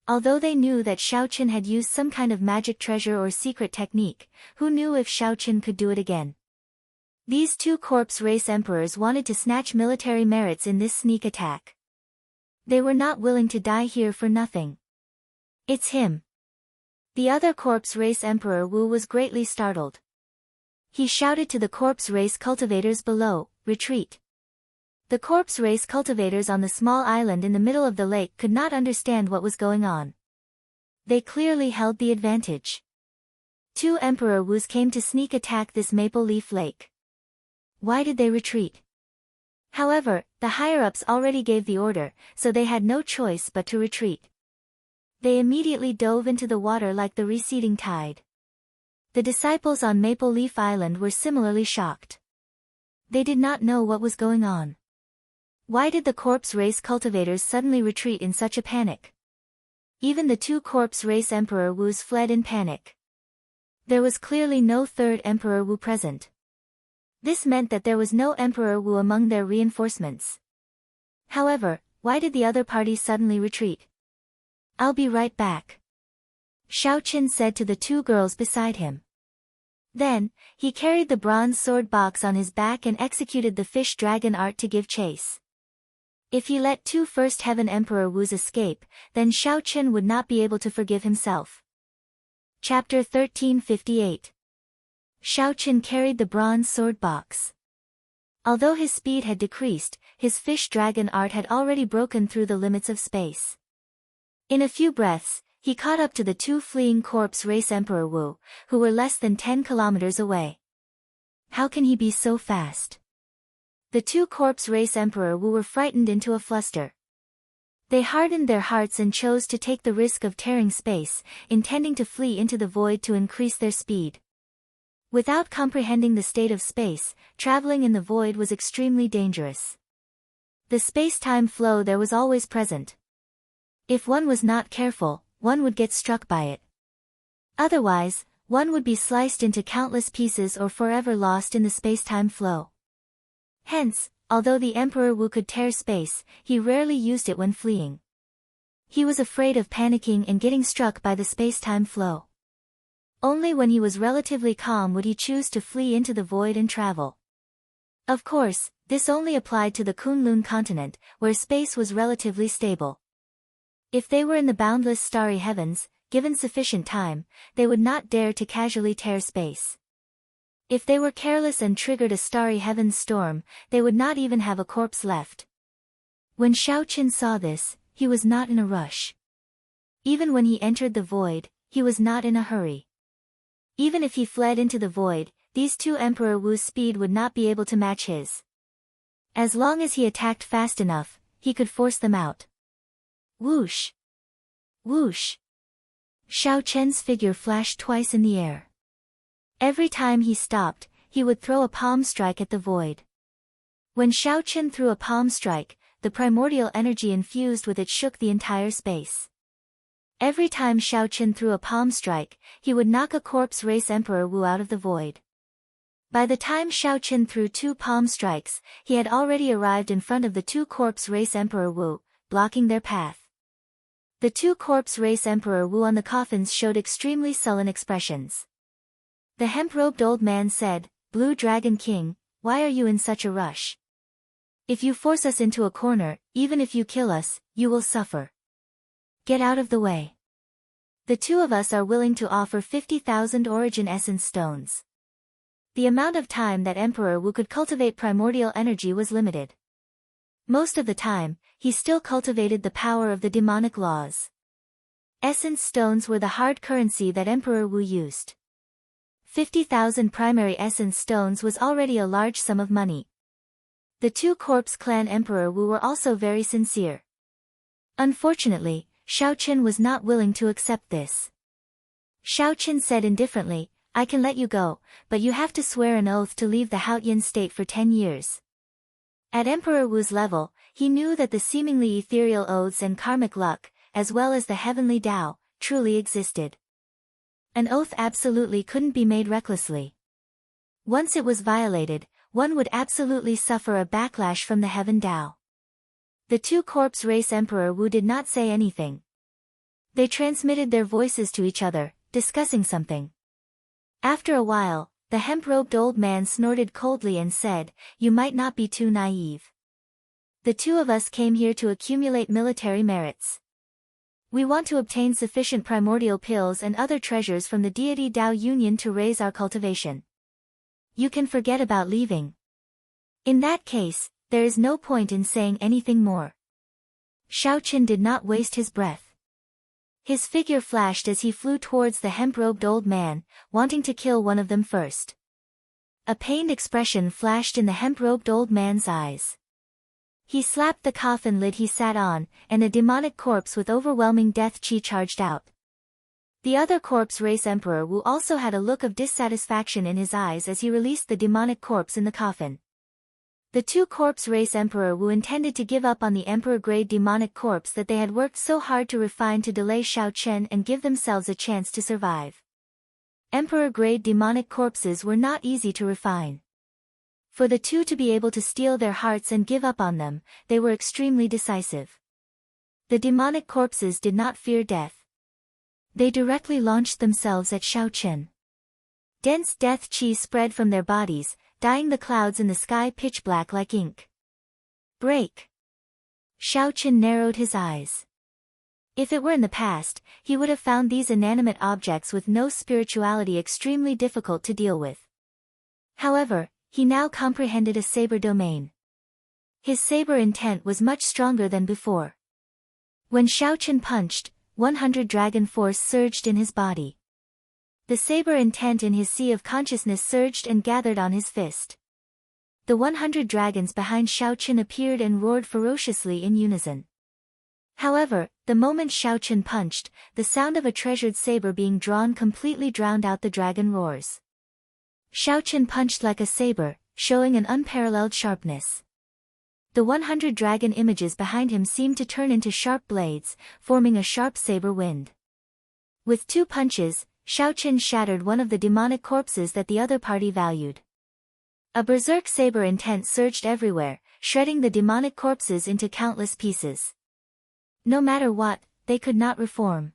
Although they knew that Xiao Chen had used some kind of magic treasure or secret technique, who knew if Xiao Chen could do it again? These 2 corpse race emperors wanted to snatch military merits in this sneak attack. They were not willing to die here for nothing. It's him. The other corpse race Emperor Wu was greatly startled. He shouted to the corpse race cultivators below, retreat. The corpse race cultivators on the small island in the middle of the lake could not understand what was going on. They clearly held the advantage. 2 Emperor Wus came to sneak attack this maple leaf lake. Why did they retreat? However, the higher-ups already gave the order, so they had no choice but to retreat. They immediately dove into the water like the receding tide. The disciples on Maple Leaf Island were similarly shocked. They did not know what was going on. Why did the corpse race cultivators suddenly retreat in such a panic? Even the 2 corpse race Emperor Wus fled in panic. There was clearly no 3rd Emperor Wu present. This meant that there was no Emperor Wu among their reinforcements. However, why did the other party suddenly retreat? I'll be right back. Xiao Chen said to the 2 girls beside him. Then, he carried the bronze sword box on his back and executed the fish dragon art to give chase. If he let 2 First Heaven Emperor Wus escape, then Xiao Chen would not be able to forgive himself. Chapter 1358. Xiao Chen carried the bronze sword box. Although his speed had decreased, his fish dragon art had already broken through the limits of space. In a few breaths, he caught up to the 2 fleeing corpse race Emperor Wu, who were less than 10 kilometers away. How can he be so fast? The 2 corpse race Emperor Wu were frightened into a fluster. They hardened their hearts and chose to take the risk of tearing space, intending to flee into the void to increase their speed. Without comprehending the state of space, traveling in the void was extremely dangerous. The space-time flow there was always present. If one was not careful, one would get struck by it. Otherwise, one would be sliced into countless pieces or forever lost in the space-time flow. Hence, although the Emperor Wu could tear space, he rarely used it when fleeing. He was afraid of panicking and getting struck by the space-time flow. Only when he was relatively calm would he choose to flee into the void and travel. Of course, this only applied to the Kunlun continent, where space was relatively stable. If they were in the boundless starry heavens, given sufficient time, they would not dare to casually tear space. If they were careless and triggered a starry heavens storm, they would not even have a corpse left. When Xiaoqin saw this, he was not in a rush. Even when he entered the void, he was not in a hurry. Even if he fled into the void, these two Emperor Wu's speed would not be able to match his. As long as he attacked fast enough, he could force them out. Whoosh! Whoosh! Xiaoqian's figure flashed twice in the air. Every time he stopped, he would throw a palm strike at the void. When Xiaoqian threw a palm strike, the primordial energy infused with it shook the entire space. Every time Xiaoqian threw a palm strike, he would knock a corpse race Emperor Wu out of the void. By the time Xiaoqian threw 2 palm strikes, he had already arrived in front of the 2 corpse race Emperor Wu, blocking their path. The 2 corpse race Emperor Wu on the coffins showed extremely sullen expressions. The hemp-robed old man said, "Blue Dragon King, why are you in such a rush? If you force us into a corner, even if you kill us, you will suffer. Get out of the way. The 2 of us are willing to offer 50,000 origin essence stones." The amount of time that Emperor Wu could cultivate primordial energy was limited. Most of the time, he still cultivated the power of the demonic laws. Essence stones were the hard currency that Emperor Wu used. 50,000 primary essence stones was already a large sum of money. The 2 corpse clan Emperor Wu were also very sincere. Unfortunately, Xiaoqin was not willing to accept this. Xiaoqin said indifferently, "I can let you go, but you have to swear an oath to leave the Haotian state for 10 years. At Emperor Wu's level, he knew that the seemingly ethereal oaths and karmic luck, as well as the heavenly Tao, truly existed. An oath absolutely couldn't be made recklessly. Once it was violated, one would absolutely suffer a backlash from the heaven Tao. The 2 corpse race Emperor Wu did not say anything. They transmitted their voices to each other, discussing something. After a while, the hemp-robed old man snorted coldly and said, "You might not be too naive. The 2 of us came here to accumulate military merits. We want to obtain sufficient primordial pills and other treasures from the deity Tao Union to raise our cultivation. You can forget about leaving. In that case, there is no point in saying anything more." Xiaoqin did not waste his breath. His figure flashed as he flew towards the hemp-robed old man, wanting to kill one of them first. A pained expression flashed in the hemp-robed old man's eyes. He slapped the coffin lid he sat on, and a demonic corpse with overwhelming death chi charged out. The other corpse race Emperor Wu also had a look of dissatisfaction in his eyes as he released the demonic corpse in the coffin. The 2 corpse race Emperor Wu intended to give up on the emperor-grade demonic corpse that they had worked so hard to refine to delay Xiaoqian and give themselves a chance to survive. Emperor-grade demonic corpses were not easy to refine. For the 2 to be able to steal their hearts and give up on them, they were extremely decisive. The demonic corpses did not fear death. They directly launched themselves at Xiaoqian. Dense death chi spread from their bodies, dyeing the clouds in the sky pitch black like ink. Break! Xiaoqian narrowed his eyes. If it were in the past, he would have found these inanimate objects with no spirituality extremely difficult to deal with. However, he now comprehended a saber domain. His saber intent was much stronger than before. When Xiaoqian punched, 100 dragon force surged in his body. The saber intent in his sea of consciousness surged and gathered on his fist. The 100 dragons behind Xiaoqian appeared and roared ferociously in unison. However, the moment Xiaoqian punched, the sound of a treasured saber being drawn completely drowned out the dragon roars. Xiaoqian punched like a saber, showing an unparalleled sharpness. The 100 dragon images behind him seemed to turn into sharp blades, forming a sharp saber wind. With 2 punches, Xiaoqian shattered one of the demonic corpses that the other party valued. A berserk saber intent surged everywhere, shredding the demonic corpses into countless pieces. No matter what, they could not reform.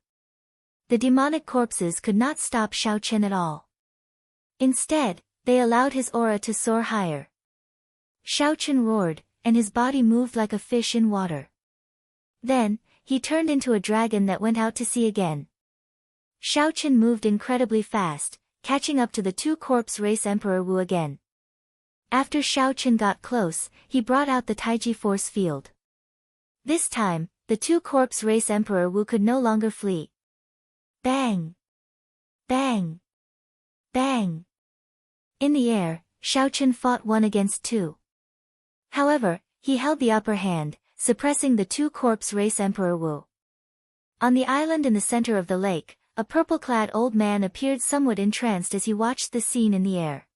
The demonic corpses could not stop Xiao Chen at all. Instead, they allowed his aura to soar higher. Xiao Chen roared, and his body moved like a fish in water. Then, he turned into a dragon that went out to sea again. Xiao Chen moved incredibly fast, catching up to the two corpse race Emperor Wu again. After Xiao Chen got close, he brought out the Taiji force field. This time, the two corpse race Emperor Wu could no longer flee. Bang! Bang! Bang! In the air, Xiao Chen fought 1 against 2. However, he held the upper hand, suppressing the two corpse race Emperor Wu. On the island in the center of the lake, a purple-clad old man appeared somewhat entranced as he watched the scene in the air.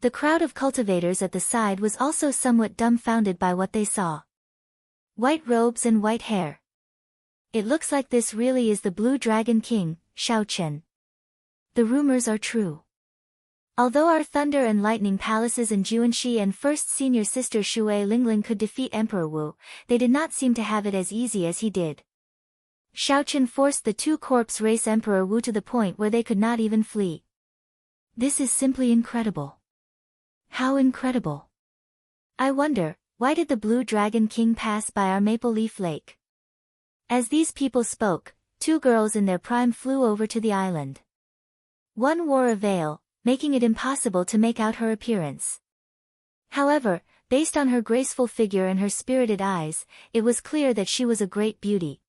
The crowd of cultivators at the side was also somewhat dumbfounded by what they saw. White robes and white hair. It looks like this really is the Blue Dragon King, Xiao Chen. The rumors are true. Although our Thunder and Lightning Palaces and Juanxi and First Senior Sister Shui Lingling could defeat Emperor Wu, they did not seem to have it as easy as he did. Xiao Chen forced the two corpse race Emperor Wu to the point where they could not even flee. This is simply incredible. How incredible. I wonder, why did the Blue Dragon King pass by our Maple Leaf Lake? As these people spoke, 2 girls in their prime flew over to the island. One wore a veil, making it impossible to make out her appearance. However, based on her graceful figure and her spirited eyes, it was clear that she was a great beauty.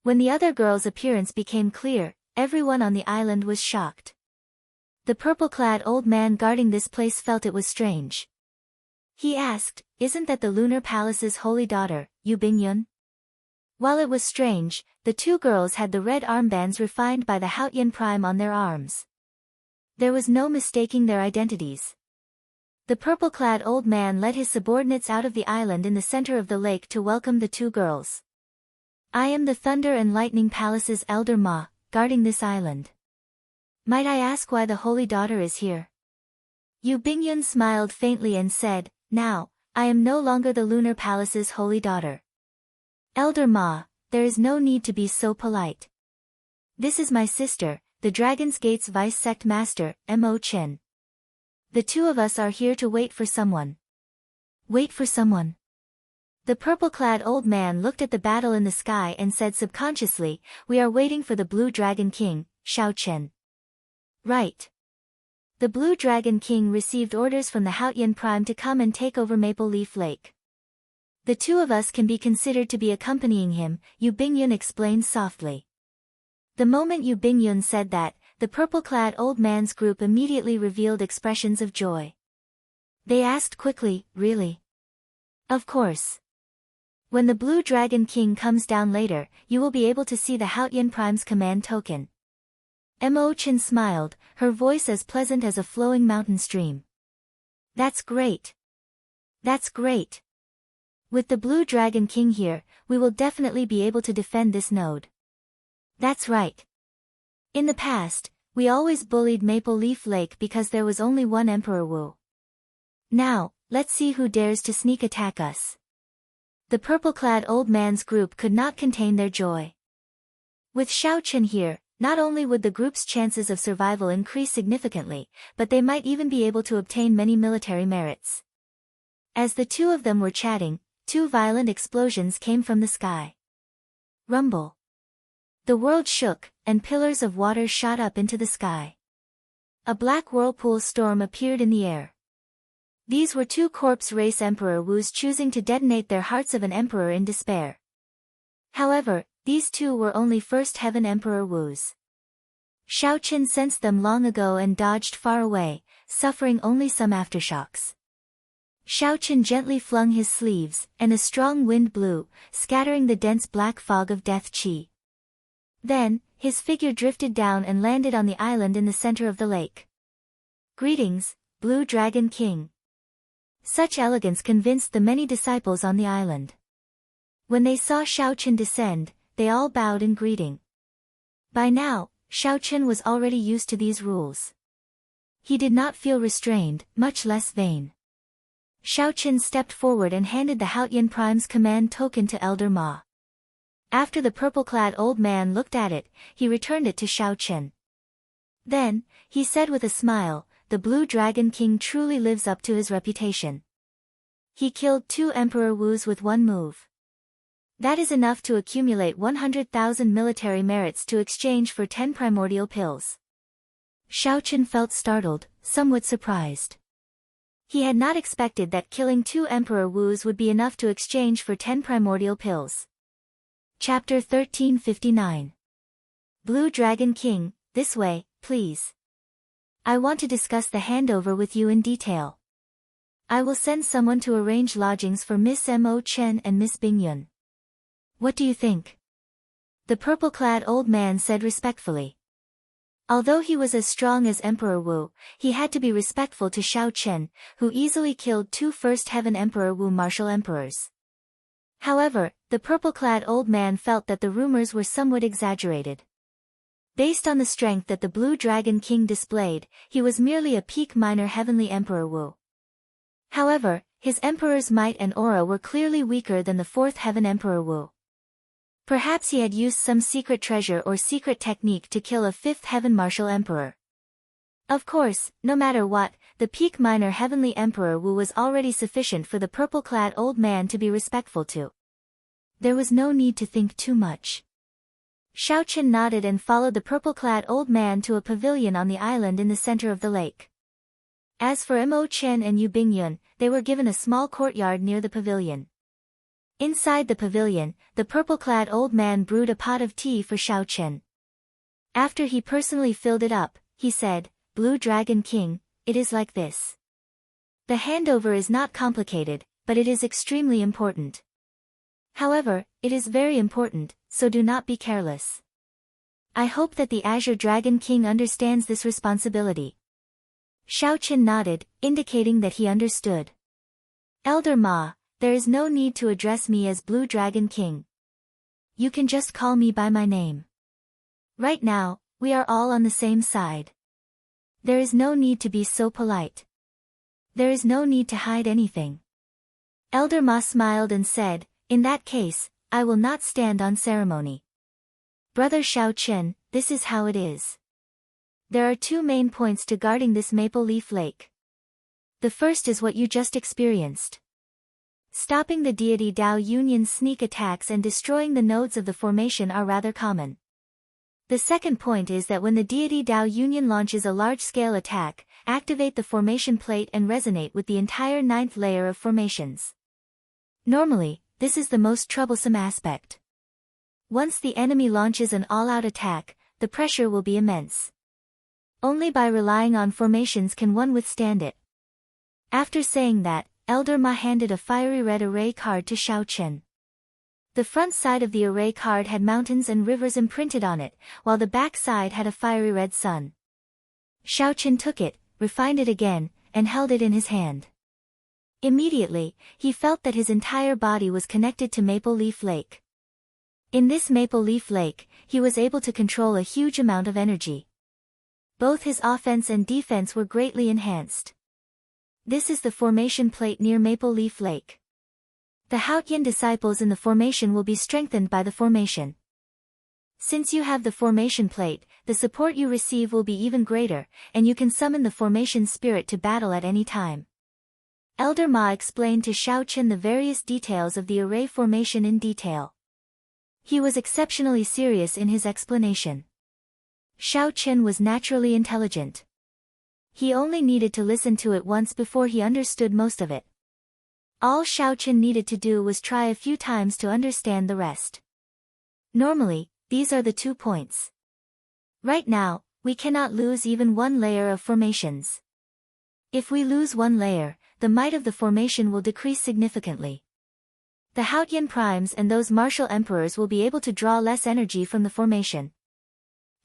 When the other girl's appearance became clear, everyone on the island was shocked. The purple-clad old man guarding this place felt it was strange. He asked, "Isn't that the Lunar Palace's holy daughter, Yu Bingyun?" While it was strange, the 2 girls had the red armbands refined by the Haotian Prime on their arms. There was no mistaking their identities. The purple-clad old man led his subordinates out of the island in the center of the lake to welcome the 2 girls. "I am the Thunder and Lightning Palace's Elder Ma, guarding this island. Might I ask why the holy daughter is here?" Yu Bingyun smiled faintly and said, "Now, I am no longer the Lunar Palace's holy daughter. Elder Ma, there is no need to be so polite. This is my sister, the Dragon's Gate's Vice Sect Master, Mo Chen. The 2 of us are here to wait for someone." Wait for someone. The purple-clad old man looked at the battle in the sky and said subconsciously, "We are waiting for the Blue Dragon King, Xiao Chen." Right. The Blue Dragon King received orders from the Haotian Prime to come and take over Maple Leaf Lake. "The 2 of us can be considered to be accompanying him," Yu Bingyun explained softly. The moment Yu Bingyun said that, the purple-clad old man's group immediately revealed expressions of joy. They asked quickly, "Really?" "Of course. When the Blue Dragon King comes down later, you will be able to see the Haotian Prime's command token." Mo Chen smiled, her voice as pleasant as a flowing mountain stream. "That's great. That's great. With the Blue Dragon King here, we will definitely be able to defend this node." "That's right. In the past, we always bullied Maple Leaf Lake because there was only one Emperor Wu. Now, let's see who dares to sneak attack us." The purple-clad old man's group could not contain their joy. With Xiao Chen here, not only would the group's chances of survival increase significantly, but they might even be able to obtain many military merits. As the 2 of them were chatting, 2 violent explosions came from the sky. Rumble. The world shook, and pillars of water shot up into the sky. A black whirlpool storm appeared in the air. These were 2 corpse race Emperor Wus choosing to detonate their hearts of an emperor in despair. However, these 2 were only First Heaven Emperor Wus. Xiao Chen sensed them long ago and dodged far away, suffering only some aftershocks. Xiao Chen gently flung his sleeves, and a strong wind blew, scattering the dense black fog of death qi. Then, his figure drifted down and landed on the island in the center of the lake. "Greetings, Blue Dragon King." Such elegance convinced the many disciples on the island. When they saw Xiao Chen descend, they all bowed in greeting. By now, Xiao Chen was already used to these rules. He did not feel restrained, much less vain. Xiao Chen stepped forward and handed the Haotian Prime's command token to Elder Ma. After the purple-clad old man looked at it, he returned it to Xiao Chen. Then, he said with a smile, "The Blue Dragon King truly lives up to his reputation. He killed 2 Emperor Wus with one move. That is enough to accumulate 100,000 military merits to exchange for 10 primordial pills." Xiao Chen felt startled, somewhat surprised. He had not expected that killing 2 Emperor Wus would be enough to exchange for 10 primordial pills. Chapter 1359. Blue Dragon King, this way, please. I want to discuss the handover with you in detail. I will send someone to arrange lodgings for Miss Mo Chen and Miss Bingyun. What do you think? The purple-clad old man said respectfully. Although he was as strong as Emperor Wu, he had to be respectful to Xiao Chen, who easily killed 2 First Heaven Emperor Wu martial emperors. However, the purple-clad old man felt that the rumors were somewhat exaggerated. Based on the strength that the Blue Dragon King displayed, he was merely a peak minor heavenly Emperor Wu. However, his emperor's might and aura were clearly weaker than the 4th Heaven Emperor Wu. Perhaps he had used some secret treasure or secret technique to kill a 5th Heaven martial emperor. Of course, no matter what, the peak minor heavenly Emperor Wu was already sufficient for the purple-clad old man to be respectful to. There was no need to think too much. Xiao Chen nodded and followed the purple-clad old man to a pavilion on the island in the center of the lake. As for Mo Chen and Yu Bingyun, they were given a small courtyard near the pavilion. Inside the pavilion, the purple-clad old man brewed a pot of tea for Xiao Chen. After he personally filled it up, he said, "Blue Dragon King, it is like this. The handover is not complicated, but it is extremely important. However, it is very important, so do not be careless. I hope that the Azure Dragon King understands this responsibility." Xiao Chen nodded, indicating that he understood. "Elder Ma, there is no need to address me as Blue Dragon King. You can just call me by my name. Right now, we are all on the same side. There is no need to be so polite. There is no need to hide anything." Elder Ma smiled and said, "In that case, I will not stand on ceremony. Brother Xiao Chen, this is how it is. There are 2 main points to guarding this Maple Leaf Lake. The first is what you just experienced. Stopping the deity Dao Yunyan's sneak attacks and destroying the nodes of the formation are rather common. The second point is that when the deity Dao Yunyan launches a large-scale attack, activate the formation plate and resonate with the entire 9th layer of formations. Normally, this is the most troublesome aspect. Once the enemy launches an all-out attack, the pressure will be immense. Only by relying on formations can one withstand it." After saying that, Elder Ma handed a fiery red array card to Xiao Chen. The front side of the array card had mountains and rivers imprinted on it, while the back side had a fiery red sun. Xiao Chen took it, refined it again, and held it in his hand. Immediately, he felt that his entire body was connected to Maple Leaf Lake. In this Maple Leaf Lake, he was able to control a huge amount of energy. Both his offense and defense were greatly enhanced. This is the formation plate near Maple Leaf Lake. The Haotian disciples in the formation will be strengthened by the formation. Since you have the formation plate, the support you receive will be even greater, and you can summon the formation spirit to battle at any time. Elder Ma explained to Xiao Chen the various details of the array formation in detail. He was exceptionally serious in his explanation. Xiao Chen was naturally intelligent. He only needed to listen to it once before he understood most of it. All Xiao Chen needed to do was try a few times to understand the rest. Normally, these are the 2 points. Right now, we cannot lose even 1 layer of formations. If we lose 1 layer, the might of the formation will decrease significantly. The Haotian primes and those martial emperors will be able to draw less energy from the formation.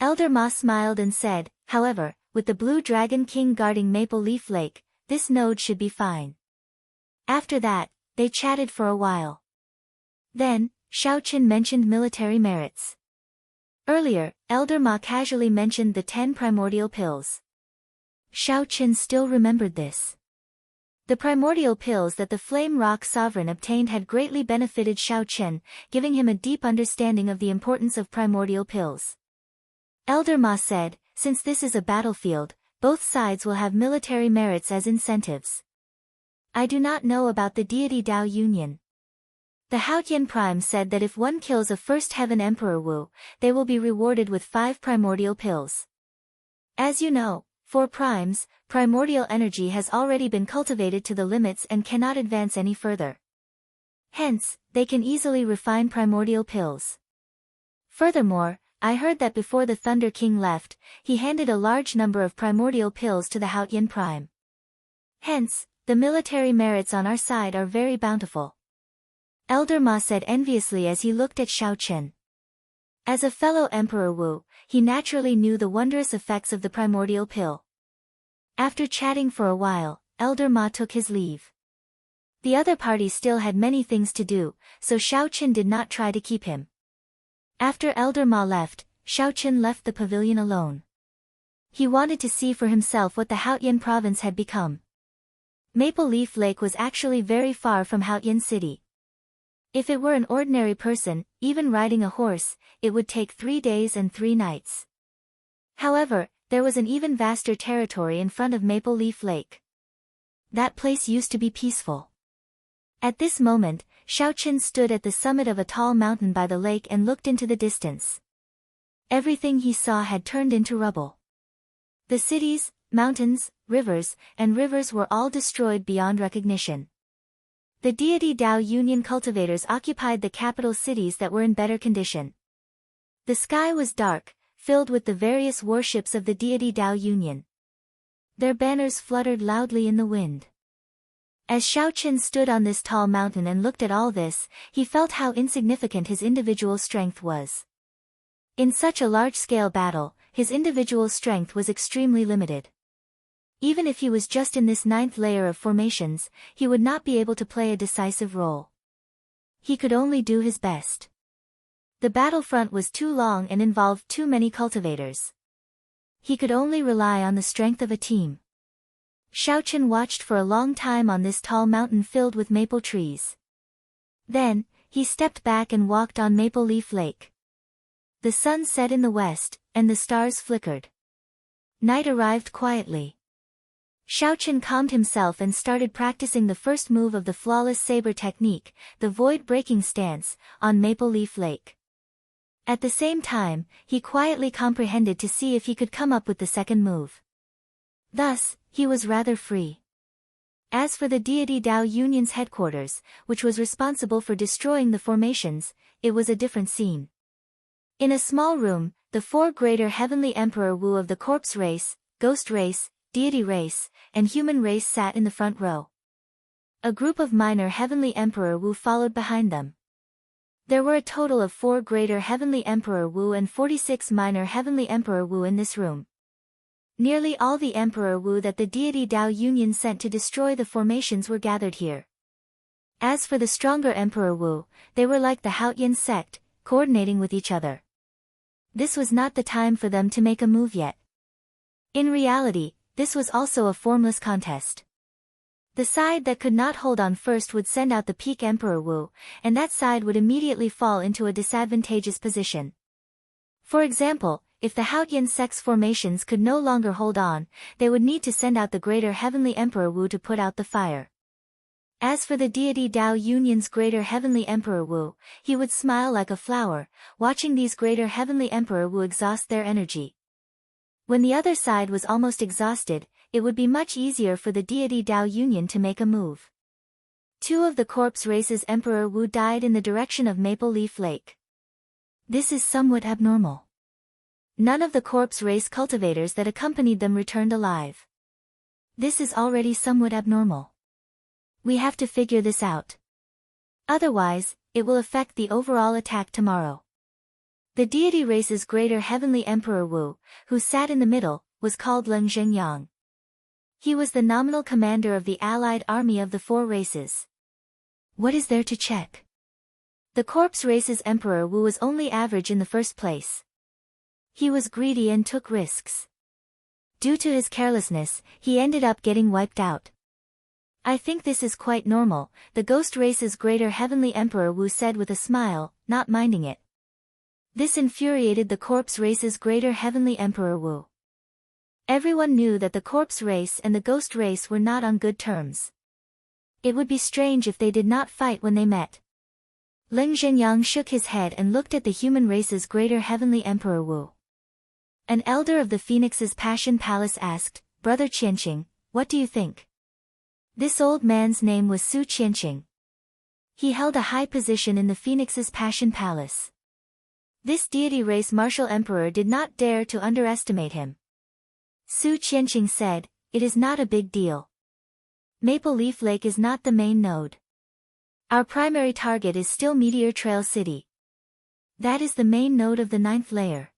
Elder Ma smiled and said, "However, with the Blue Dragon King guarding Maple Leaf Lake, this node should be fine." After that, they chatted for a while. Then, Xiao Chen mentioned military merits. Earlier, Elder Ma casually mentioned the 10 primordial pills. Xiao Chen still remembered this. The primordial pills that the Flame Rock Sovereign obtained had greatly benefited Xiao Chen, giving him a deep understanding of the importance of primordial pills. Elder Ma said, since this is a battlefield, both sides will have military merits as incentives. I do not know about the deity Dao Union. The Haotian Prime said that if one kills a First Heaven Emperor Wu, they will be rewarded with 5 primordial pills. As you know, for primes, primordial energy has already been cultivated to the limits and cannot advance any further. Hence, they can easily refine primordial pills. Furthermore, I heard that before the Thunder King left, he handed a large number of primordial pills to the Haotian Prime. Hence, the military merits on our side are very bountiful. Elder Ma said enviously as he looked at Xiao Chen. As a fellow Emperor Wu, he naturally knew the wondrous effects of the primordial pill. After chatting for a while, Elder Ma took his leave. The other party still had many things to do, so Xiao Chen did not try to keep him. After Elder Ma left, Xiao Chen left the pavilion alone. He wanted to see for himself what the Haotian province had become. Maple Leaf Lake was actually very far from Haotian City. If it were an ordinary person, even riding a horse, it would take 3 days and 3 nights. However, there was an even vaster territory in front of Maple Leaf Lake. That place used to be peaceful. At this moment, Xiao Chen stood at the summit of a tall mountain by the lake and looked into the distance. Everything he saw had turned into rubble. The cities, mountains, rivers were all destroyed beyond recognition. The deity Dao Union cultivators occupied the capital cities that were in better condition. The sky was dark, filled with the various warships of the deity Dao Union. Their banners fluttered loudly in the wind. As Xiao Chen stood on this tall mountain and looked at all this, he felt how insignificant his individual strength was. In such a large-scale battle, his individual strength was extremely limited. Even if he was just in this 9th layer of formations, he would not be able to play a decisive role. He could only do his best. The battlefront was too long and involved too many cultivators. He could only rely on the strength of a team. Xiao Chen watched for a long time on this tall mountain filled with maple trees. Then, he stepped back and walked on Maple Leaf Lake. The sun set in the west, and the stars flickered. Night arrived quietly. Xiao Chen calmed himself and started practicing the first move of the flawless saber technique, the void-breaking stance, on Maple Leaf Lake. At the same time, he quietly comprehended to see if he could come up with the second move. Thus, he was rather free. As for the deity Dao Union's headquarters, which was responsible for destroying the formations, it was a different scene. In a small room, the 4 greater heavenly Emperor Wu of the corpse race, ghost race, deity race, and human race sat in the front row. A group of minor heavenly Emperor Wu followed behind them. There were a total of 4 greater heavenly Emperor Wu and 46 minor heavenly Emperor Wu in this room. Nearly all the Emperor Wu that the deity Dao Union sent to destroy the formations were gathered here. As for the stronger Emperor Wu, they were like the Haotian sect, coordinating with each other. This was not the time for them to make a move yet. In reality, this was also a formless contest. The side that could not hold on first would send out the peak Emperor Wu, and that side would immediately fall into a disadvantageous position. For example, if the Haotian sect's formations could no longer hold on, they would need to send out the greater heavenly Emperor Wu to put out the fire. As for the deity Dao Union's greater heavenly Emperor Wu, he would smile like a flower, watching these greater heavenly Emperor Wu exhaust their energy. When the other side was almost exhausted, it would be much easier for the deity Dao Union to make a move. 2 of the corpse race's Emperor Wu died in the direction of Maple Leaf Lake. This is somewhat abnormal. None of the corpse race cultivators that accompanied them returned alive. This is already somewhat abnormal. We have to figure this out. Otherwise, it will affect the overall attack tomorrow. The deity race's greater heavenly Emperor Wu, who sat in the middle, was called Leng Zhengyang. He was the nominal commander of the allied army of the 4 races. What is there to check? The corpse race's Emperor Wu was only average in the first place. He was greedy and took risks. Due to his carelessness, he ended up getting wiped out. I think this is quite normal, the ghost race's greater heavenly emperor Wu said with a smile, not minding it. This infuriated the corpse race's greater heavenly emperor Wu. Everyone knew that the corpse race and the ghost race were not on good terms. It would be strange if they did not fight when they met. Ling Zhenyang shook his head and looked at the human race's greater heavenly emperor Wu. An elder of the Phoenix's Passion Palace asked, Brother Qianqing, what do you think? This old man's name was Su Qianqing. He held a high position in the Phoenix's Passion Palace. This deity race martial emperor did not dare to underestimate him. Su Qianqing said, it is not a big deal. Maple Leaf Lake is not the main node. Our primary target is still Meteor Trail City. That is the main node of the 9th layer.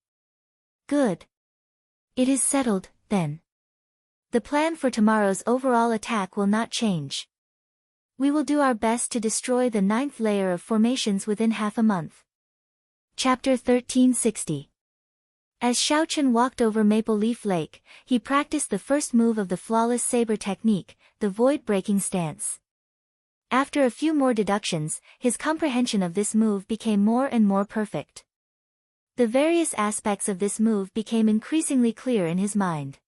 Good. It is settled, then. The plan for tomorrow's overall attack will not change. We will do our best to destroy the 9th layer of formations within half a month. Chapter 1360. As Xiaochen walked over Maple Leaf Lake, he practiced the first move of the flawless saber technique, the void-breaking stance. After a few more deductions, his comprehension of this move became more and more perfect. The various aspects of this move became increasingly clear in his mind.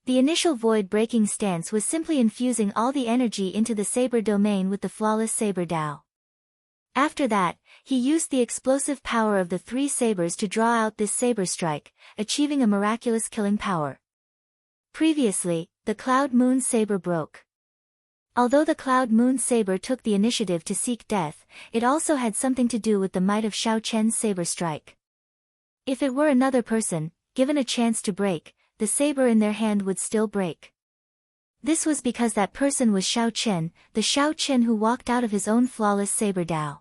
The initial void-breaking stance was simply infusing all the energy into the saber domain with the flawless saber Dao. After that, he used the explosive power of the 3 sabers to draw out this saber strike, achieving a miraculous killing power. Previously, the Cloud Moon saber broke. Although the Cloud Moon saber took the initiative to seek death, it also had something to do with the might of Xiao Chen's saber strike. If it were another person, given a chance to break, the saber in their hand would still break. This was because that person was Xiao Chen, the Xiao Chen who walked out of his own flawless saber Dao.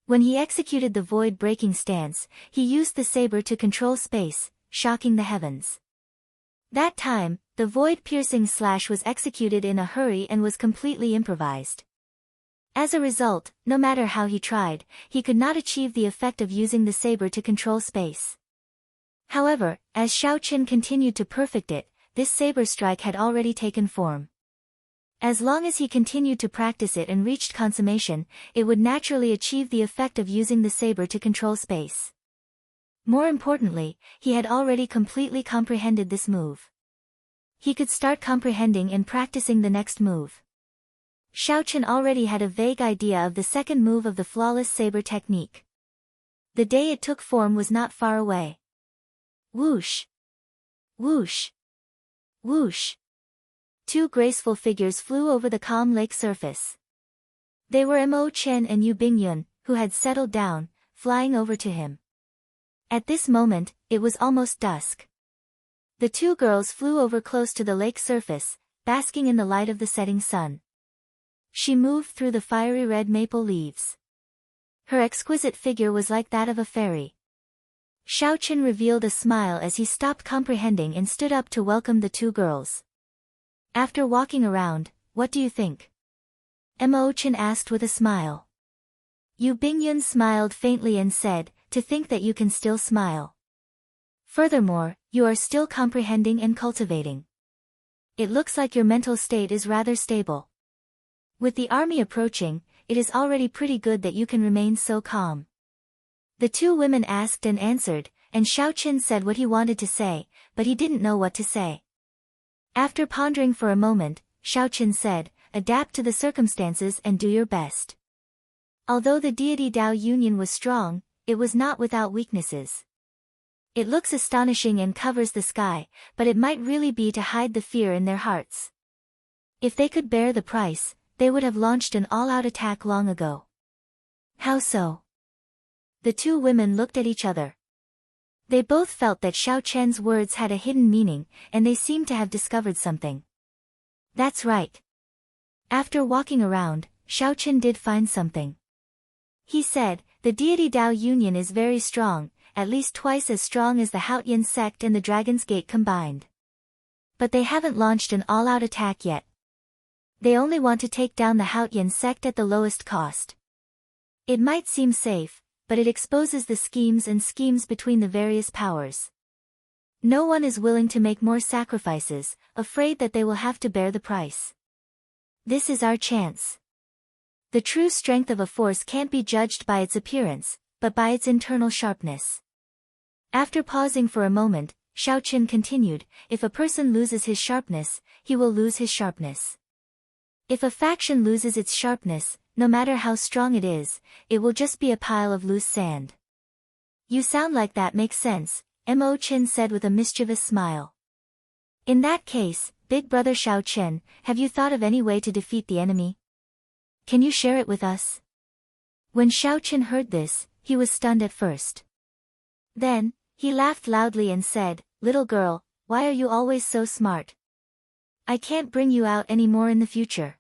When he executed the void-breaking stance, he used the saber to control space, shocking the heavens. That time, the void-piercing slash was executed in a hurry and was completely improvised. As a result, no matter how he tried, he could not achieve the effect of using the saber to control space. However, as Xiao Chen continued to perfect it, this saber strike had already taken form. As long as he continued to practice it and reached consummation, it would naturally achieve the effect of using the saber to control space. More importantly, he had already completely comprehended this move. He could start comprehending and practicing the next move. Xiao Chen already had a vague idea of the second move of the flawless saber technique. The day it took form was not far away. Whoosh! Whoosh! Whoosh! 2 graceful figures flew over the calm lake surface. They were Mo Chen and Yu Bingyun, who had settled down, flying over to him. At this moment, it was almost dusk. The 2 girls flew over close to the lake surface, basking in the light of the setting sun. She moved through the fiery red maple leaves. Her exquisite figure was like that of a fairy. Xiao Chen revealed a smile as he stopped comprehending and stood up to welcome the 2 girls. After walking around, what do you think? Mo Chen asked with a smile. Yu Bingyun smiled faintly and said, to think that you can still smile. Furthermore, you are still comprehending and cultivating. It looks like your mental state is rather stable. With the army approaching, it is already pretty good that you can remain so calm. The 2 women asked and answered, and Xiao Chen said what he wanted to say, but he didn't know what to say. After pondering for a moment, Xiao Chen said, adapt to the circumstances and do your best. Although the deity Dao union was strong, it was not without weaknesses. It looks astonishing and covers the sky, but it might really be to hide the fear in their hearts. If they could bear the price, they would have launched an all-out attack long ago. How so? The 2 women looked at each other. They both felt that Xiao Chen's words had a hidden meaning, and they seemed to have discovered something. That's right. After walking around, Xiao Chen did find something. He said, the deity Dao union is very strong, at least twice as strong as the Haotian sect and the Dragon's Gate combined. But they haven't launched an all-out attack yet. They only want to take down the Haotian sect at the lowest cost. It might seem safe, but it exposes the schemes between the various powers. No one is willing to make more sacrifices, afraid that they will have to bear the price. This is our chance. The true strength of a force can't be judged by its appearance, but by its internal sharpness. After pausing for a moment, Xiao Qin continued, if a person loses his sharpness, he will lose his sharpness. If a faction loses its sharpness, no matter how strong it is, it will just be a pile of loose sand. You sound like that makes sense, Mo Qin said with a mischievous smile. In that case, big brother Xiao Qin, have you thought of any way to defeat the enemy? Can you share it with us? When Xiao Qin heard this, he was stunned at first. Then, he laughed loudly and said, little girl, why are you always so smart? I can't bring you out any more in the future.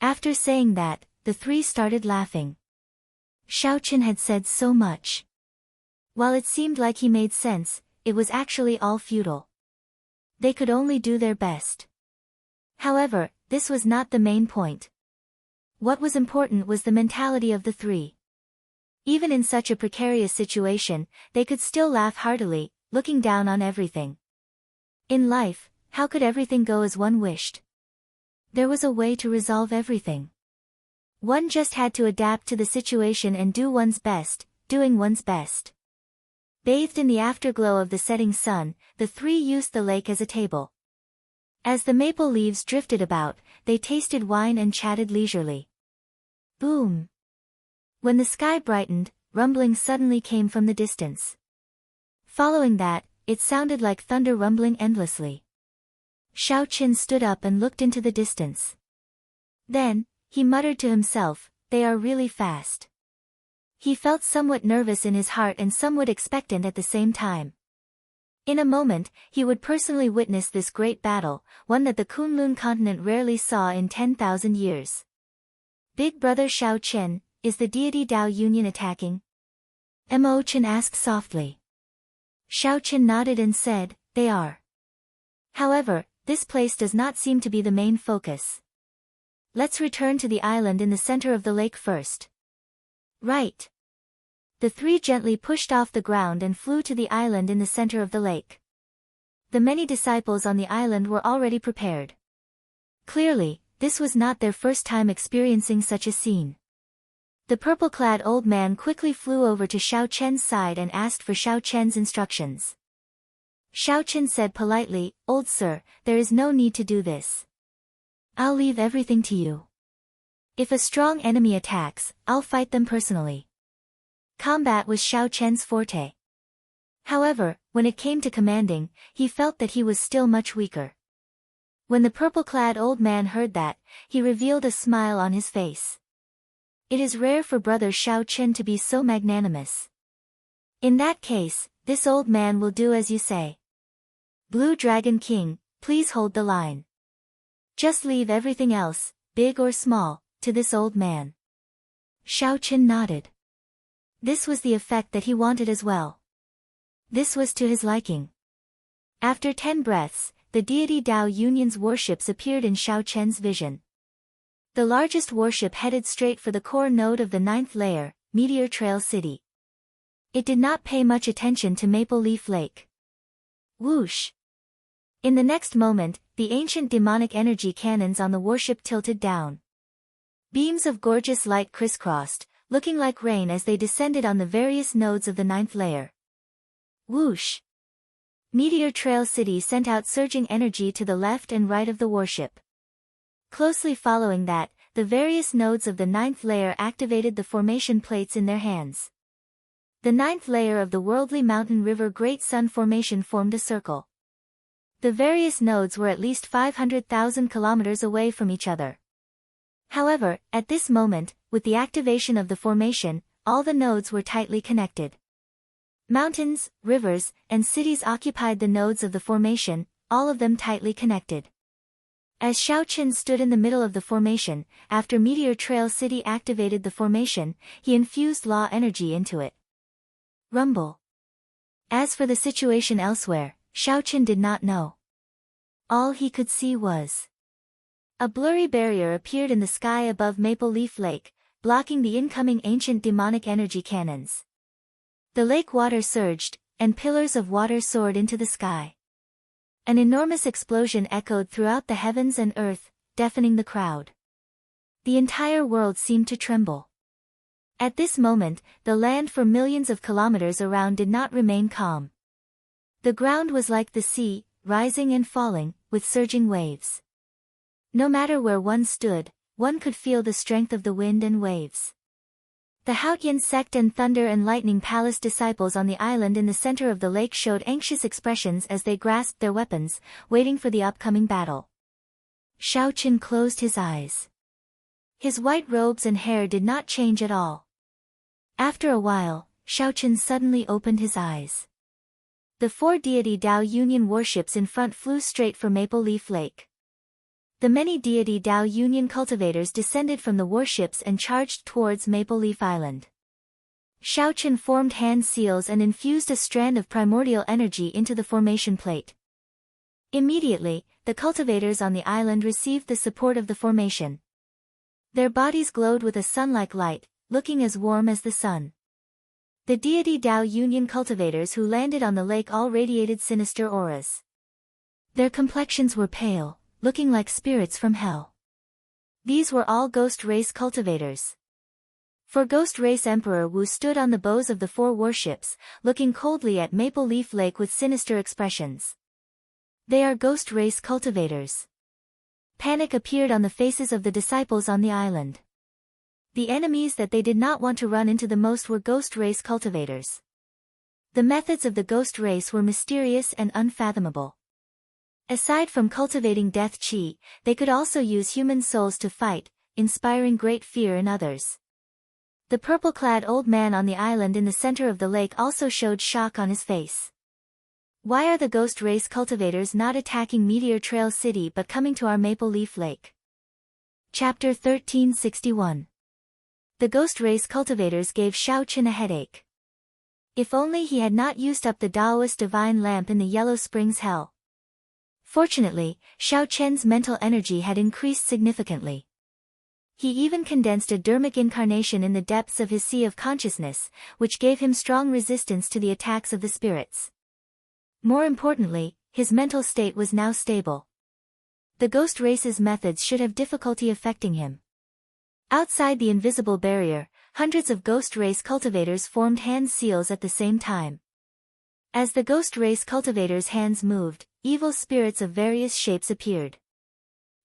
After saying that, the three started laughing. Xiao Qin had said so much. While it seemed like he made sense, it was actually all futile. They could only do their best. However, this was not the main point. What was important was the mentality of the three. Even in such a precarious situation, they could still laugh heartily, looking down on everything. In life, how could everything go as one wished? There was a way to resolve everything. One just had to adapt to the situation and do one's best, doing one's best. Bathed in the afterglow of the setting sun, the three used the lake as a table. As the maple leaves drifted about, they tasted wine and chatted leisurely. Boom! When the sky brightened, rumbling suddenly came from the distance. Following that, it sounded like thunder rumbling endlessly. Xiao Qin stood up and looked into the distance. Then, he muttered to himself, they are really fast. He felt somewhat nervous in his heart and somewhat expectant at the same time. In a moment, he would personally witness this great battle, one that the Kunlun continent rarely saw in 10,000 years. Big brother Xiao Qin, is the deity Dao Union attacking? Mo Qin asked softly. Xiao Qin nodded and said, they are. However, this place does not seem to be the main focus. Let's return to the island in the center of the lake first. Right. The three gently pushed off the ground and flew to the island in the center of the lake. The many disciples on the island were already prepared. Clearly, this was not their first time experiencing such a scene. The purple-clad old man quickly flew over to Xiao Chen's side and asked for Xiao Chen's instructions. Xiao Chen said politely, old sir, there is no need to do this. I'll leave everything to you. If a strong enemy attacks, I'll fight them personally. Combat was Xiao Chen's forte. However, when it came to commanding, he felt that he was still much weaker. When the purple-clad old man heard that, he revealed a smile on his face. It is rare for brother Xiao Chen to be so magnanimous. In that case, this old man will do as you say. Blue Dragon King, please hold the line. Just leave everything else, big or small, to this old man. Xiao Chen nodded. This was the effect that he wanted as well. This was to his liking. After 10 breaths, the deity Dao Union's warships appeared in Xiao Chen's vision. The largest warship headed straight for the core node of the 9th layer, Meteor Trail City. It did not pay much attention to Maple Leaf Lake. Whoosh! In the next moment, the ancient demonic energy cannons on the warship tilted down. Beams of gorgeous light crisscrossed, looking like rain as they descended on the various nodes of the 9th layer. Whoosh! Meteor Trail City sent out surging energy to the left and right of the warship. Closely following that, the various nodes of the 9th layer activated the formation plates in their hands. The 9th layer of the worldly mountain river Great Sun Formation formed a circle. The various nodes were at least 500,000 kilometers away from each other. However, at this moment, with the activation of the formation, all the nodes were tightly connected. Mountains, rivers, and cities occupied the nodes of the formation, all of them tightly connected. As Xiao Qin stood in the middle of the formation, after Meteor Trail City activated the formation, he infused law energy into it. Rumble. As for the situation elsewhere, Xiao Qin did not know. All he could see was a blurry barrier appeared in the sky above Maple Leaf Lake, blocking the incoming ancient demonic energy cannons. The lake water surged, and pillars of water soared into the sky. An enormous explosion echoed throughout the heavens and earth, deafening the crowd. The entire world seemed to tremble. At this moment, the land for millions of kilometers around did not remain calm. The ground was like the sea, rising and falling, with surging waves. No matter where one stood, one could feel the strength of the wind and waves. The Haotian sect and Thunder and Lightning Palace disciples on the island in the center of the lake showed anxious expressions as they grasped their weapons, waiting for the upcoming battle. Shao Qian closed his eyes. His white robes and hair did not change at all. After a while, Shao Qian suddenly opened his eyes. The 4 deity Dao Union warships in front flew straight for Maple Leaf Lake. The many deity Dao Union cultivators descended from the warships and charged towards Maple Leaf Island. Shao Qian formed hand seals and infused a strand of primordial energy into the formation plate. Immediately, the cultivators on the island received the support of the formation. Their bodies glowed with a sun-like light, looking as warm as the sun. The deity Dao Union cultivators who landed on the lake all radiated sinister auras. Their complexions were pale, looking like spirits from hell. These were all Ghost Race cultivators. For Ghost Race Emperor Wu stood on the bows of the 4 warships, looking coldly at Maple Leaf Lake with sinister expressions. They are Ghost Race cultivators. Panic appeared on the faces of the disciples on the island. The enemies that they did not want to run into the most were Ghost Race cultivators. The methods of the Ghost Race were mysterious and unfathomable. Aside from cultivating death chi, they could also use human souls to fight, inspiring great fear in others. The purple-clad old man on the island in the center of the lake also showed shock on his face. Why are the Ghost Race cultivators not attacking Meteor Trail City but coming to our Maple Leaf Lake? Chapter 1361. The Ghost Race cultivators gave Shao Qian a headache. If only he had not used up the Daoist divine lamp in the Yellow Springs Hell. Fortunately, Shao Qian's mental energy had increased significantly. He even condensed a dermic incarnation in the depths of his sea of consciousness, which gave him strong resistance to the attacks of the spirits. More importantly, his mental state was now stable. The Ghost Race's methods should have difficulty affecting him. Outside the invisible barrier, hundreds of Ghost Race cultivators formed hand seals at the same time. As the Ghost Race cultivators' hands moved, evil spirits of various shapes appeared.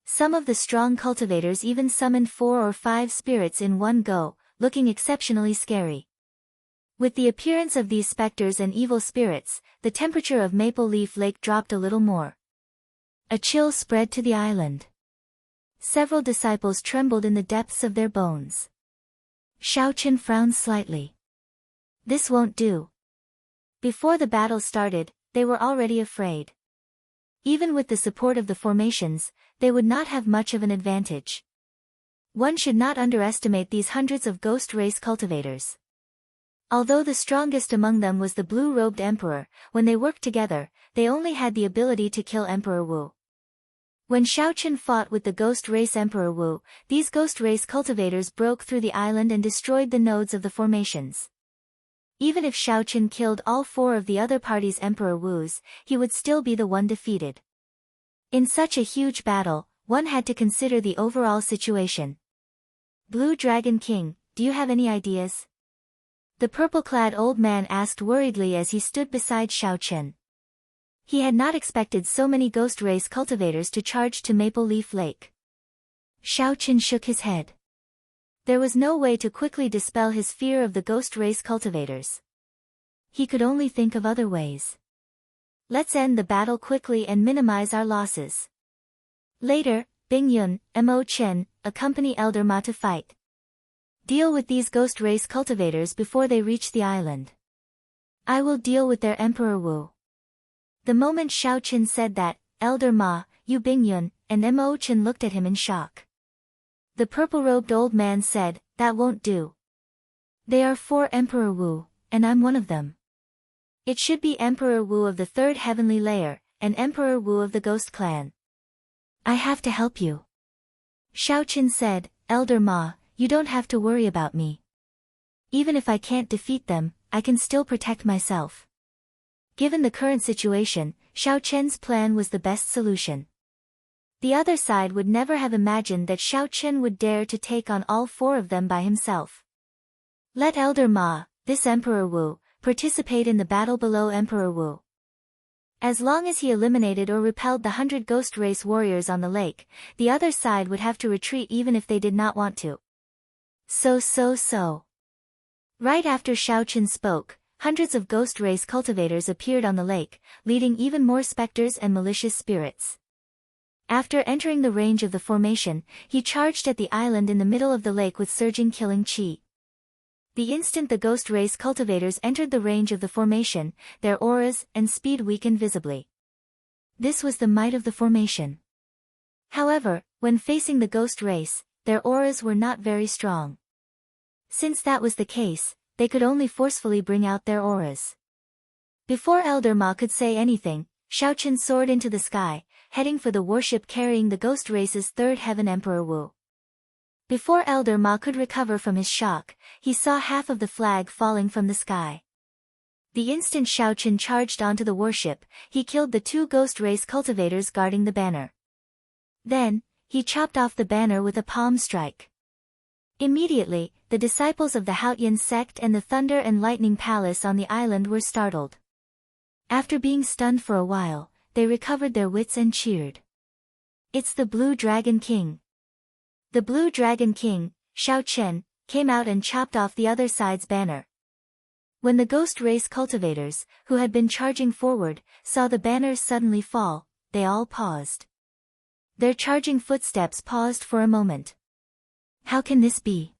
Some of the strong cultivators even summoned 4 or 5 spirits in one go, looking exceptionally scary. With the appearance of these specters and evil spirits, the temperature of Maple Leaf Lake dropped a little more. A chill spread to the island. Several disciples trembled in the depths of their bones. Shao Qian frowned slightly. This won't do. Before the battle started, they were already afraid. Even with the support of the formations, they would not have much of an advantage. One should not underestimate these hundreds of Ghost Race cultivators. Although the strongest among them was the blue-robed emperor, when they worked together, they only had the ability to kill Emperor Wu. When Shao Qian fought with the Ghost Race Emperor Wu, these Ghost Race cultivators broke through the island and destroyed the nodes of the formations. Even if Shao Qian killed all 4 of the other party's Emperor Wus, he would still be the one defeated. In such a huge battle, one had to consider the overall situation. Blue Dragon King, do you have any ideas? The purple-clad old man asked worriedly as he stood beside Shao Qian. He had not expected so many Ghost Race cultivators to charge to Maple Leaf Lake. Shao Qian shook his head. There was no way to quickly dispel his fear of the Ghost Race cultivators. He could only think of other ways. Let's end the battle quickly and minimize our losses. Later, Bing Yun, Mo Chen, accompany Elder Ma to fight. Deal with these Ghost Race cultivators before they reach the island. I will deal with their Emperor Wu. The moment Shao Qian said that, Elder Ma, Yu Bing Yun, and Mo Chen looked at him in shock. The purple-robed old man said, that won't do. They are 4 Emperor Wu, and I'm one of them. It should be Emperor Wu of the 3rd heavenly layer, and Emperor Wu of the Ghost Clan. I have to help you. Shao Qian said, Elder Ma, you don't have to worry about me. Even if I can't defeat them, I can still protect myself. Given the current situation, Shao Qian's plan was the best solution. The other side would never have imagined that Xiao Chen would dare to take on all four of them by himself. Let Elder Ma, this Emperor Wu, participate in the battle below Emperor Wu. As long as he eliminated or repelled the 100 ghost race warriors on the lake, the other side would have to retreat even if they did not want to. So. Right after Xiao Chen spoke, hundreds of ghost race cultivators appeared on the lake, leading even more specters and malicious spirits. After entering the range of the formation, he charged at the island in the middle of the lake with surging killing chi. The instant the ghost race cultivators entered the range of the formation, their auras and speed weakened visibly. This was the might of the formation. However, when facing the ghost race, their auras were not very strong. Since that was the case, they could only forcefully bring out their auras. Before Elder Ma could say anything, Xiao Chen soared into the sky, heading for the warship carrying the ghost race's third heaven Emperor Wu. Before Elder Ma could recover from his shock, he saw half of the flag falling from the sky. The instant Xiao Chen charged onto the warship, he killed the two ghost race cultivators guarding the banner. Then, he chopped off the banner with a palm strike. Immediately, the disciples of the Haotian sect and the Thunder and Lightning Palace on the island were startled. After being stunned for a while, they recovered their wits and cheered. It's the Blue Dragon King. The Blue Dragon King, Xiao Chen, came out and chopped off the other side's banner. When the ghost race cultivators, who had been charging forward, saw the banners suddenly fall, they all paused. Their charging footsteps paused for a moment. How can this be?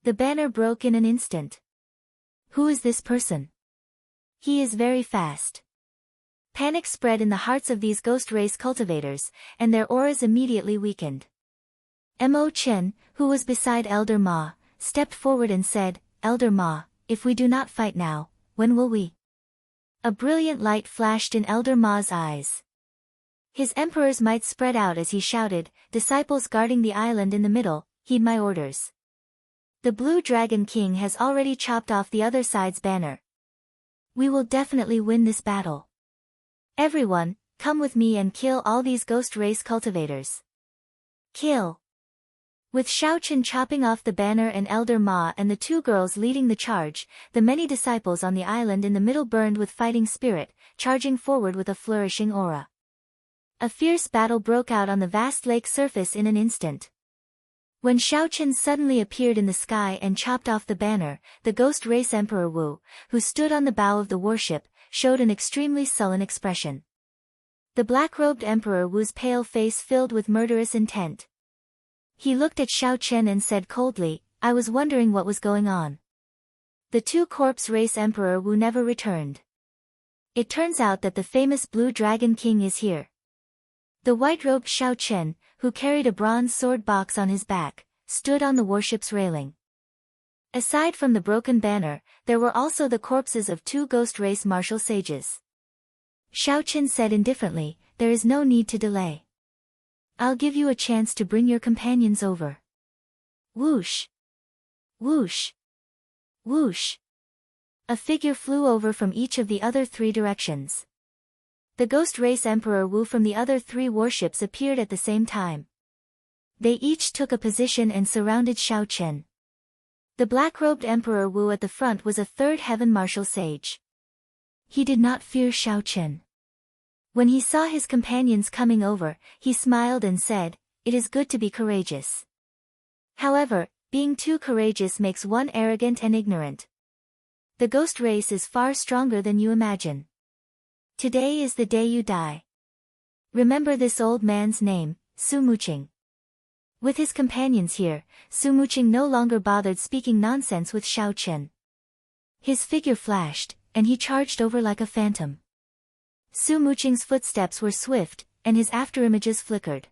The banner broke in an instant. Who is this person? He is very fast. Panic spread in the hearts of these ghost race cultivators, and their auras immediately weakened. Mo Chen, who was beside Elder Ma, stepped forward and said, Elder Ma, if we do not fight now, when will we? A brilliant light flashed in Elder Ma's eyes. His emperor's might spread out as he shouted, disciples guarding the island in the middle, heed my orders. The Blue Dragon King has already chopped off the other side's banner. We will definitely win this battle. Everyone, come with me and kill all these ghost race cultivators. Kill! With Xiao Chen chopping off the banner and Elder Ma and the two girls leading the charge, the many disciples on the island in the middle burned with fighting spirit, charging forward with a flourishing aura. A fierce battle broke out on the vast lake surface in an instant. When Xiao Chen suddenly appeared in the sky and chopped off the banner, the ghost race Emperor Wu, who stood on the bow of the warship, showed an extremely sullen expression. The black-robed Emperor Wu's pale face filled with murderous intent. He looked at Xiao Chen and said coldly, I was wondering what was going on. The two corpse race Emperor Wu never returned. It turns out that the famous Blue Dragon King is here. The white-robed Xiao Chen, who carried a bronze sword box on his back, stood on the warship's railing. Aside from the broken banner, there were also the corpses of two ghost race martial sages. Xiao Chen said indifferently, there is no need to delay. I'll give you a chance to bring your companions over. Whoosh! Whoosh! Whoosh! A figure flew over from each of the other three directions. The ghost race Emperor Wu from the other three warships appeared at the same time. They each took a position and surrounded Xiao Chen. The black-robed Emperor Wu at the front was a third heaven martial sage. He did not fear Xiao Chen. When he saw his companions coming over, he smiled and said, it is good to be courageous. However, being too courageous makes one arrogant and ignorant. The ghost race is far stronger than you imagine. Today is the day you die. Remember this old man's name, Su Muqing. With his companions here, Su Muqing no longer bothered speaking nonsense with Xiao Chen. His figure flashed, and he charged over like a phantom. Su Muqing's footsteps were swift, and his afterimages flickered.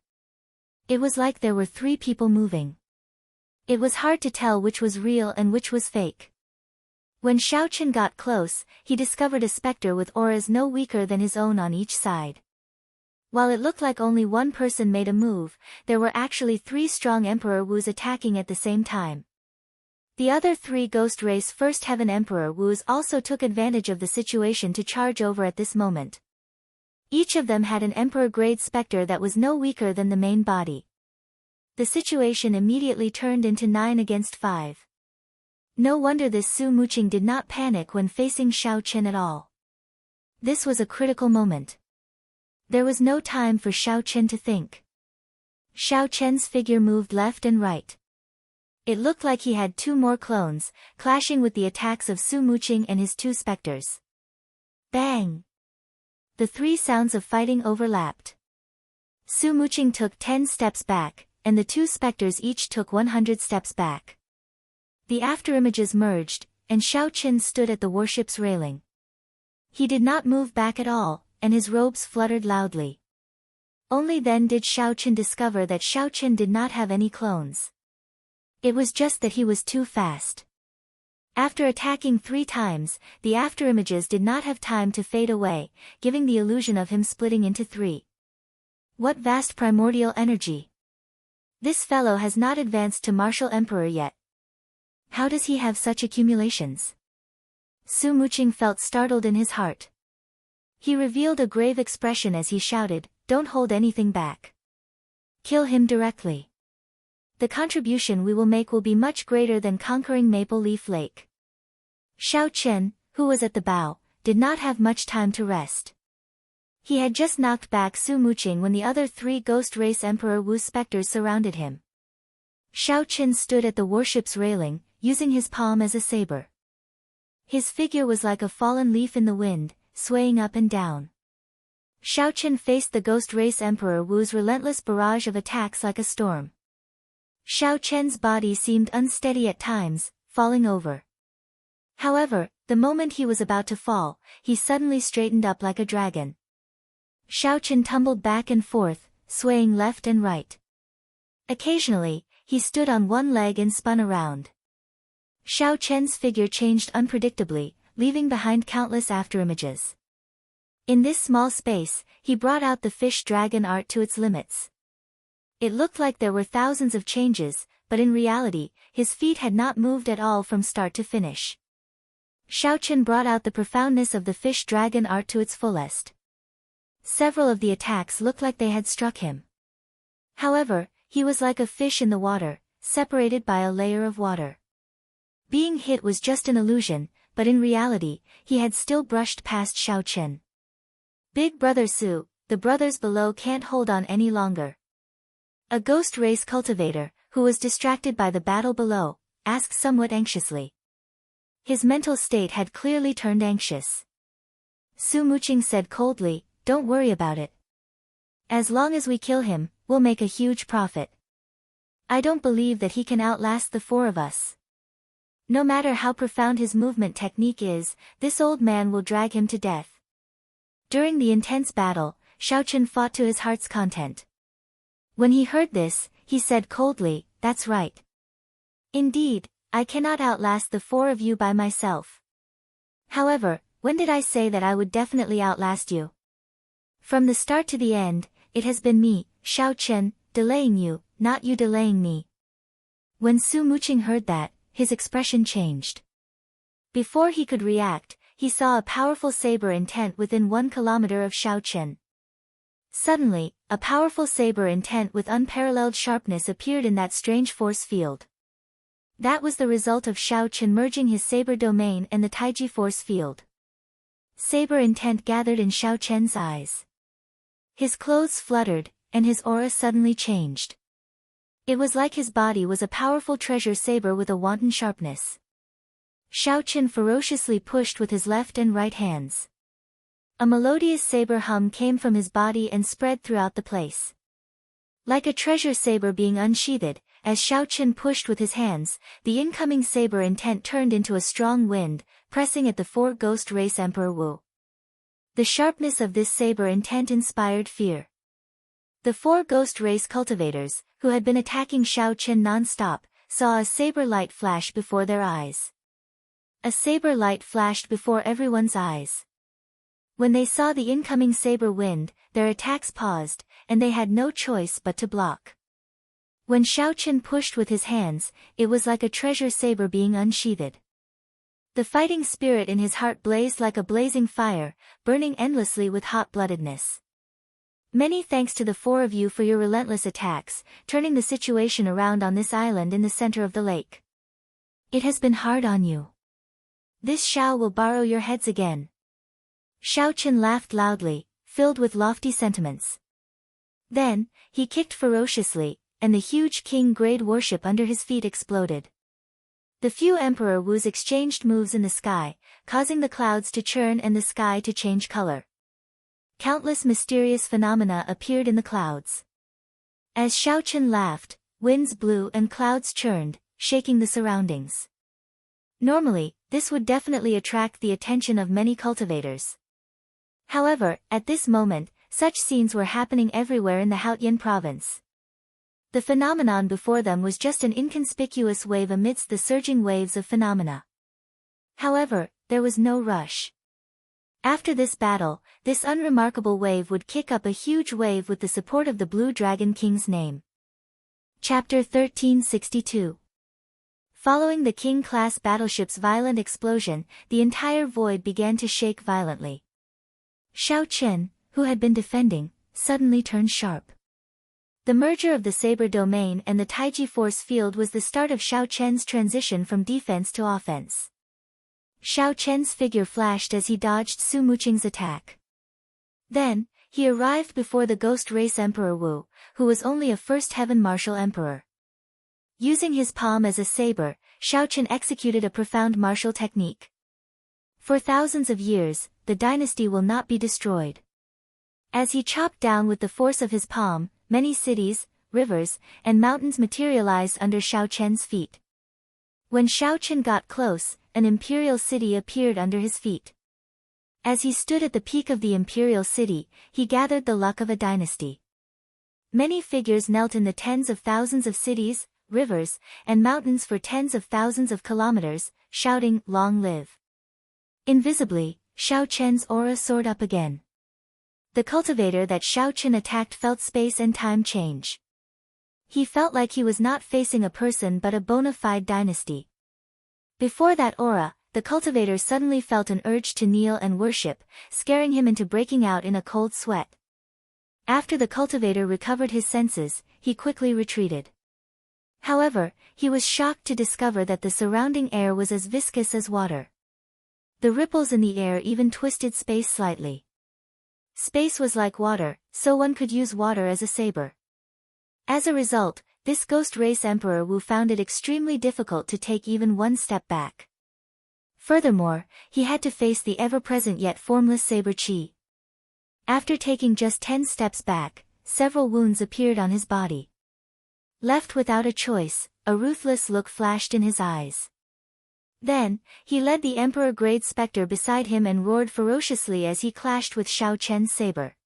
It was like there were three people moving. It was hard to tell which was real and which was fake. When Xiao Chen got close, he discovered a specter with auras no weaker than his own on each side. While it looked like only one person made a move, there were actually three strong Emperor Wus attacking at the same time. The other three Ghost Race First Heaven Emperor Wus also took advantage of the situation to charge over at this moment. Each of them had an emperor-grade specter that was no weaker than the main body. The situation immediately turned into 9 against 5. No wonder this Su Muqing did not panic when facing Xiao Chen at all. This was a critical moment. There was no time for Xiao Chen to think. Xiao Chen's figure moved left and right. It looked like he had 2 more clones, clashing with the attacks of Su Muqing and his 2 specters. Bang! The 3 sounds of fighting overlapped. Su Muqing took 10 steps back, and the 2 specters each took 100 steps back. The afterimages merged, and Xiao Chen stood at the warship's railing. He did not move back at all, and his robes fluttered loudly. Only then did Xiao Chen discover that Xiao Chen did not have any clones. It was just that he was too fast. After attacking 3 times, the afterimages did not have time to fade away, giving the illusion of him splitting into 3. What vast primordial energy! This fellow has not advanced to martial emperor yet. How does he have such accumulations? Su Muqing felt startled in his heart. He revealed a grave expression as he shouted, "Don't hold anything back. Kill him directly. The contribution we will make will be much greater than conquering Maple Leaf Lake." Xiao Chen, who was at the bow, did not have much time to rest. He had just knocked back Su Muqing when the other 3 Ghost Race Emperor Wu specters surrounded him. Xiao Chen stood at the warship's railing, using his palm as a saber. His figure was like a fallen leaf in the wind, swaying up and down. Xiao Chen faced the Ghost Race Emperor Wu's relentless barrage of attacks like a storm. Xiao Chen's body seemed unsteady at times, falling over. However, the moment he was about to fall, he suddenly straightened up like a dragon. Xiao Chen tumbled back and forth, swaying left and right. Occasionally, he stood on one leg and spun around. Xiao Chen's figure changed unpredictably, leaving behind countless afterimages. In this small space, he brought out the fish dragon art to its limits. It looked like there were thousands of changes, but in reality, his feet had not moved at all from start to finish. Xiao Chen brought out the profoundness of the fish dragon art to its fullest. Several of the attacks looked like they had struck him. However, he was like a fish in the water, separated by a layer of water. Being hit was just an illusion, but in reality, he had still brushed past Xiao Chen. "Big Brother Su, the brothers below can't hold on any longer." A ghost race cultivator, who was distracted by the battle below, asked somewhat anxiously. His mental state had clearly turned anxious. Su Muqing said coldly, "Don't worry about it. As long as we kill him, we'll make a huge profit. I don't believe that he can outlast the 4 of us. No matter how profound his movement technique is, this old man will drag him to death." During the intense battle, Xiao Chen fought to his heart's content. When he heard this, he said coldly, "That's right. Indeed, I cannot outlast the 4 of you by myself. However, when did I say that I would definitely outlast you? From the start to the end, it has been me, Xiao Chen, delaying you, not you delaying me." When Su Muqing heard that, his expression changed. Before he could react, he saw a powerful saber intent within 1 kilometer of Xiao Chen. Suddenly, a powerful saber intent with unparalleled sharpness appeared in that strange force field. That was the result of Xiao Chen merging his saber domain and the Taiji force field. Saber intent gathered in Xiao Chen's eyes. His clothes fluttered, and his aura suddenly changed. It was like his body was a powerful treasure saber with a wanton sharpness. Xiao Chen ferociously pushed with his left and right hands. A melodious saber hum came from his body and spread throughout the place. Like a treasure saber being unsheathed, as Xiao Chen pushed with his hands, the incoming saber intent turned into a strong wind, pressing at the 4 Ghost Race Emperor Wu. The sharpness of this saber intent inspired fear. The 4 Ghost Race cultivators, who had been attacking Xiao Chen non-stop, saw a saber light flash before their eyes. A saber light flashed before everyone's eyes. When they saw the incoming saber wind, their attacks paused, and they had no choice but to block. When Xiao Chen pushed with his hands, it was like a treasure saber being unsheathed. The fighting spirit in his heart blazed like a blazing fire, burning endlessly with hot-bloodedness. Many thanks to the four of you for your relentless attacks, turning the situation around on this island in the center of the lake. It has been hard on you. This Shao will borrow your heads again. Shao Chen laughed loudly, filled with lofty sentiments. Then, he kicked ferociously, and the huge king-grade warship under his feet exploded. The few Emperor Wus exchanged moves in the sky, causing the clouds to churn and the sky to change color. Countless mysterious phenomena appeared in the clouds. As Shao Chen laughed, winds blew and clouds churned, shaking the surroundings. Normally, this would definitely attract the attention of many cultivators. However, at this moment, such scenes were happening everywhere in the Haotian province. The phenomenon before them was just an inconspicuous wave amidst the surging waves of phenomena. However, there was no rush. After this battle, this unremarkable wave would kick up a huge wave with the support of the Blue Dragon King's name. Chapter 1362. Following the King-class battleship's violent explosion, the entire void began to shake violently. Shao Chen, who had been defending, suddenly turned sharp. The merger of the Saber Domain and the Taiji Force Field was the start of Shao Chen's transition from defense to offense. Shao Chen's figure flashed as he dodged Su Muqing's attack. Then, he arrived before the Ghost Race Emperor Wu, who was only a First Heaven Martial Emperor. Using his palm as a saber, Shao Chen executed a profound martial technique. For thousands of years, the dynasty will not be destroyed. As he chopped down with the force of his palm, many cities, rivers, and mountains materialized under Shao Chen's feet. When Shao Chen got close, an imperial city appeared under his feet. As he stood at the peak of the imperial city, he gathered the luck of a dynasty. Many figures knelt in the tens of thousands of cities, rivers, and mountains for tens of thousands of kilometers, shouting, "Long live." Invisibly, Shao Chen's aura soared up again. The cultivator that Shao Chen attacked felt space and time change. He felt like he was not facing a person but a bona fide dynasty. Before that aura, the cultivator suddenly felt an urge to kneel and worship, scaring him into breaking out in a cold sweat. After the cultivator recovered his senses, he quickly retreated. However, he was shocked to discover that the surrounding air was as viscous as water. The ripples in the air even twisted space slightly. Space was like water, so one could use water as a saber. As a result, this Ghost Race Emperor Wu found it extremely difficult to take even one step back. Furthermore, he had to face the ever-present yet formless saber chi. After taking just 10 steps back, several wounds appeared on his body. Left without a choice, a ruthless look flashed in his eyes. Then, he led the Emperor-grade Spectre beside him and roared ferociously as he clashed with Shao Chen's saber.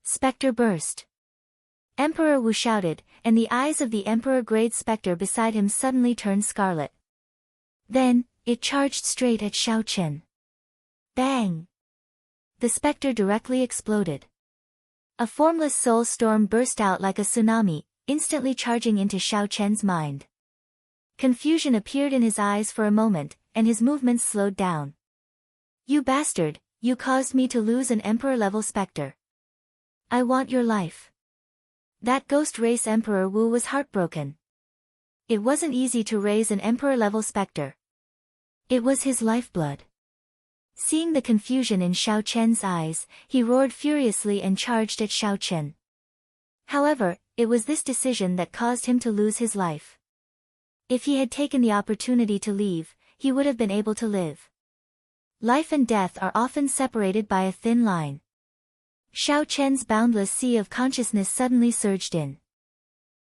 Spectre burst. Emperor Wu shouted, and the eyes of the Emperor-grade Spectre beside him suddenly turned scarlet. Then, it charged straight at Shao Chen. Bang! The Spectre directly exploded. A formless soul storm burst out like a tsunami, instantly charging into Shao Chen's mind. Confusion appeared in his eyes for a moment, and his movements slowed down. "You bastard, you caused me to lose an Emperor-level Spectre. I want your life." That Ghost Race Emperor Wu was heartbroken. It wasn't easy to raise an Emperor-level Spectre. It was his lifeblood. Seeing the confusion in Shao Chen's eyes, he roared furiously and charged at Shao Chen. However, it was this decision that caused him to lose his life. If he had taken the opportunity to leave, he would have been able to live. Life and death are often separated by a thin line. Shao Chen's boundless sea of consciousness suddenly surged in.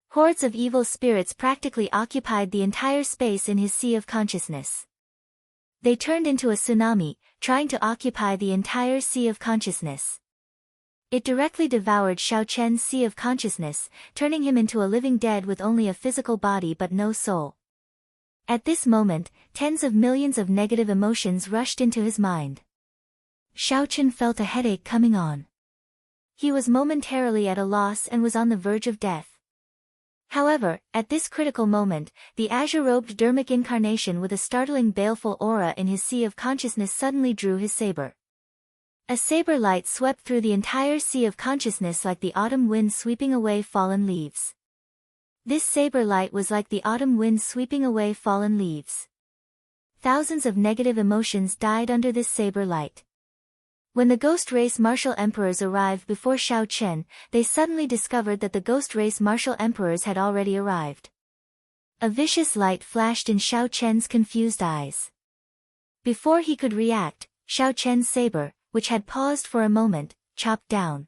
Hordes of evil spirits practically occupied the entire space in his sea of consciousness. They turned into a tsunami, trying to occupy the entire sea of consciousness. It directly devoured Shao Chen's sea of consciousness, turning him into a living dead with only a physical body but no soul. At this moment, tens of millions of negative emotions rushed into his mind. Shao Chen felt a headache coming on. He was momentarily at a loss and was on the verge of death. However, at this critical moment, the azure-robed dermic incarnation with a startling baleful aura in his sea of consciousness suddenly drew his saber. A saber light swept through the entire sea of consciousness like the autumn wind sweeping away fallen leaves. This saber light was like the autumn wind sweeping away fallen leaves. Thousands of negative emotions died under this saber light. When the ghost race martial emperors arrived before Shao Chen, they suddenly discovered that the ghost race martial emperors had already arrived. A vicious light flashed in Shao Chen's confused eyes. Before he could react, Shao Chen's saber, which had paused for a moment, chopped down.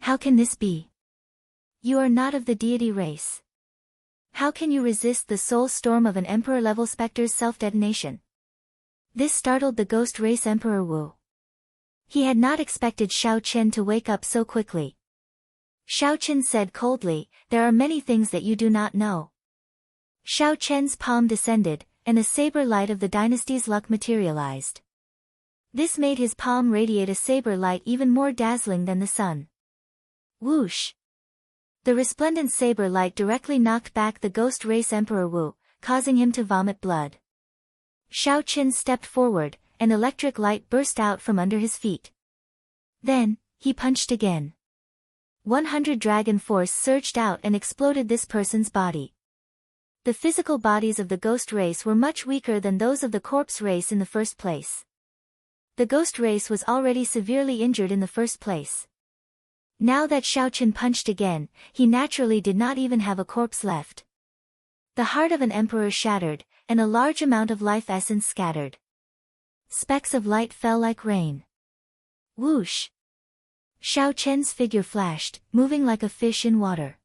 How can this be? You are not of the deity race. How can you resist the soul storm of an emperor-level specter's self-detonation? This startled the ghost race Emperor Wu. He had not expected Shao Chen to wake up so quickly. Shao Chen said coldly, "There are many things that you do not know." Shao Chen's palm descended, and the saber light of the dynasty's luck materialized. This made his palm radiate a saber light even more dazzling than the sun. Whoosh! The resplendent saber light directly knocked back the ghost race Emperor Wu, causing him to vomit blood. Shao Chen stepped forward, and electric light burst out from under his feet. Then, he punched again. 100 dragon force surged out and exploded this person's body. The physical bodies of the ghost race were much weaker than those of the corpse race in the first place. The ghost race was already severely injured in the first place. Now that Shao Chen punched again, he naturally did not even have a corpse left. The heart of an emperor shattered, and a large amount of life essence scattered. Specks of light fell like rain. Whoosh! Shao Chen's figure flashed, moving like a fish in water.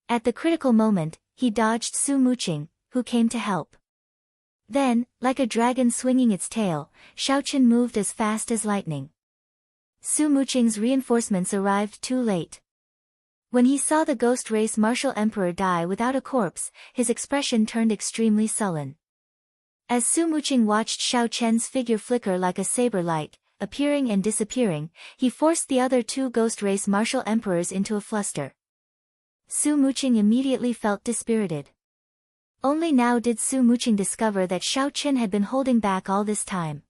At the critical moment, he dodged Su Muqing, who came to help. Then, like a dragon swinging its tail, Shao Chen moved as fast as lightning. Su Muqing's reinforcements arrived too late. When he saw the ghost race martial emperor die without a corpse, his expression turned extremely sullen. As Su Muqing watched Shao Chen's figure flicker like a saber light, appearing and disappearing, he forced the other two ghost race martial emperors into a fluster. Su Muqing immediately felt dispirited. Only now did Su Muqing discover that Shao Chen had been holding back all this time.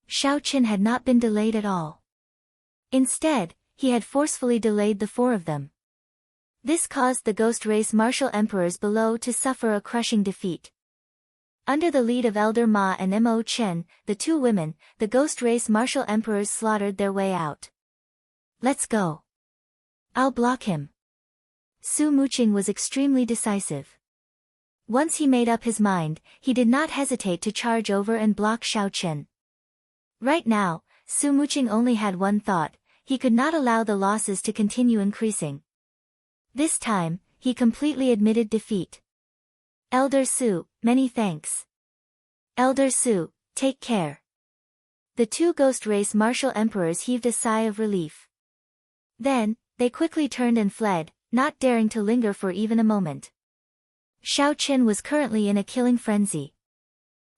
Shao Chen had not been delayed at all. Instead, he had forcefully delayed the four of them. This caused the ghost race martial emperors below to suffer a crushing defeat. Under the lead of Elder Ma and Mo Chen, the two women, the ghost race martial emperors slaughtered their way out. Let's go. I'll block him. Su Muqing was extremely decisive. Once he made up his mind, he did not hesitate to charge over and block Shao Chen. Right now, Su Muqing only had one thought: he could not allow the losses to continue increasing. This time, he completely admitted defeat. Elder Su, many thanks. Elder Su, take care. The two ghost race martial emperors heaved a sigh of relief. Then, they quickly turned and fled, not daring to linger for even a moment. Shao Chen was currently in a killing frenzy.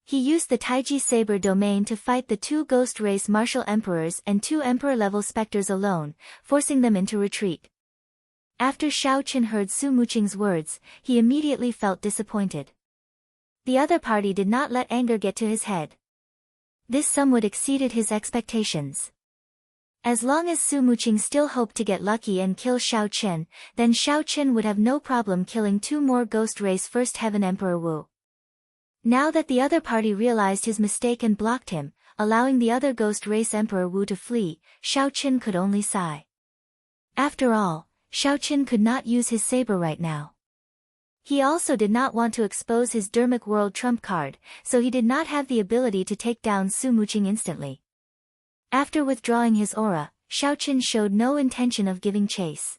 He used the Taiji Saber domain to fight the two ghost race martial emperors and two emperor-level specters alone, forcing them into retreat. After Shao Chen heard Su Muqing's words, he immediately felt disappointed. The other party did not let anger get to his head. This somewhat exceeded his expectations. As long as Su Muqing still hoped to get lucky and kill Shao Chen, then Shao Chen would have no problem killing two more ghost race First Heaven Emperor Wu. Now that the other party realized his mistake and blocked him, allowing the other ghost race Emperor Wu to flee, Shao Chen could only sigh. After all, Shao Chen could not use his saber right now. He also did not want to expose his Dermic World trump card, so he did not have the ability to take down Su Muqing instantly. After withdrawing his aura, Shao Chen showed no intention of giving chase.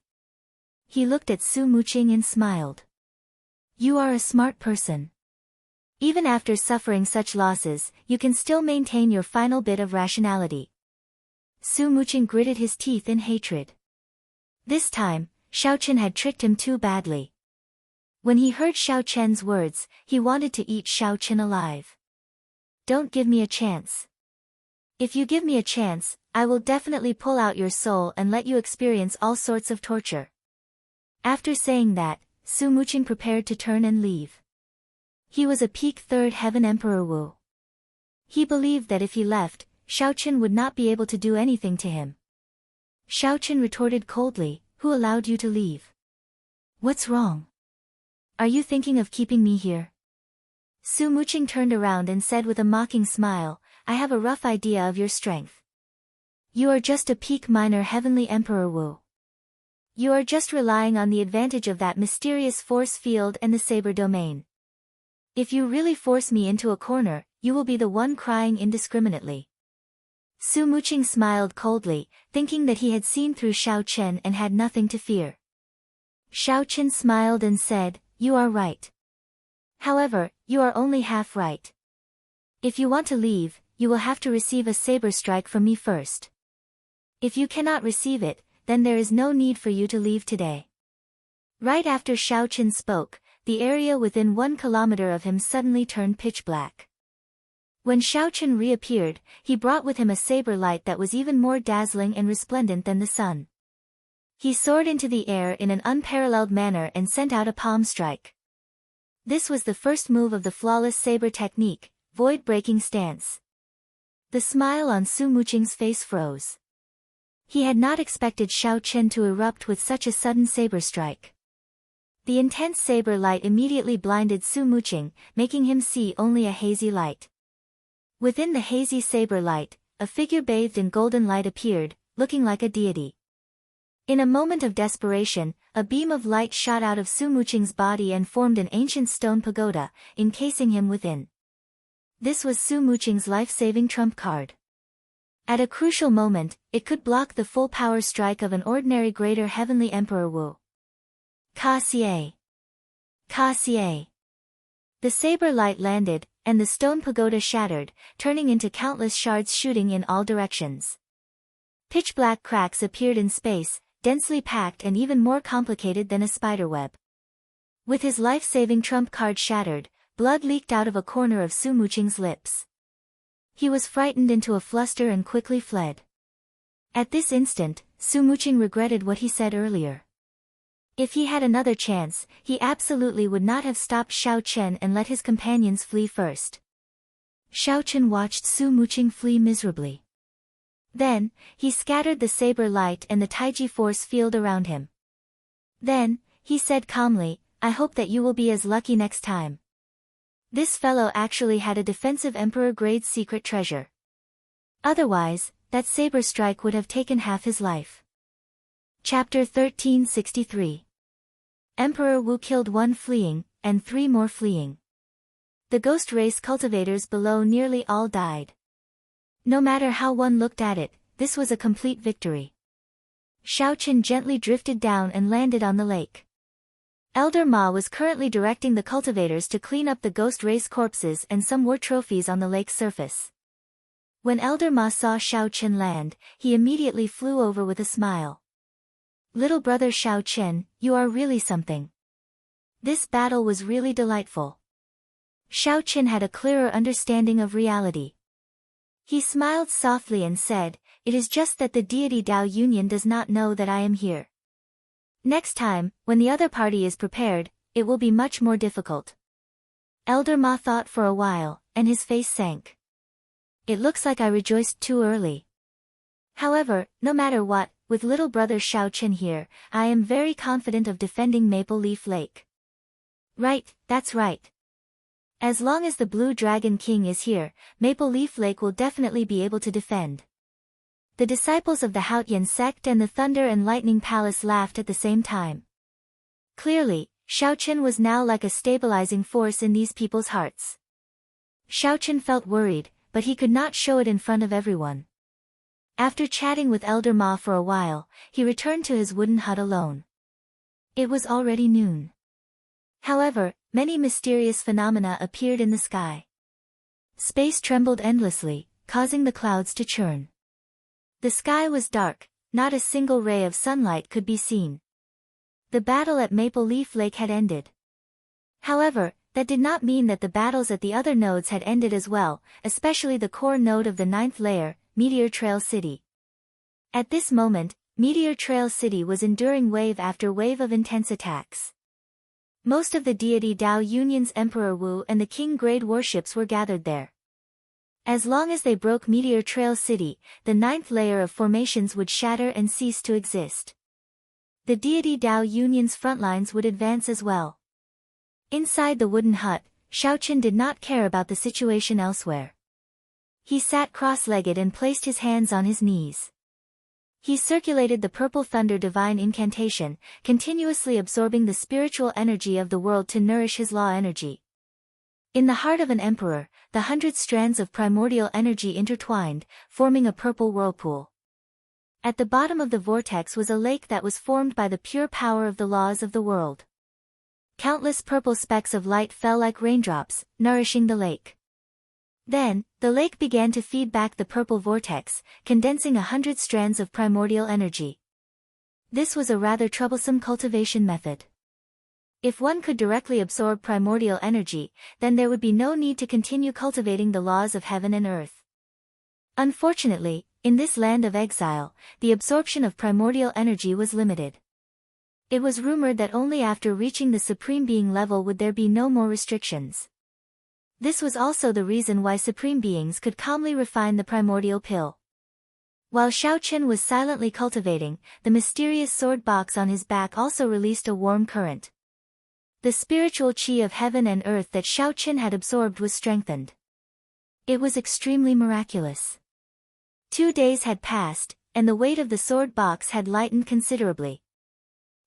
He looked at Su Muqing and smiled. You are a smart person. Even after suffering such losses, you can still maintain your final bit of rationality. Su Muqing gritted his teeth in hatred. This time, Shao Chen had tricked him too badly. When he heard Shao Chen's words, he wanted to eat Shao Chen alive. Don't give me a chance. If you give me a chance, I will definitely pull out your soul and let you experience all sorts of torture. After saying that, Su Muqing prepared to turn and leave. He was a peak third heaven Emperor Wu. He believed that if he left, Xiaoqin would not be able to do anything to him. Xiaoqin retorted coldly, "Who allowed you to leave? What's wrong? Are you thinking of keeping me here?" Su Muqing turned around and said with a mocking smile, "I have a rough idea of your strength. You are just a peak minor heavenly Emperor Wu. You are just relying on the advantage of that mysterious force field and the saber domain. If you really force me into a corner, you will be the one crying indiscriminately." Su Muqing smiled coldly, thinking that he had seen through Xiaoqin and had nothing to fear. Xiaoqin smiled and said, "You are right. However, you are only half right. If you want to leave, you will have to receive a saber strike from me first. If you cannot receive it, then there is no need for you to leave today." Right after Xiaoqin spoke, the area within 1 kilometer of him suddenly turned pitch black. When Xiaoqin reappeared, he brought with him a saber light that was even more dazzling and resplendent than the sun. He soared into the air in an unparalleled manner and sent out a palm strike. This was the first move of the flawless saber technique, void-breaking stance. The smile on Su Muqing's face froze. He had not expected Xiaoqin to erupt with such a sudden saber strike. The intense saber light immediately blinded Su Muqing, making him see only a hazy light. Within the hazy saber light, a figure bathed in golden light appeared, looking like a deity. In a moment of desperation, a beam of light shot out of Su Muqing's body and formed an ancient stone pagoda, encasing him within. This was Su Muqing's life-saving trump card. At a crucial moment, it could block the full power strike of an ordinary greater heavenly Emperor Wu. Ka Xie. Ka Xie. The saber light landed, and the stone pagoda shattered, turning into countless shards shooting in all directions. Pitch-black cracks appeared in space, densely packed and even more complicated than a spiderweb. With his life-saving trump card shattered, blood leaked out of a corner of Su Muqing's lips. He was frightened into a fluster and quickly fled. At this instant, Su Muqing regretted what he said earlier. If he had another chance, he absolutely would not have stopped Xiaoqin and let his companions flee first. Xiaoqin watched Su Muqing flee miserably. Then, he scattered the saber light and the Taiji force field around him. Then, he said calmly, "I hope that you will be as lucky next time." This fellow actually had a defensive emperor-grade secret treasure. Otherwise, that saber strike would have taken half his life. Chapter 1363. Emperor Wu killed 1 fleeing, and 3 more fleeing. The ghost race cultivators below nearly all died. No matter how one looked at it, this was a complete victory. Xiaoqin gently drifted down and landed on the lake. Elder Ma was currently directing the cultivators to clean up the ghost race corpses and some war trophies on the lake's surface. When Elder Ma saw Xiaoqin land, he immediately flew over with a smile. "Little brother Xiaoqin, you are really something. This battle was really delightful." Xiaoqin had a clearer understanding of reality. He smiled softly and said, "It is just that the deity Dao Union does not know that I am here. Next time, when the other party is prepared, it will be much more difficult." Elder Ma thought for a while, and his face sank. "It looks like I rejoiced too early. However, no matter what, with little brother Xiaoqin here, I am very confident of defending Maple Leaf Lake." "Right, that's right. As long as the Blue Dragon King is here, Maple Leaf Lake will definitely be able to defend." The disciples of the Haotian sect and the Thunder and Lightning Palace laughed at the same time. Clearly, Xiaoqin was now like a stabilizing force in these people's hearts. Xiaoqin felt worried, but he could not show it in front of everyone. After chatting with Elder Ma for a while, he returned to his wooden hut alone. It was already noon. However, many mysterious phenomena appeared in the sky. Space trembled endlessly, causing the clouds to churn. The sky was dark, not a single ray of sunlight could be seen. The battle at Maple Leaf Lake had ended. However, that did not mean that the battles at the other nodes had ended as well, especially the core node of the 9th layer, Meteor Trail City. At this moment, Meteor Trail City was enduring wave after wave of intense attacks. Most of the deity Dao Union's Emperor Wu and the King Grade warships were gathered there. As long as they broke Meteor Trail City, the 9th layer of formations would shatter and cease to exist. The deity Dao Union's frontlines would advance as well. Inside the wooden hut, Xiaoqin did not care about the situation elsewhere. He sat cross-legged and placed his hands on his knees. He circulated the Purple Thunder divine incantation, continuously absorbing the spiritual energy of the world to nourish his law energy. In the heart of an emperor, the 100 strands of primordial energy intertwined, forming a purple whirlpool. At the bottom of the vortex was a lake that was formed by the pure power of the laws of the world. Countless purple specks of light fell like raindrops, nourishing the lake. Then, the lake began to feed back the purple vortex, condensing 100 strands of primordial energy. This was a rather troublesome cultivation method. If one could directly absorb primordial energy, then there would be no need to continue cultivating the laws of heaven and earth. Unfortunately, in this land of exile, the absorption of primordial energy was limited. It was rumored that only after reaching the Supreme Being level would there be no more restrictions. This was also the reason why Supreme Beings could calmly refine the primordial pill. While Xiaoqin was silently cultivating, the mysterious sword box on his back also released a warm current. The spiritual qi of heaven and earth that Xiaoqin had absorbed was strengthened. It was extremely miraculous. 2 days had passed, and the weight of the sword box had lightened considerably.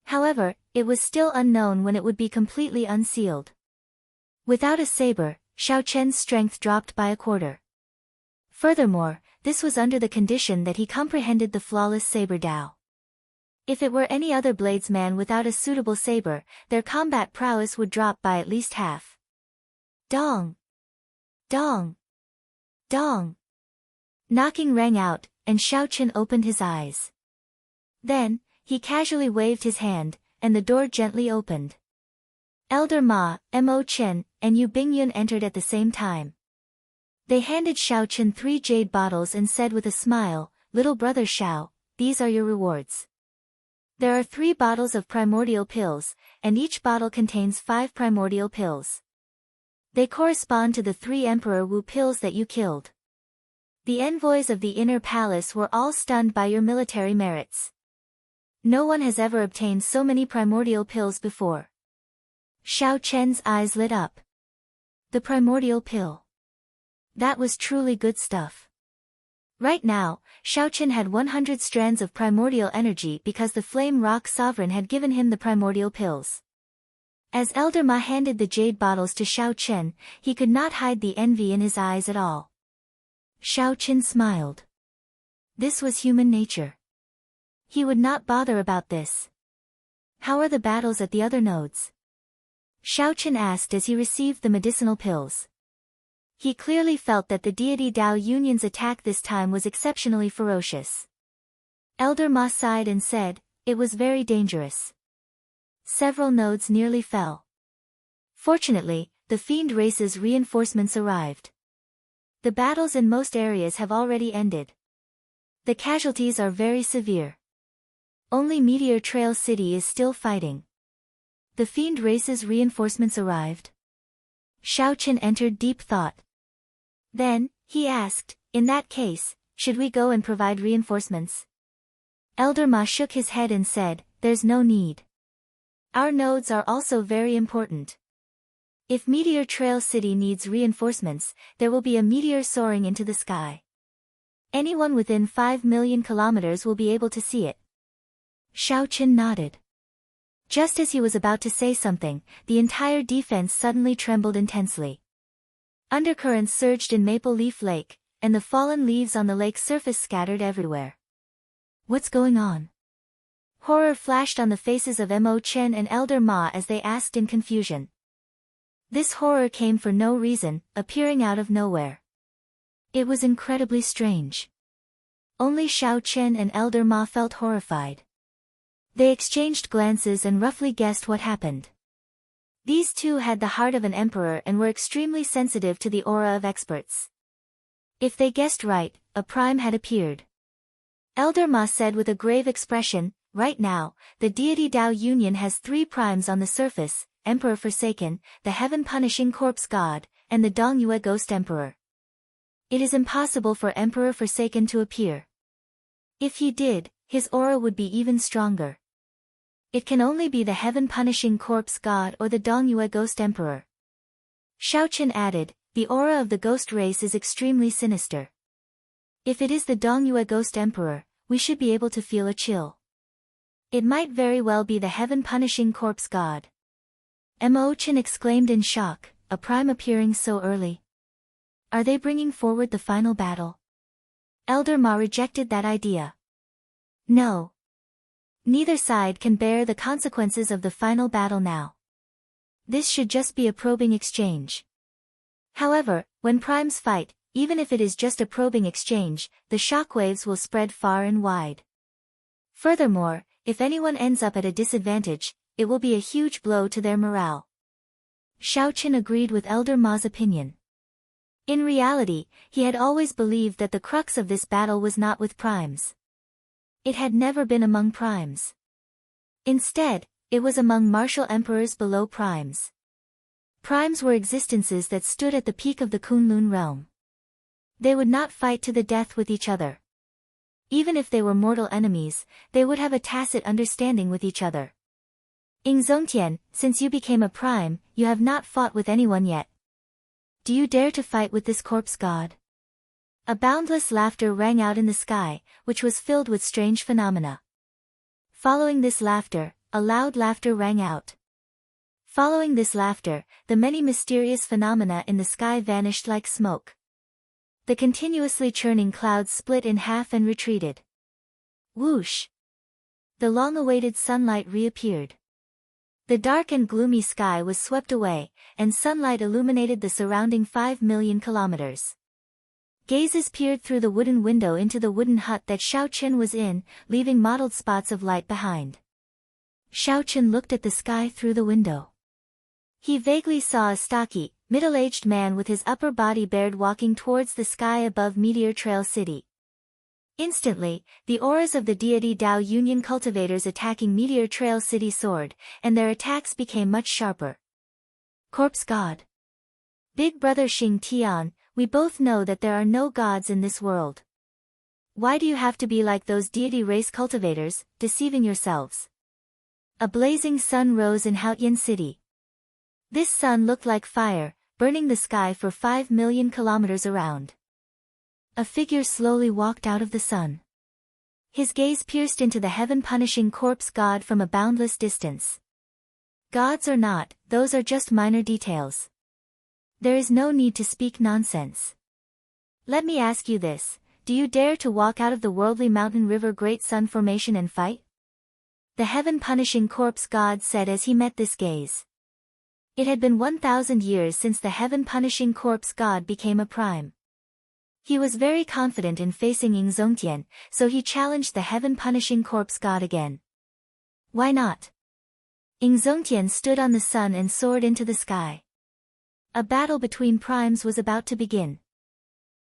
However, it was still unknown when it would be completely unsealed. Without a saber, Xiaoqin's strength dropped by a quarter. Furthermore, this was under the condition that he comprehended the flawless saber Dao. If it were any other bladesman without a suitable saber, their combat prowess would drop by at least half. Dong! Dong! Dong! Knocking rang out, and Xiaoqin opened his eyes. Then, he casually waved his hand, and the door gently opened. Elder Ma, Mo Chen, and Yu Bingyun entered at the same time. They handed Xiaoqin 3 jade bottles and said with a smile, "Little brother Xiao, these are your rewards." There are 3 bottles of primordial pills, and each bottle contains 5 primordial pills. They correspond to the 3 Emperor Wu pills that you killed. The envoys of the inner palace were all stunned by your military merits. No one has ever obtained so many primordial pills before. Xiaoqin's eyes lit up. The primordial pill. That was truly good stuff. Right now, Xiaoqin had 100 strands of primordial energy because the Flame Rock Sovereign had given him the primordial pills. As Elder Ma handed the jade bottles to Xiaoqin, he could not hide the envy in his eyes at all. Xiaoqin smiled. This was human nature. He would not bother about this. How are the battles at the other nodes? Xiaoqin asked as he received the medicinal pills. He clearly felt that the deity Dao Union's attack this time was exceptionally ferocious. Elder Ma sighed and said, "It was very dangerous. Several nodes nearly fell. Fortunately, the fiend race's reinforcements arrived. The battles in most areas have already ended. The casualties are very severe. Only Meteor Trail City is still fighting. The fiend race's reinforcements arrived." Xiaoqin entered deep thought. Then, he asked, "In that case, should we go and provide reinforcements?" Elder Ma shook his head and said, "There's no need. Our nodes are also very important. If Meteor Trail City needs reinforcements, there will be a meteor soaring into the sky. Anyone within 5 million kilometers will be able to see it." Xiaoqin nodded. Just as he was about to say something, the entire defense suddenly trembled intensely. Undercurrents surged in Maple Leaf Lake, and the fallen leaves on the lake's surface scattered everywhere. What's going on? Horror flashed on the faces of Mo Chen and Elder Ma as they asked in confusion. This horror came for no reason, appearing out of nowhere. It was incredibly strange. Only Xiaoqin and Elder Ma felt horrified. They exchanged glances and roughly guessed what happened. These two had the heart of an emperor and were extremely sensitive to the aura of experts. If they guessed right, a prime had appeared. Elder Ma said with a grave expression, "Right now, the deity Dao Union has 3 primes on the surface, Emperor Forsaken, the heaven-punishing corpse god, and the Dongyue ghost emperor. It is impossible for Emperor Forsaken to appear. If he did, his aura would be even stronger. It can only be the heaven-punishing corpse god or the Dongyue ghost emperor. Xiaoqin added, the aura of the ghost race is extremely sinister. If it is the Dongyue ghost emperor, we should be able to feel a chill. It might very well be the heaven-punishing corpse god. Mo Chen exclaimed in shock, a prime appearing so early. Are they bringing forward the final battle? Elder Ma rejected that idea. No. Neither side can bear the consequences of the final battle now. This should just be a probing exchange. However, when primes fight, even if it is just a probing exchange, the shockwaves will spread far and wide. Furthermore, if anyone ends up at a disadvantage, it will be a huge blow to their morale. Xiaoqin agreed with Elder Ma's opinion. In reality, he had always believed that the crux of this battle was not with primes. It had never been among primes. Instead, it was among martial emperors below primes. Primes were existences that stood at the peak of the Kunlun realm. They would not fight to the death with each other. Even if they were mortal enemies, they would have a tacit understanding with each other. Ingzongtian, since you became a prime, you have not fought with anyone yet. Do you dare to fight with this corpse god? A boundless laughter rang out in the sky, which was filled with strange phenomena. Following this laughter, a loud laughter rang out. Following this laughter, the many mysterious phenomena in the sky vanished like smoke. The continuously churning clouds split in half and retreated. Whoosh! The long-awaited sunlight reappeared. The dark and gloomy sky was swept away, and sunlight illuminated the surrounding 5 million kilometers. Gazes peered through the wooden window into the wooden hut that Xiaoqin was in, leaving mottled spots of light behind. Xiaoqin looked at the sky through the window. He vaguely saw a stocky, middle-aged man with his upper body bared walking towards the sky above Meteor Trail City. Instantly, the auras of the deity Dao Union cultivators attacking Meteor Trail City soared, and their attacks became much sharper. Corpse God. Big Brother Xing Tian, we both know that there are no gods in this world. Why do you have to be like those deity race cultivators, deceiving yourselves? A blazing sun rose in Haotian City. This sun looked like fire, burning the sky for 5 million kilometers around. A figure slowly walked out of the sun. His gaze pierced into the heaven-punishing corpse god from a boundless distance. Gods or not, those are just minor details. There is no need to speak nonsense. Let me ask you this, do you dare to walk out of the worldly mountain river Great Sun Formation and fight? The heaven-punishing corpse god said as he met this gaze. It had been 1,000 years since the heaven-punishing corpse god became a prime. He was very confident in facing Ingzongtian, so he challenged the heaven-punishing corpse god again. Why not? Ingzongtian stood on the sun and soared into the sky. A battle between primes was about to begin.